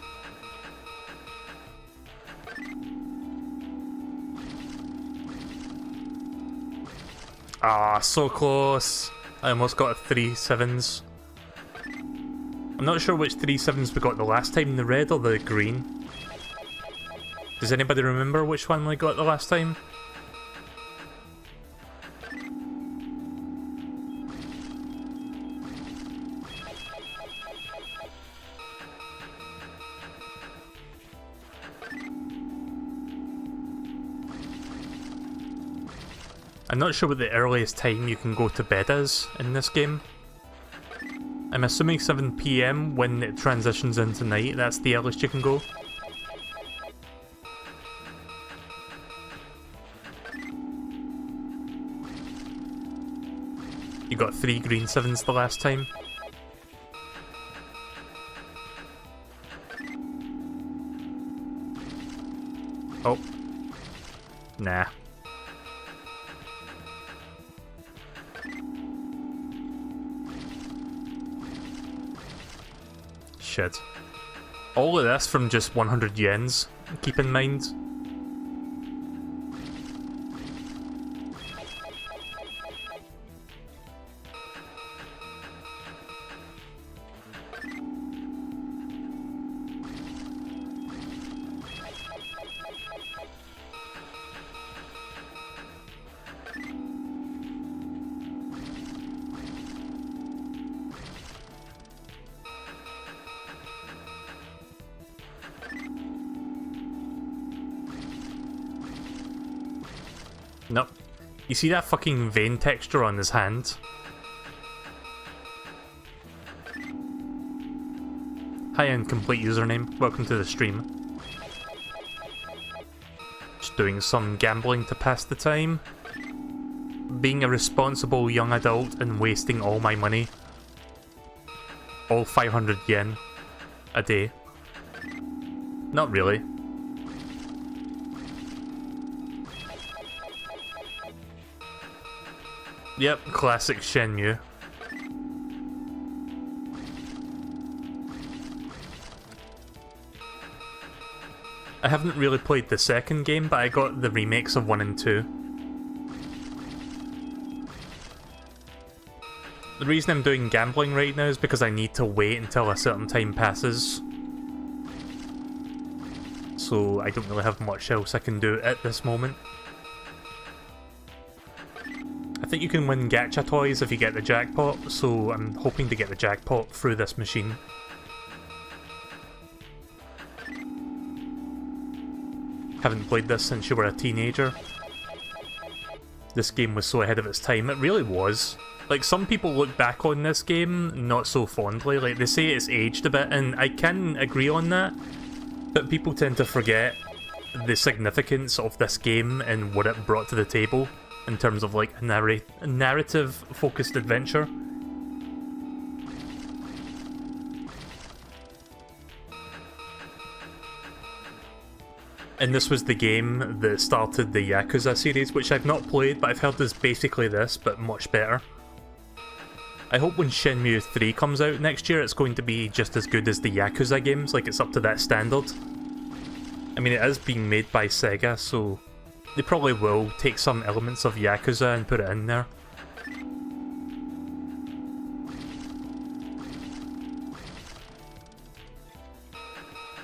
Ah, so close. I almost got a 3 sevens. I'm not sure which 3 sevens we got the last time, the red or the green. Does anybody remember which one we got the last time? I'm not sure what the earliest time you can go to bed is in this game. I'm assuming 7 PM when it transitions into night, that's the earliest you can go. You got 3 green 7s the last time. Oh. Nah. Shit. All of this from just 100 yens, keep in mind. Nope. You see that fucking vein texture on his hand? Hi, incomplete username. Welcome to the stream. Just doing some gambling to pass the time. Being a responsible young adult and wasting all my money. All 500 yen a day. Not really. Yep, classic Shenmue. I haven't really played the second game, but I got the remakes of 1 and 2. The reason I'm doing gambling right now is because I need to wait until a certain time passes. So I don't really have much else I can do at this moment. I think you can win gacha toys if you get the jackpot, so I'm hoping to get the jackpot through this machine. Haven't played this since you were a teenager. This game was so ahead of its time, it really was. Like, some people look back on this game not so fondly, like they say it's aged a bit, and I can agree on that, but people tend to forget the significance of this game and what it brought to the table. In terms of like a narrative-focused adventure. And this was the game that started the Yakuza series, which I've not played, but I've heard is basically this, but much better. I hope when Shenmue 3 comes out next year, it's going to be just as good as the Yakuza games, like it's up to that standard. I mean, it is being made by Sega, so they probably will take some elements of Yakuza and put it in there.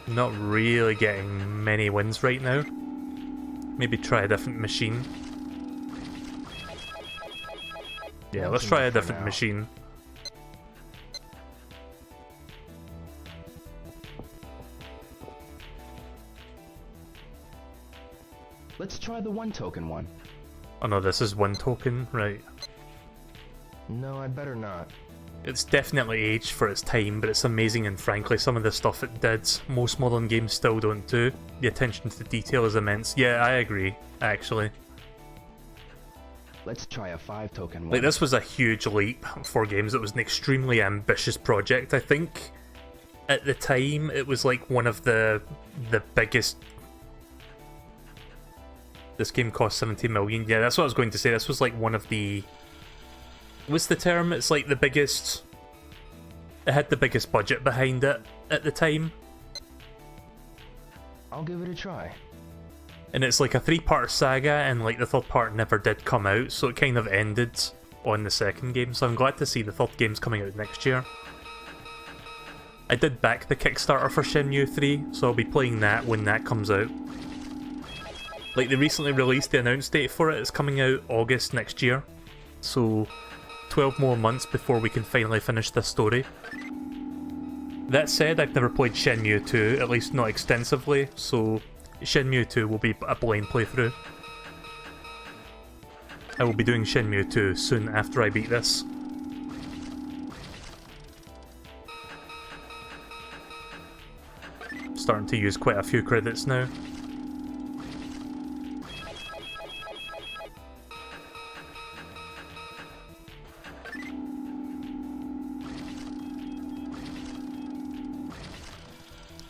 Not really getting many wins right now. Maybe try a different machine. Yeah, let's try a different machine. Let's try the 1 token one. Oh no, this is 1 token, right. No, I'd better not. It's definitely aged for its time, but it's amazing, and frankly, some of the stuff it did, most modern games still don't do. The attention to detail is immense. Yeah, I agree, actually. Let's try a 5 token one. Like, this was a huge leap for games. It was an extremely ambitious project. I think at the time it was like one of the biggest. This game cost 70 million. Yeah, that's what I was going to say. This was like one of the... What's the term? It's like the biggest... It had the biggest budget behind it at the time. I'll give it a try. And it's like a 3-part saga, and like the 3rd part never did come out, so it kind of ended on the 2nd game, so I'm glad to see the 3rd game's coming out next year. I did back the Kickstarter for Shenmue 3, so I'll be playing that when that comes out. Like, they recently released the announce date for it. It's coming out August next year, so 12 more months before we can finally finish this story. That said, I've never played Shenmue 2, at least not extensively, so Shenmue 2 will be a blind playthrough. I will be doing Shenmue 2 soon after I beat this. Starting to use quite a few credits now.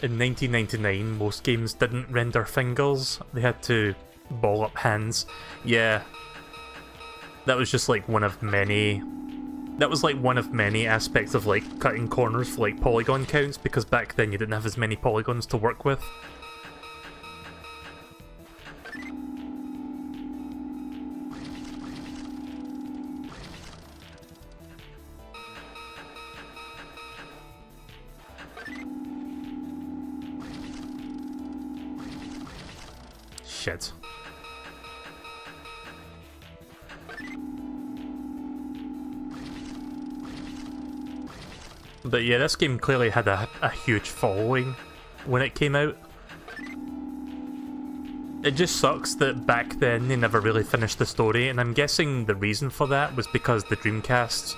In 1999, most games didn't render fingers, they had to ball up hands. Yeah, that was just like one of many... That was like one of many aspects of like cutting corners for like polygon counts, because back then you didn't have as many polygons to work with. Shit. But yeah, this game clearly had a huge following when it came out. It just sucks that back then they never really finished the story, and I'm guessing the reason for that was because the Dreamcast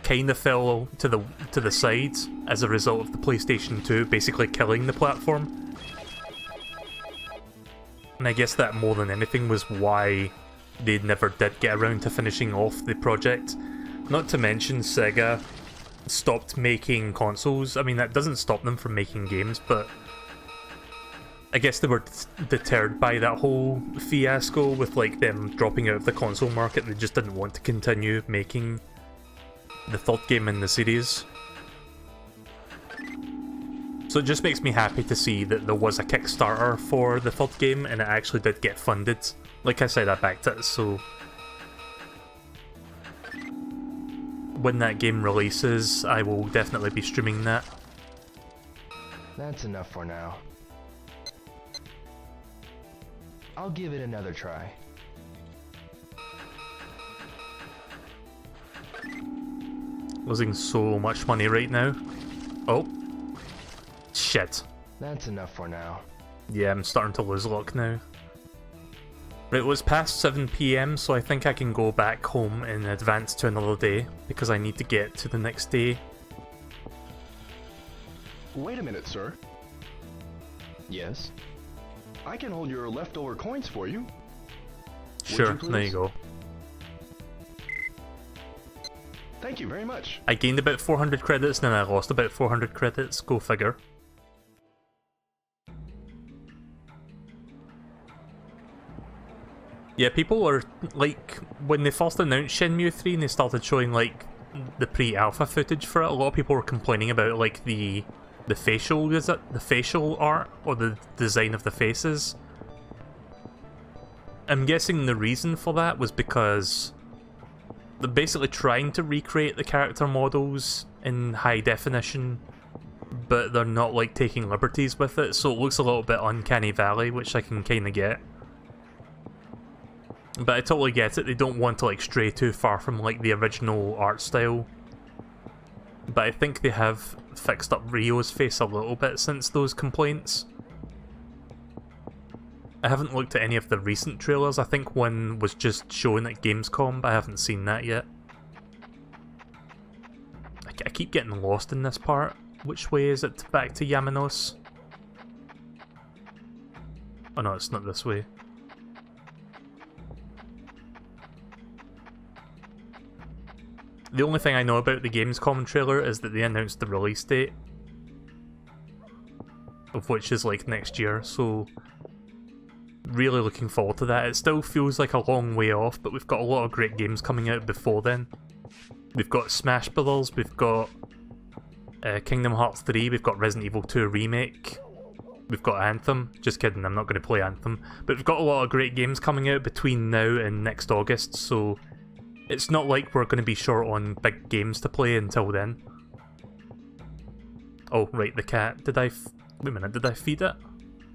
kind of fell to the side as a result of the PlayStation 2 basically killing the platform. And I guess that more than anything was why they never did get around to finishing off the project. Not to mention Sega stopped making consoles. I mean, that doesn't stop them from making games, but I guess they were deterred by that whole fiasco with like them dropping out of the console market. They just didn't want to continue making the 3rd game in the series. So it just makes me happy to see that there was a Kickstarter for the 3rd game and it actually did get funded. Like I said, I backed it, so when that game releases, I will definitely be streaming that. That's enough for now. I'll give it another try. Losing so much money right now. Oh. Shit. That's enough for now. Yeah, I'm starting to lose luck now. Right, well, it's past 7 PM, so I think I can go back home in advance to another day, because I need to get to the next day. Wait a minute, sir. Yes? I can hold your leftover coins for you. Sure, there you go. Thank you very much. I gained about 400 credits, and then I lost about 400 credits, go figure. Yeah, people are, like, when they first announced Shenmue 3 and they started showing, like, the pre-alpha footage for it, a lot of people were complaining about, like, the the facial art or the design of the faces. I'm guessing the reason for that was because they're basically trying to recreate the character models in high definition, but they're not like taking liberties with it, so it looks a little bit uncanny valley, which I can kind of get. But I totally get it, they don't want to like stray too far from like the original art style. But I think they have fixed up Rio's face a little bit since those complaints. I haven't looked at any of the recent trailers. I think one was just shown at Gamescom, but I haven't seen that yet. I keep getting lost in this part. Which way is it back to Yamanos? Oh no, it's not this way. The only thing I know about the Gamescom trailer is that they announced the release date, of which is like next year, so really looking forward to that. It still feels like a long way off, but we've got a lot of great games coming out before then. We've got Smash Brothers, we've got Kingdom Hearts 3, we've got Resident Evil 2 Remake, we've got Anthem. Just kidding, I'm not going to play Anthem. But we've got a lot of great games coming out between now and next August, so it's not like we're going to be short on big games to play until then. Oh, right, the cat. Wait a minute, did I feed it?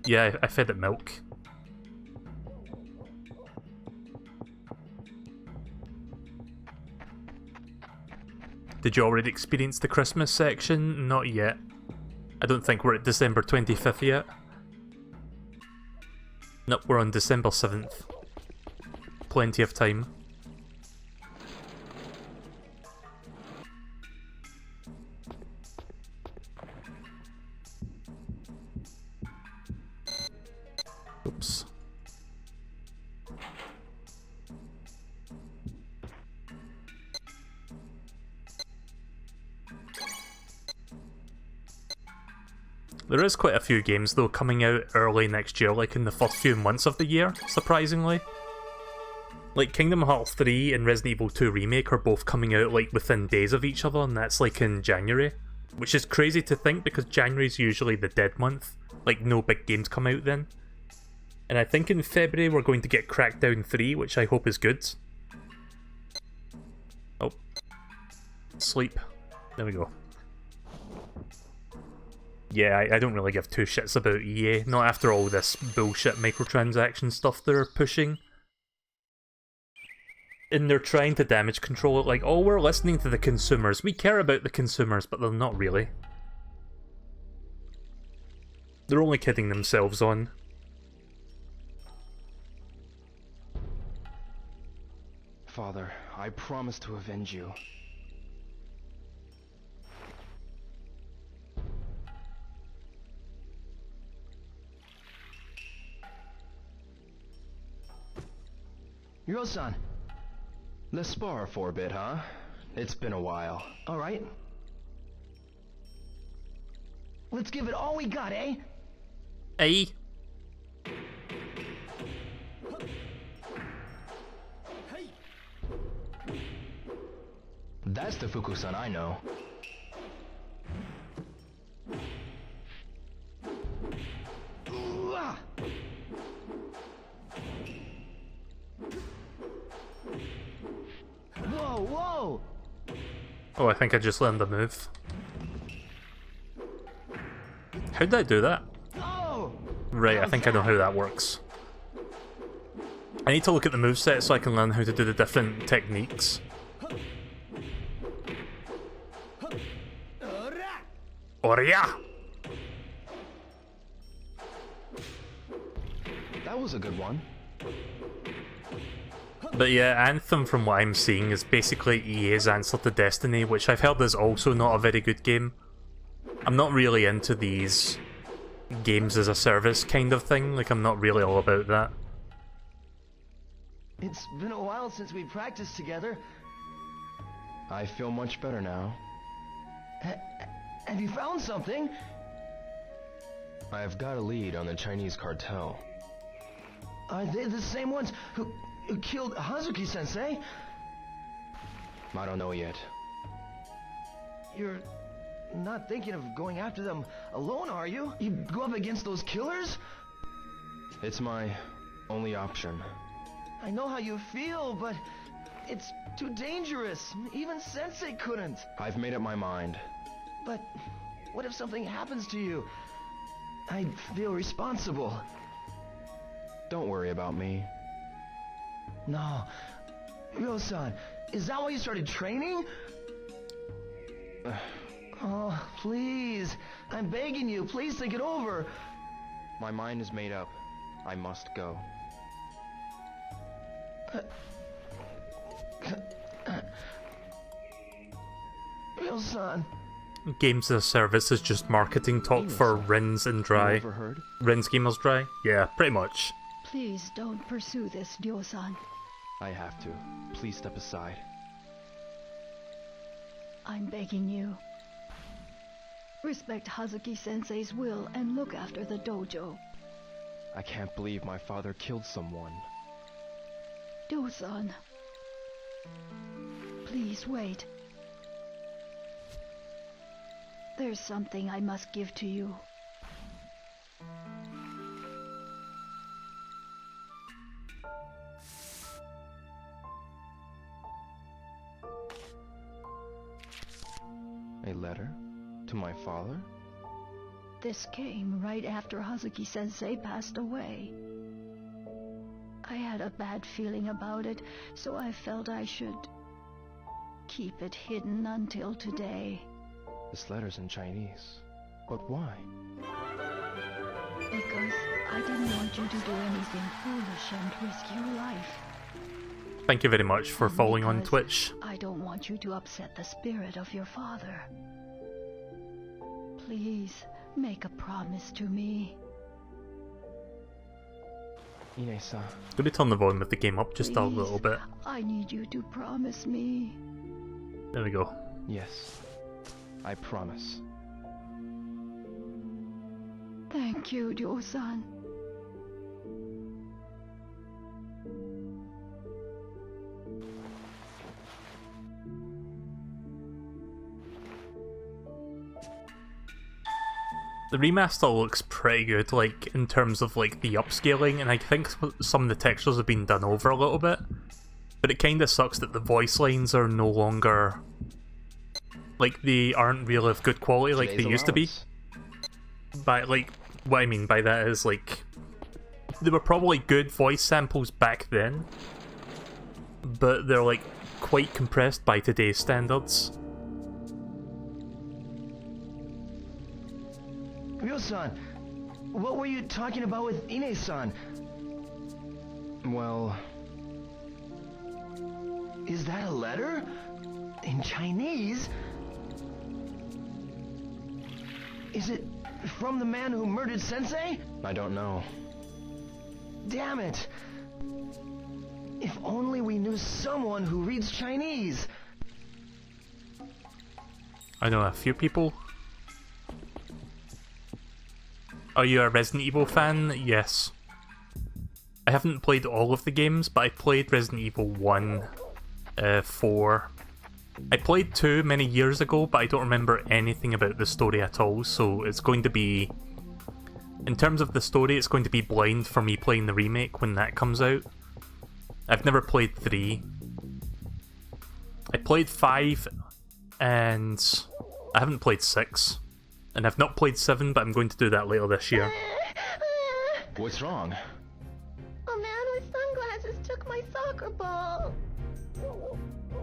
Yeah, I fed it milk. Did you already experience the Christmas section? Not yet. I don't think we're at December 25th yet. Nope, we're on December 7th. Plenty of time. Oops. There is quite a few games though coming out early next year, like in the first few months of the year, surprisingly. Like Kingdom Hearts 3 and Resident Evil 2 Remake are both coming out like within days of each other, and that's like in January. Which is crazy to think because January's usually the dead month, like no big games come out then. And I think in February we're going to get Crackdown 3, which I hope is good. Oh. Sleep. There we go. Yeah, I don't really give two shits about EA, not after all this bullshit microtransaction stuff they're pushing. And they're trying to damage control it like, oh, we're listening to the consumers, we care about the consumers, but they're not really. They're only kidding themselves on. Father, I promise to avenge you. Yo-san, Let's spar for a bit, huh? It's been a while. alright. Let's give it all we got, eh? Hey. That's the Fuku-san I know. Whoa, whoa! Oh, I think I just learned the move. How did I do that? Oh! Right, I think I know how that works. I need to look at the moveset so I can learn how to do the different techniques. Oria! That was a good one. But yeah, Anthem from what I'm seeing is basically EA's answer to Destiny, which I've heard is also not a very good game. I'm not really into these games as a service kind of thing, like I'm not really all about that. It's been a while since we practiced together. I feel much better now. Have you found something? I've got a lead on the Chinese cartel. Are they the same ones who killed Hazuki-sensei? I don't know yet. You're not thinking of going after them alone, are you? You go up against those killers? It's my only option. I know how you feel, but it's too dangerous. Even Sensei couldn't. I've made up my mind. But what if something happens to you? I'd feel responsible. Don't worry about me. No. Ryo-san, is that why you started training? Oh, please. I'm begging you, please think it over. My mind is made up. I must go. Ryo-san. Games as a Service is just marketing talk for Rins and Dry. Rins Gamers Dry? Yeah, pretty much. Please don't pursue this, Ryo-san. I have to. Please step aside. I'm begging you. Respect Hazuki-sensei's will and look after the dojo. I can't believe my father killed someone. Ryo-san. Please wait. There's something I must give to you. A letter? To my father? This came right after Hazuki-sensei passed away. I had a bad feeling about it, so I felt I should keep it hidden until today. This letter's in Chinese. But why? Because I didn't want you to do anything foolish and risk your life. Thank you very much for following on Twitch. I don't want you to upset the spirit of your father. Please, make a promise to me. Ine-san. Let me turn the volume of the game up just a little bit. I need you to promise me. There we go. Yes. I promise. Thank you, Ryo-san. The remaster looks pretty good, like, in terms of, like, the upscaling, and I think some of the textures have been done over a little bit. But it kinda sucks that the voice lines are no longer... like, they aren't really of good quality like they used to be. But, like, what I mean by that is, like, they were probably good voice samples back then, but they're, like, quite compressed by today's standards. Ryo-san, what were you talking about with Ine-san? Well... Is that a letter? In Chinese? Is it from the man who murdered Sensei? I don't know. Damn it! If only we knew someone who reads Chinese! I know a few people. Are you a Resident Evil fan? Yes. I haven't played all of the games, but I played Resident Evil 1, 4. I played 2 many years ago, but I don't remember anything about the story at all, so it's going to be... in terms of the story, it's going to be blind for me playing the remake when that comes out. I've never played 3. I played 5, and I haven't played 6. And I've not played 7, but I'm going to do that later this year. What's wrong? A man with sunglasses took my soccer ball.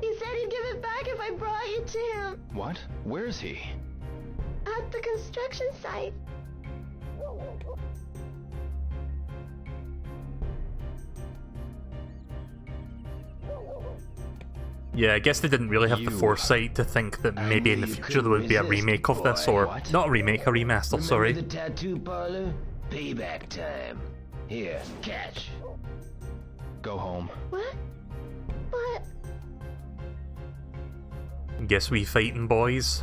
He said he'd give it back if I brought you to him. What? Where is he? At the construction site. Yeah, I guess they didn't really have the foresight to think that maybe in the future there would be a remake of this, or not a remake, a remaster, sorry. Remember the tattoo parlor? Payback time. Here, catch. Go home. What? What? Guess we fighting boys.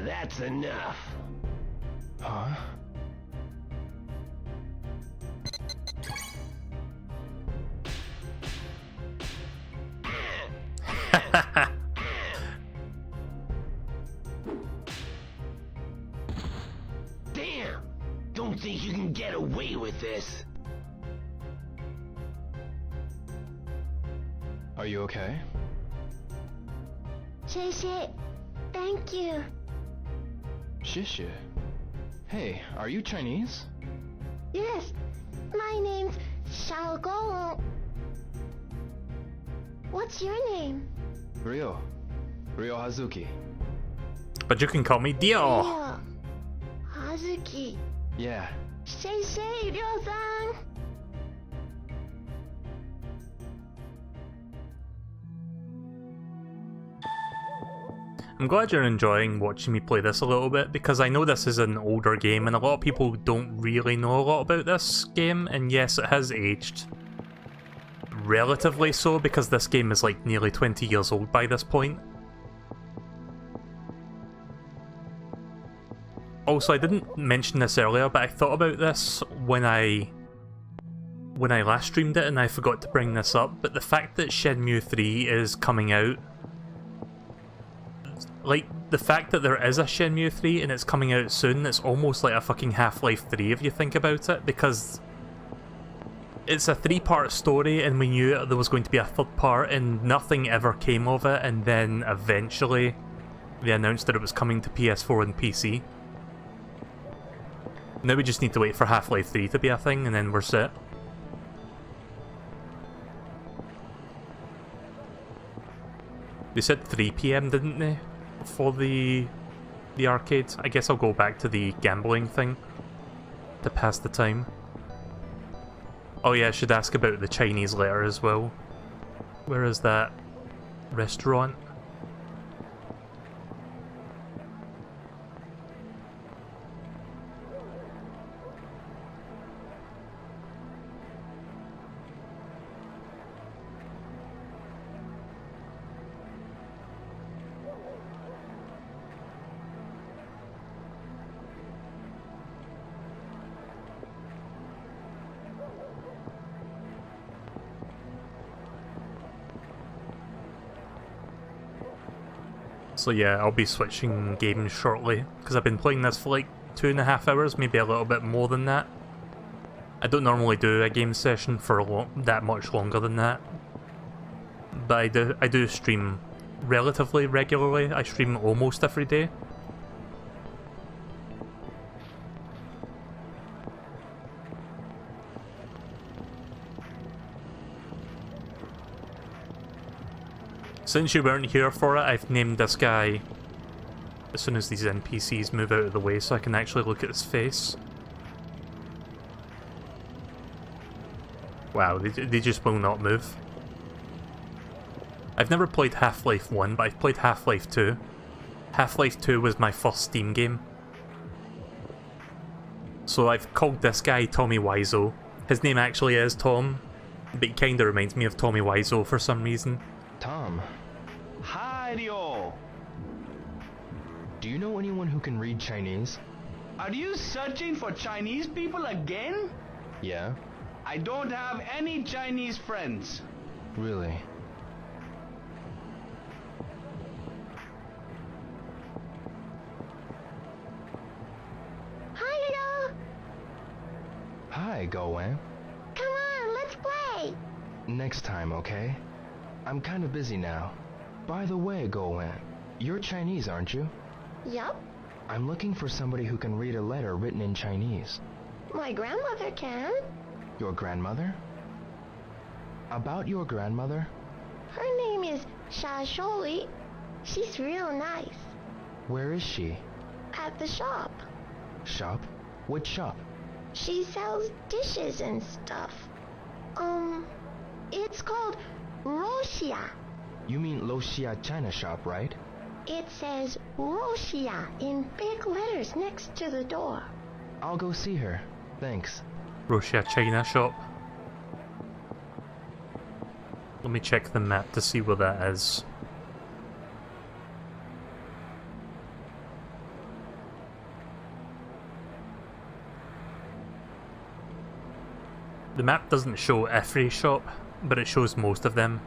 That's enough. Huh? Damn! Don't think you can get away with this. Are you okay? Shay, thank you. Shishi. Hey, are you Chinese? Yes, my name's Xiaogong. What's your name? Ryo. Ryo Hazuki. But you can call me Dio. Ryo. Hazuki. Yeah. Shay, Ryo-san. I'm glad you're enjoying watching me play this a little bit, because I know this is an older game and a lot of people don't really know a lot about this game, and yes, it has aged relatively so, because this game is like nearly 20 years old by this point. Also, I didn't mention this earlier, but I thought about this when I last streamed it and I forgot to bring this up, but the fact that Shenmue 3 is coming out, like, the fact that there is a Shenmue 3 and it's coming out soon, it's almost like a fucking Half-Life 3 if you think about it, because it's a 3-part story and we knew there was going to be a 3rd part and nothing ever came of it, and then eventually they announced that it was coming to PS4 and PC. Now we just need to wait for Half-Life 3 to be a thing and then we're set. They said 3 PM, didn't they? For the arcade. I guess I'll go back to the gambling thing to pass the time. Oh yeah, I should ask about the Chinese later as well. Where is that restaurant? So yeah, I'll be switching games shortly, because I've been playing this for like 2.5 hours, maybe a little bit more than that. I don't normally do a game session for that much longer than that, but I do stream relatively regularly. I stream almost every day. Since you weren't here for it, I've named this guy as soon as these NPCs move out of the way so I can actually look at his face. Wow, they just will not move. I've never played Half-Life 1, but I've played Half-Life 2. Half-Life 2 was my first Steam game. So I've called this guy Tommy Wiseau. His name actually is Tom, but he kinda reminds me of Tommy Wiseau for some reason. Tom. Hi, Ryo. Do you know anyone who can read Chinese? Are you searching for Chinese people again? Yeah. I don't have any Chinese friends. Really? Hi, Ryo. Hi, Go-Wan. Come on, let's play. Next time, okay? I'm kind of busy now. By the way, Go-Wan, you're Chinese, aren't you? Yup. I'm looking for somebody who can read a letter written in Chinese. My grandmother can. Your grandmother? About your grandmother? Her name is Shasholi. She's real nice. Where is she? At the shop. Shop? What shop? She sells dishes and stuff. It's called Roxia. You mean Loxia China shop, right? It says Roxia in big letters next to the door. I'll go see her. Thanks. Roxia China shop. Let me check the map to see where that is. The map doesn't show every shop, but it shows most of them.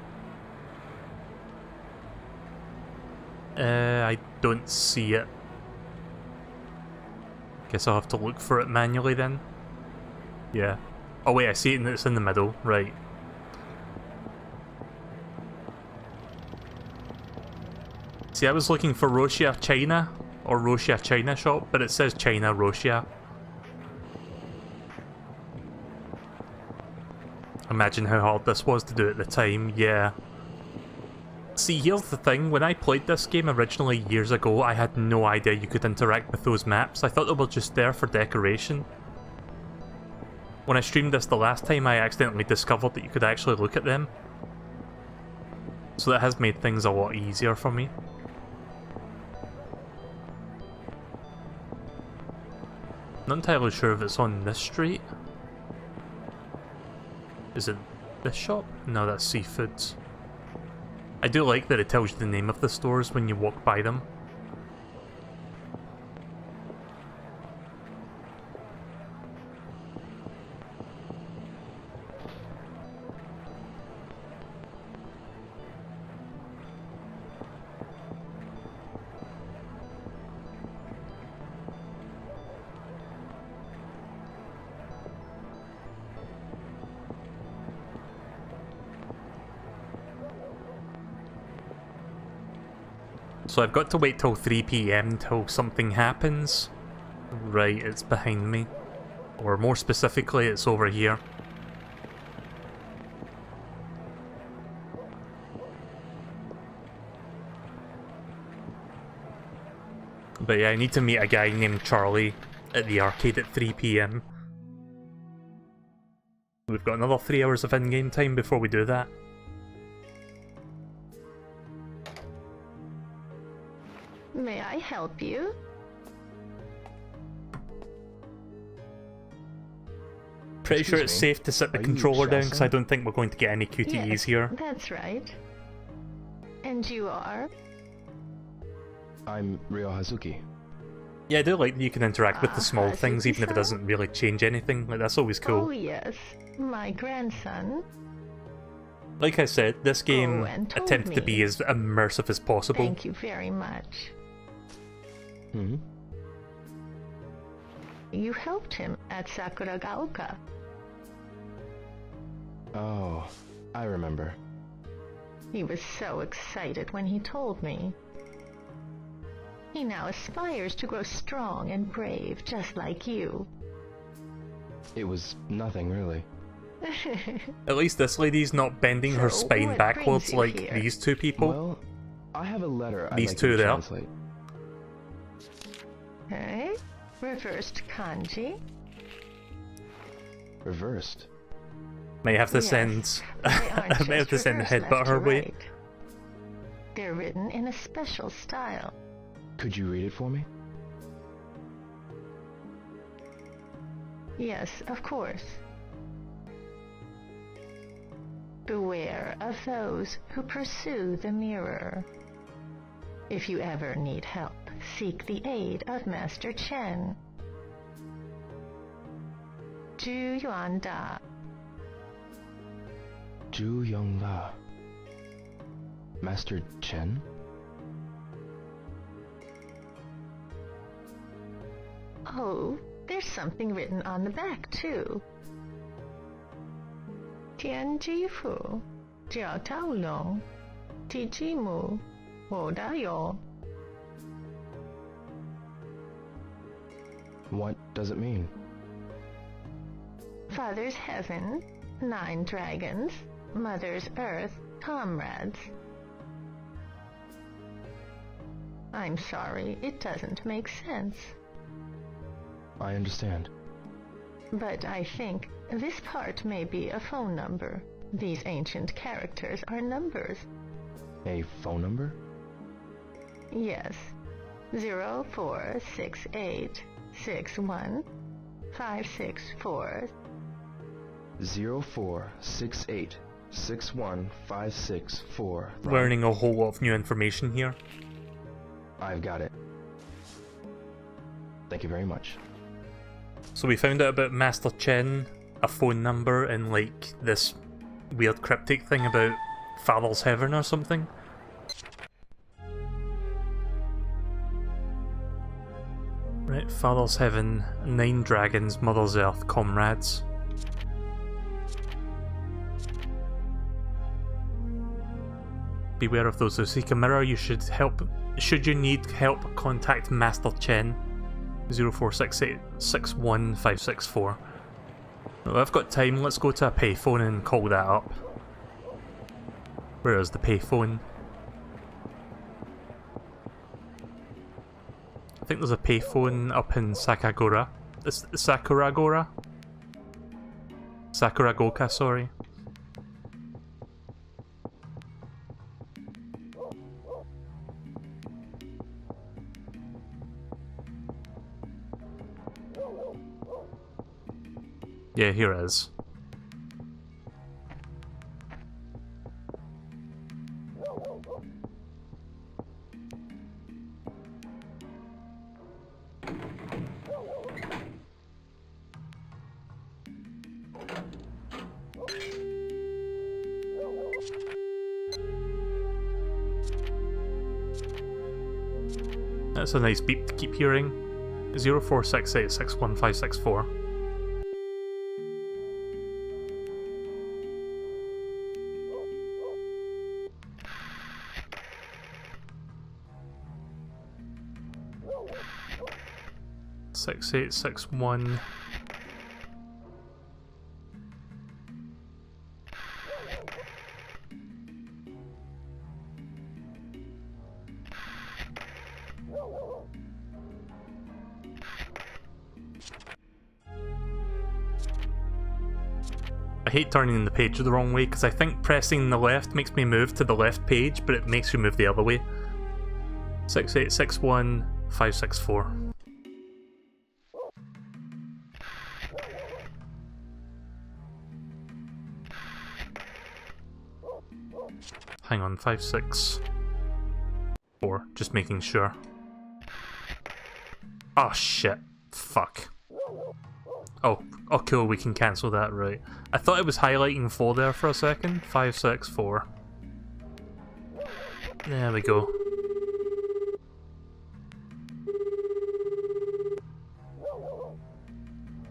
I don't see it. Guess I'll have to look for it manually then. Yeah. Oh wait, I see it and it's in the middle, right. See, I was looking for Rosia China, or Rosia China shop, but it says China Rosia. Imagine how hard this was to do at the time, yeah. See, here's the thing, when I played this game originally years ago, I had no idea you could interact with those maps. I thought they were just there for decoration. When I streamed this the last time, I accidentally discovered that you could actually look at them. So that has made things a lot easier for me. Not entirely sure if it's on this street. Is it this shop? No, that's Seafoods. I do like that it tells you the name of the stores when you walk by them. So I've got to wait till 3 PM until something happens. Right, it's behind me. Or more specifically, it's over here. But yeah, I need to meet a guy named Charlie at the arcade at 3 PM. We've got another 3 hours of in-game time before we do that. May I help you? Pretty sure it's safe to set the controller down because I don't think we're going to get any QTEs Yes, here. that's right. And you are? I'm Ryo Hazuki. Yeah, I do like that you can interact with the small things even if it Hazuki-san? doesn't really change anything. Like, that's always cool. Oh yes, my grandson. Like I said, this game and told attempted to me. be as immersive as possible. Thank you very much. You helped him at Sakuragaoka. Oh, I remember. He was so excited when he told me. He now aspires to grow strong and brave, just like you. It was nothing, really. At least this lady's not bending her So, spine what backwards brings you like here? these two people. Well, I have a letter I'd These like two you to there. translate. Okay, reversed kanji. Reversed. May have to Yes, send they aren't I may have to just send the reversed headbutt left her to way. right. They're written in a special style. Could you read it for me? Yes, of course. Beware of those who pursue the mirror. If you ever need help, seek the aid of Master Chen. Zhu Yuan Da. Zhu Yongla. Master Chen? Oh, there's something written on the back, too. Tianjifu, Jiao Taolong, Tijimu, Wodayo. What does it mean? Father's heaven, 9 dragons, Mother's earth, comrades. I'm sorry, it doesn't make sense. I understand. But I think this part may be a phone number. These ancient characters are numbers. A phone number? Yes. 0468 61 564. 0468 61564. Learning a whole lot of new information here. I've got it. Thank you very much. So we found out about Master Chen a phone number in like this weird cryptic thing about Father's Heaven or something. Right, Father's Heaven, 9 dragons, Mother's Earth, comrades. Beware of those who seek a mirror. Should you need help, contact Master Chen. 0468615564. Well, I've got time, let's go to a payphone and call that up. Where is the payphone? I think there's a payphone up in Sakuragora. Sakuragoka, sorry. Yeah, here it is. That's a nice beep to keep hearing. 0468615564. 6861. I hate turning the page the wrong way because I think pressing the left makes me move to the left page, but it makes you move the other way. 6861564. Hang on, 564. Just making sure. Oh shit. Fuck. Oh, cool, we can cancel that, right. I thought it was highlighting 4 there for a second. 564. There we go.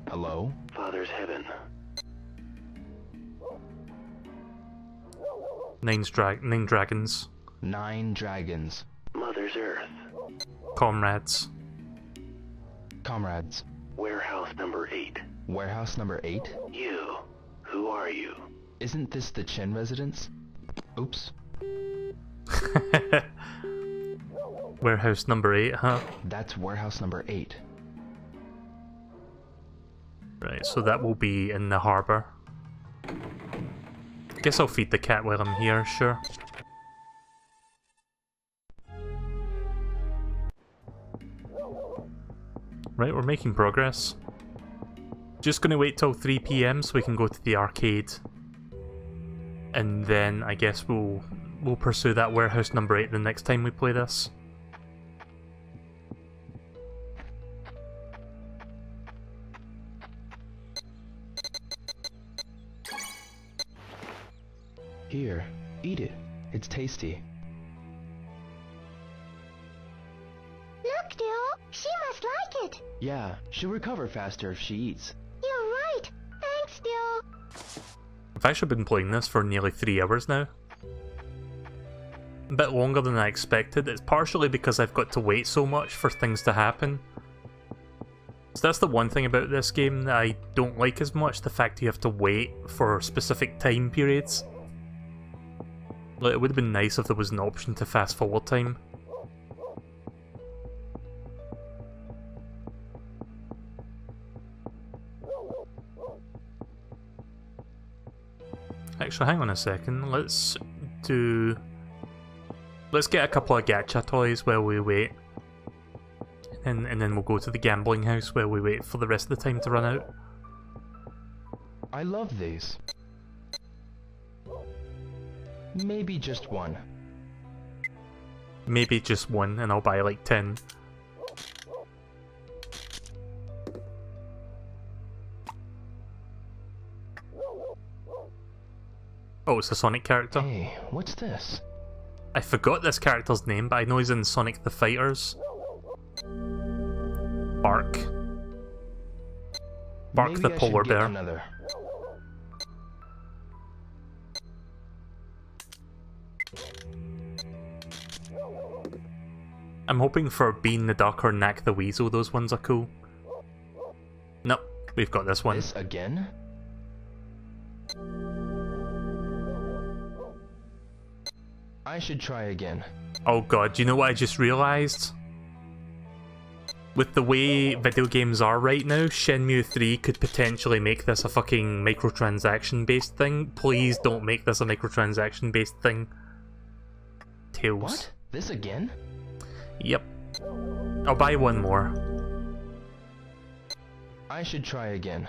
Hello? Father's Heaven. 9 dragons. 9 dragons. Mother's Earth. Comrades. Comrades. Warehouse number 8. Warehouse number 8? You. Who are you? Isn't this the Chen residence? Oops. Warehouse number 8, huh? That's warehouse number 8. Right, so that will be in the harbour. Guess I'll feed the cat while I'm here, sure. Right, we're making progress. Just gonna wait till 3 PM so we can go to the arcade. And then I guess we'll pursue that warehouse number 8 the next time we play this. Here, eat it. It's tasty. Look, Dill, she must like it. Yeah, she'll recover faster if she eats. You're right. Thanks, Dill. I've actually been playing this for nearly 3 hours now. A bit longer than I expected. It's partially because I've got to wait so much for things to happen. So that's the one thing about this game that I don't like as much, the fact you have to wait for specific time periods. Like, it would have been nice if there was an option to fast forward time. Actually, hang on a second, let's get a couple of gacha toys while we wait. And then we'll go to the gambling house while we wait for the rest of the time to run out. I love these. Maybe just one. Maybe just one, and I'll buy like 10. Oh, it's a Sonic character. Hey, what's this? I forgot this character's name, but I know he's in Sonic the Fighters. Bark. Bark Maybe the I polar should get bear. Another. I'm hoping for Bean the Duck or Knack the Weasel. Those ones are cool. Nope, we've got this one. This again? I should try again. Oh god, do you know what I just realised? With the way video games are right now, Shenmue 3 could potentially make this a fucking microtransaction based thing. Please don't make this a microtransaction based thing. Tails. What? This again? Yep. I'll buy one more. I should try again.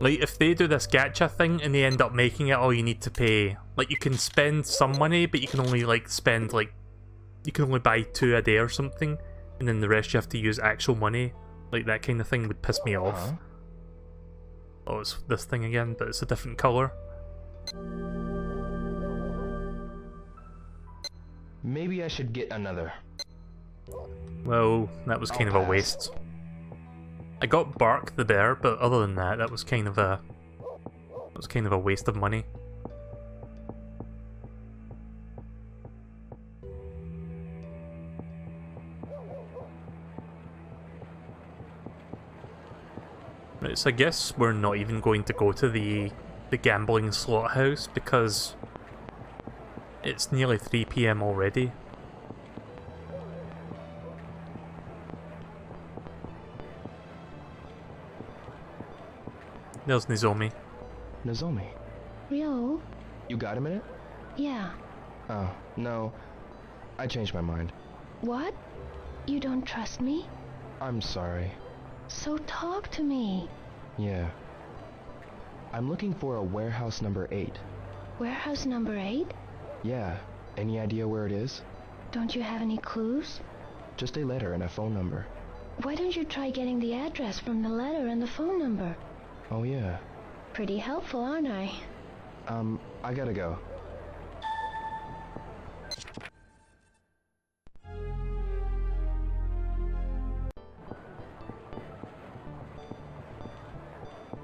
Like, if they do this gacha thing and they end up making it all you need to pay, like, you can spend some money, but you can only, like, spend, like, you can only buy 2 a day or something, and then the rest you have to use actual money. Like, that kind of thing would piss me off. Oh, it's this thing again, but it's a different colour. Maybe I should get another. Well, that was kind of a waste. I got Bark the bear, but other than that, that was kind of a waste of money. Right, so I guess we're not even going to go to the gambling slot house because it's nearly 3 PM already. There's Nozomi. Nozomi. Ryo? You got a minute? Yeah. Oh, no. I changed my mind. What? You don't trust me? I'm sorry. So talk to me. Yeah. I'm looking for a warehouse number 8. Warehouse number 8? Yeah. Any idea where it is? Don't you have any clues? Just a letter and a phone number. Why don't you try getting the address from the letter and the phone number? Oh, yeah. Pretty helpful, aren't I? I gotta go.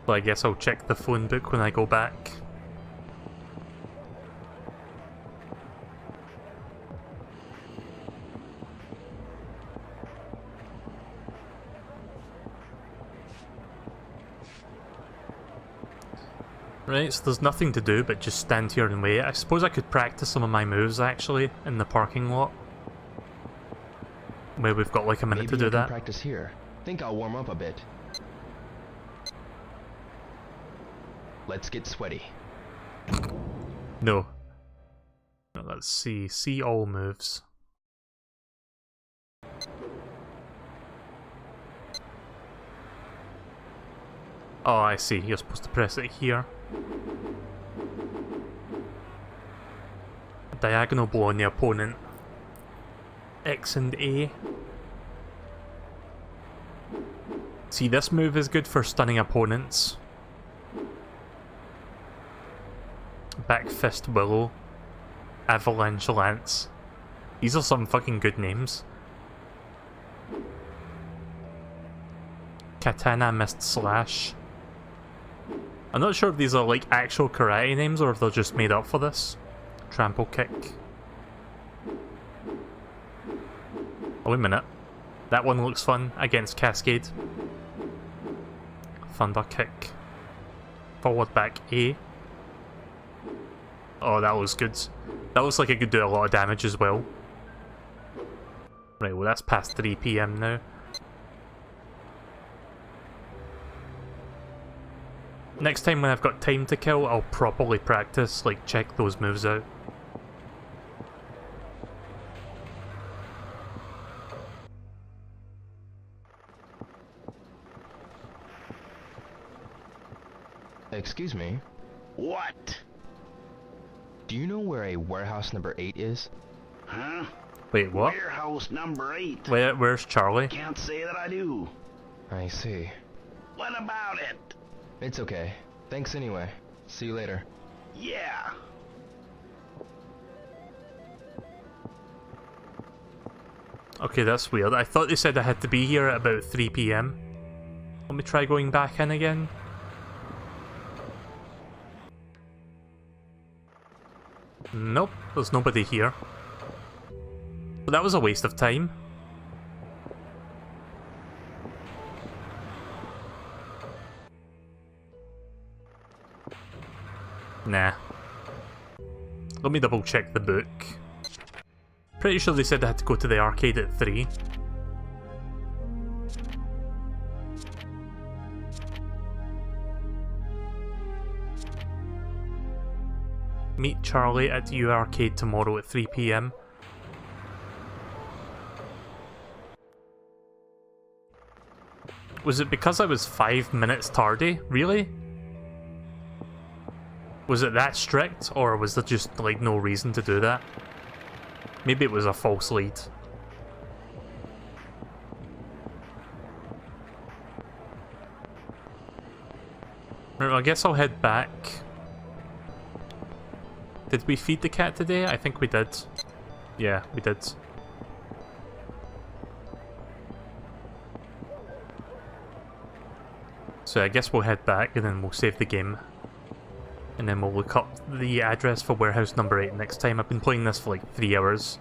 So I guess I'll check the phone book when I go back. Right, so there's nothing to do but just stand here and wait. I suppose I could practice some of my moves actually in the parking lot. Where we've got like a minute to do that. Practice here. Think I'll warm up a bit. Let's get sweaty. No. Let's see. See all moves. Oh, I see. You're supposed to press it here. Diagonal blow on the opponent. X and A. See, this move is good for stunning opponents. Back Fist Willow. Avalanche Lance. These are some fucking good names. Katana Mist Slash. I'm not sure if these are like actual karate names or if they're just made up for this. Trample Kick. Oh, wait a minute. That one looks fun against Cascade. Thunder Kick. Forward back A. Oh, that looks good. That looks like it could do a lot of damage as well. Right, well that's past 3 PM now. Next time when I've got time to kill, I'll properly practice, like check those moves out. Excuse me. What? Do you know where a warehouse number 8 is? Huh? Wait, what? Warehouse number 8. Where's Charlie? Can't say that I do. I see. What about it? It's okay. Thanks anyway. See you later. Yeah. Okay, that's weird. I thought they said I had to be here at about 3 PM. Let me try going back in again. Nope, there's nobody here. But that was a waste of time. Nah. Let me double check the book. Pretty sure they said I had to go to the arcade at 3. Meet Charlie at U Arcade tomorrow at 3 PM. Was it because I was 5 minutes tardy? Really? Was it that strict, or was there just like no reason to do that? Maybe it was a false lead. Right, well, I guess I'll head back. Did we feed the cat today? I think we did. Yeah, we did. So I guess we'll head back and then we'll save the game. And then we'll look up the address for warehouse number 8 next time. I've been playing this for like 3 hours.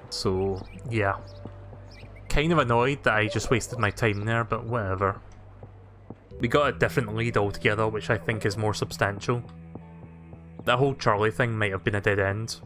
So, yeah. Kind of annoyed that I just wasted my time there, but whatever. We got a different lead altogether, which I think is more substantial. That whole Charlie thing might have been a dead end.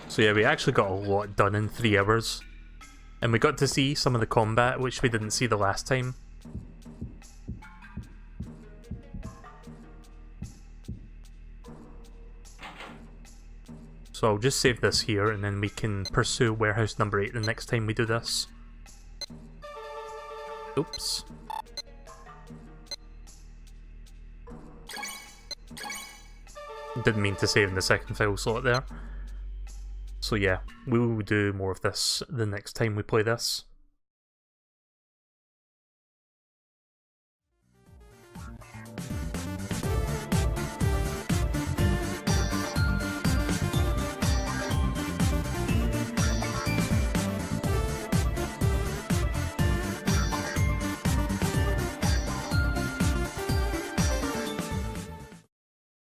So yeah, we actually got a lot done in 3 hours. And we got to see some of the combat, which we didn't see the last time. So I'll just save this here, and then we can pursue warehouse number 8 the next time we do this. Oops. Didn't mean to save in the second file slot there. So yeah, we will do more of this the next time we play this.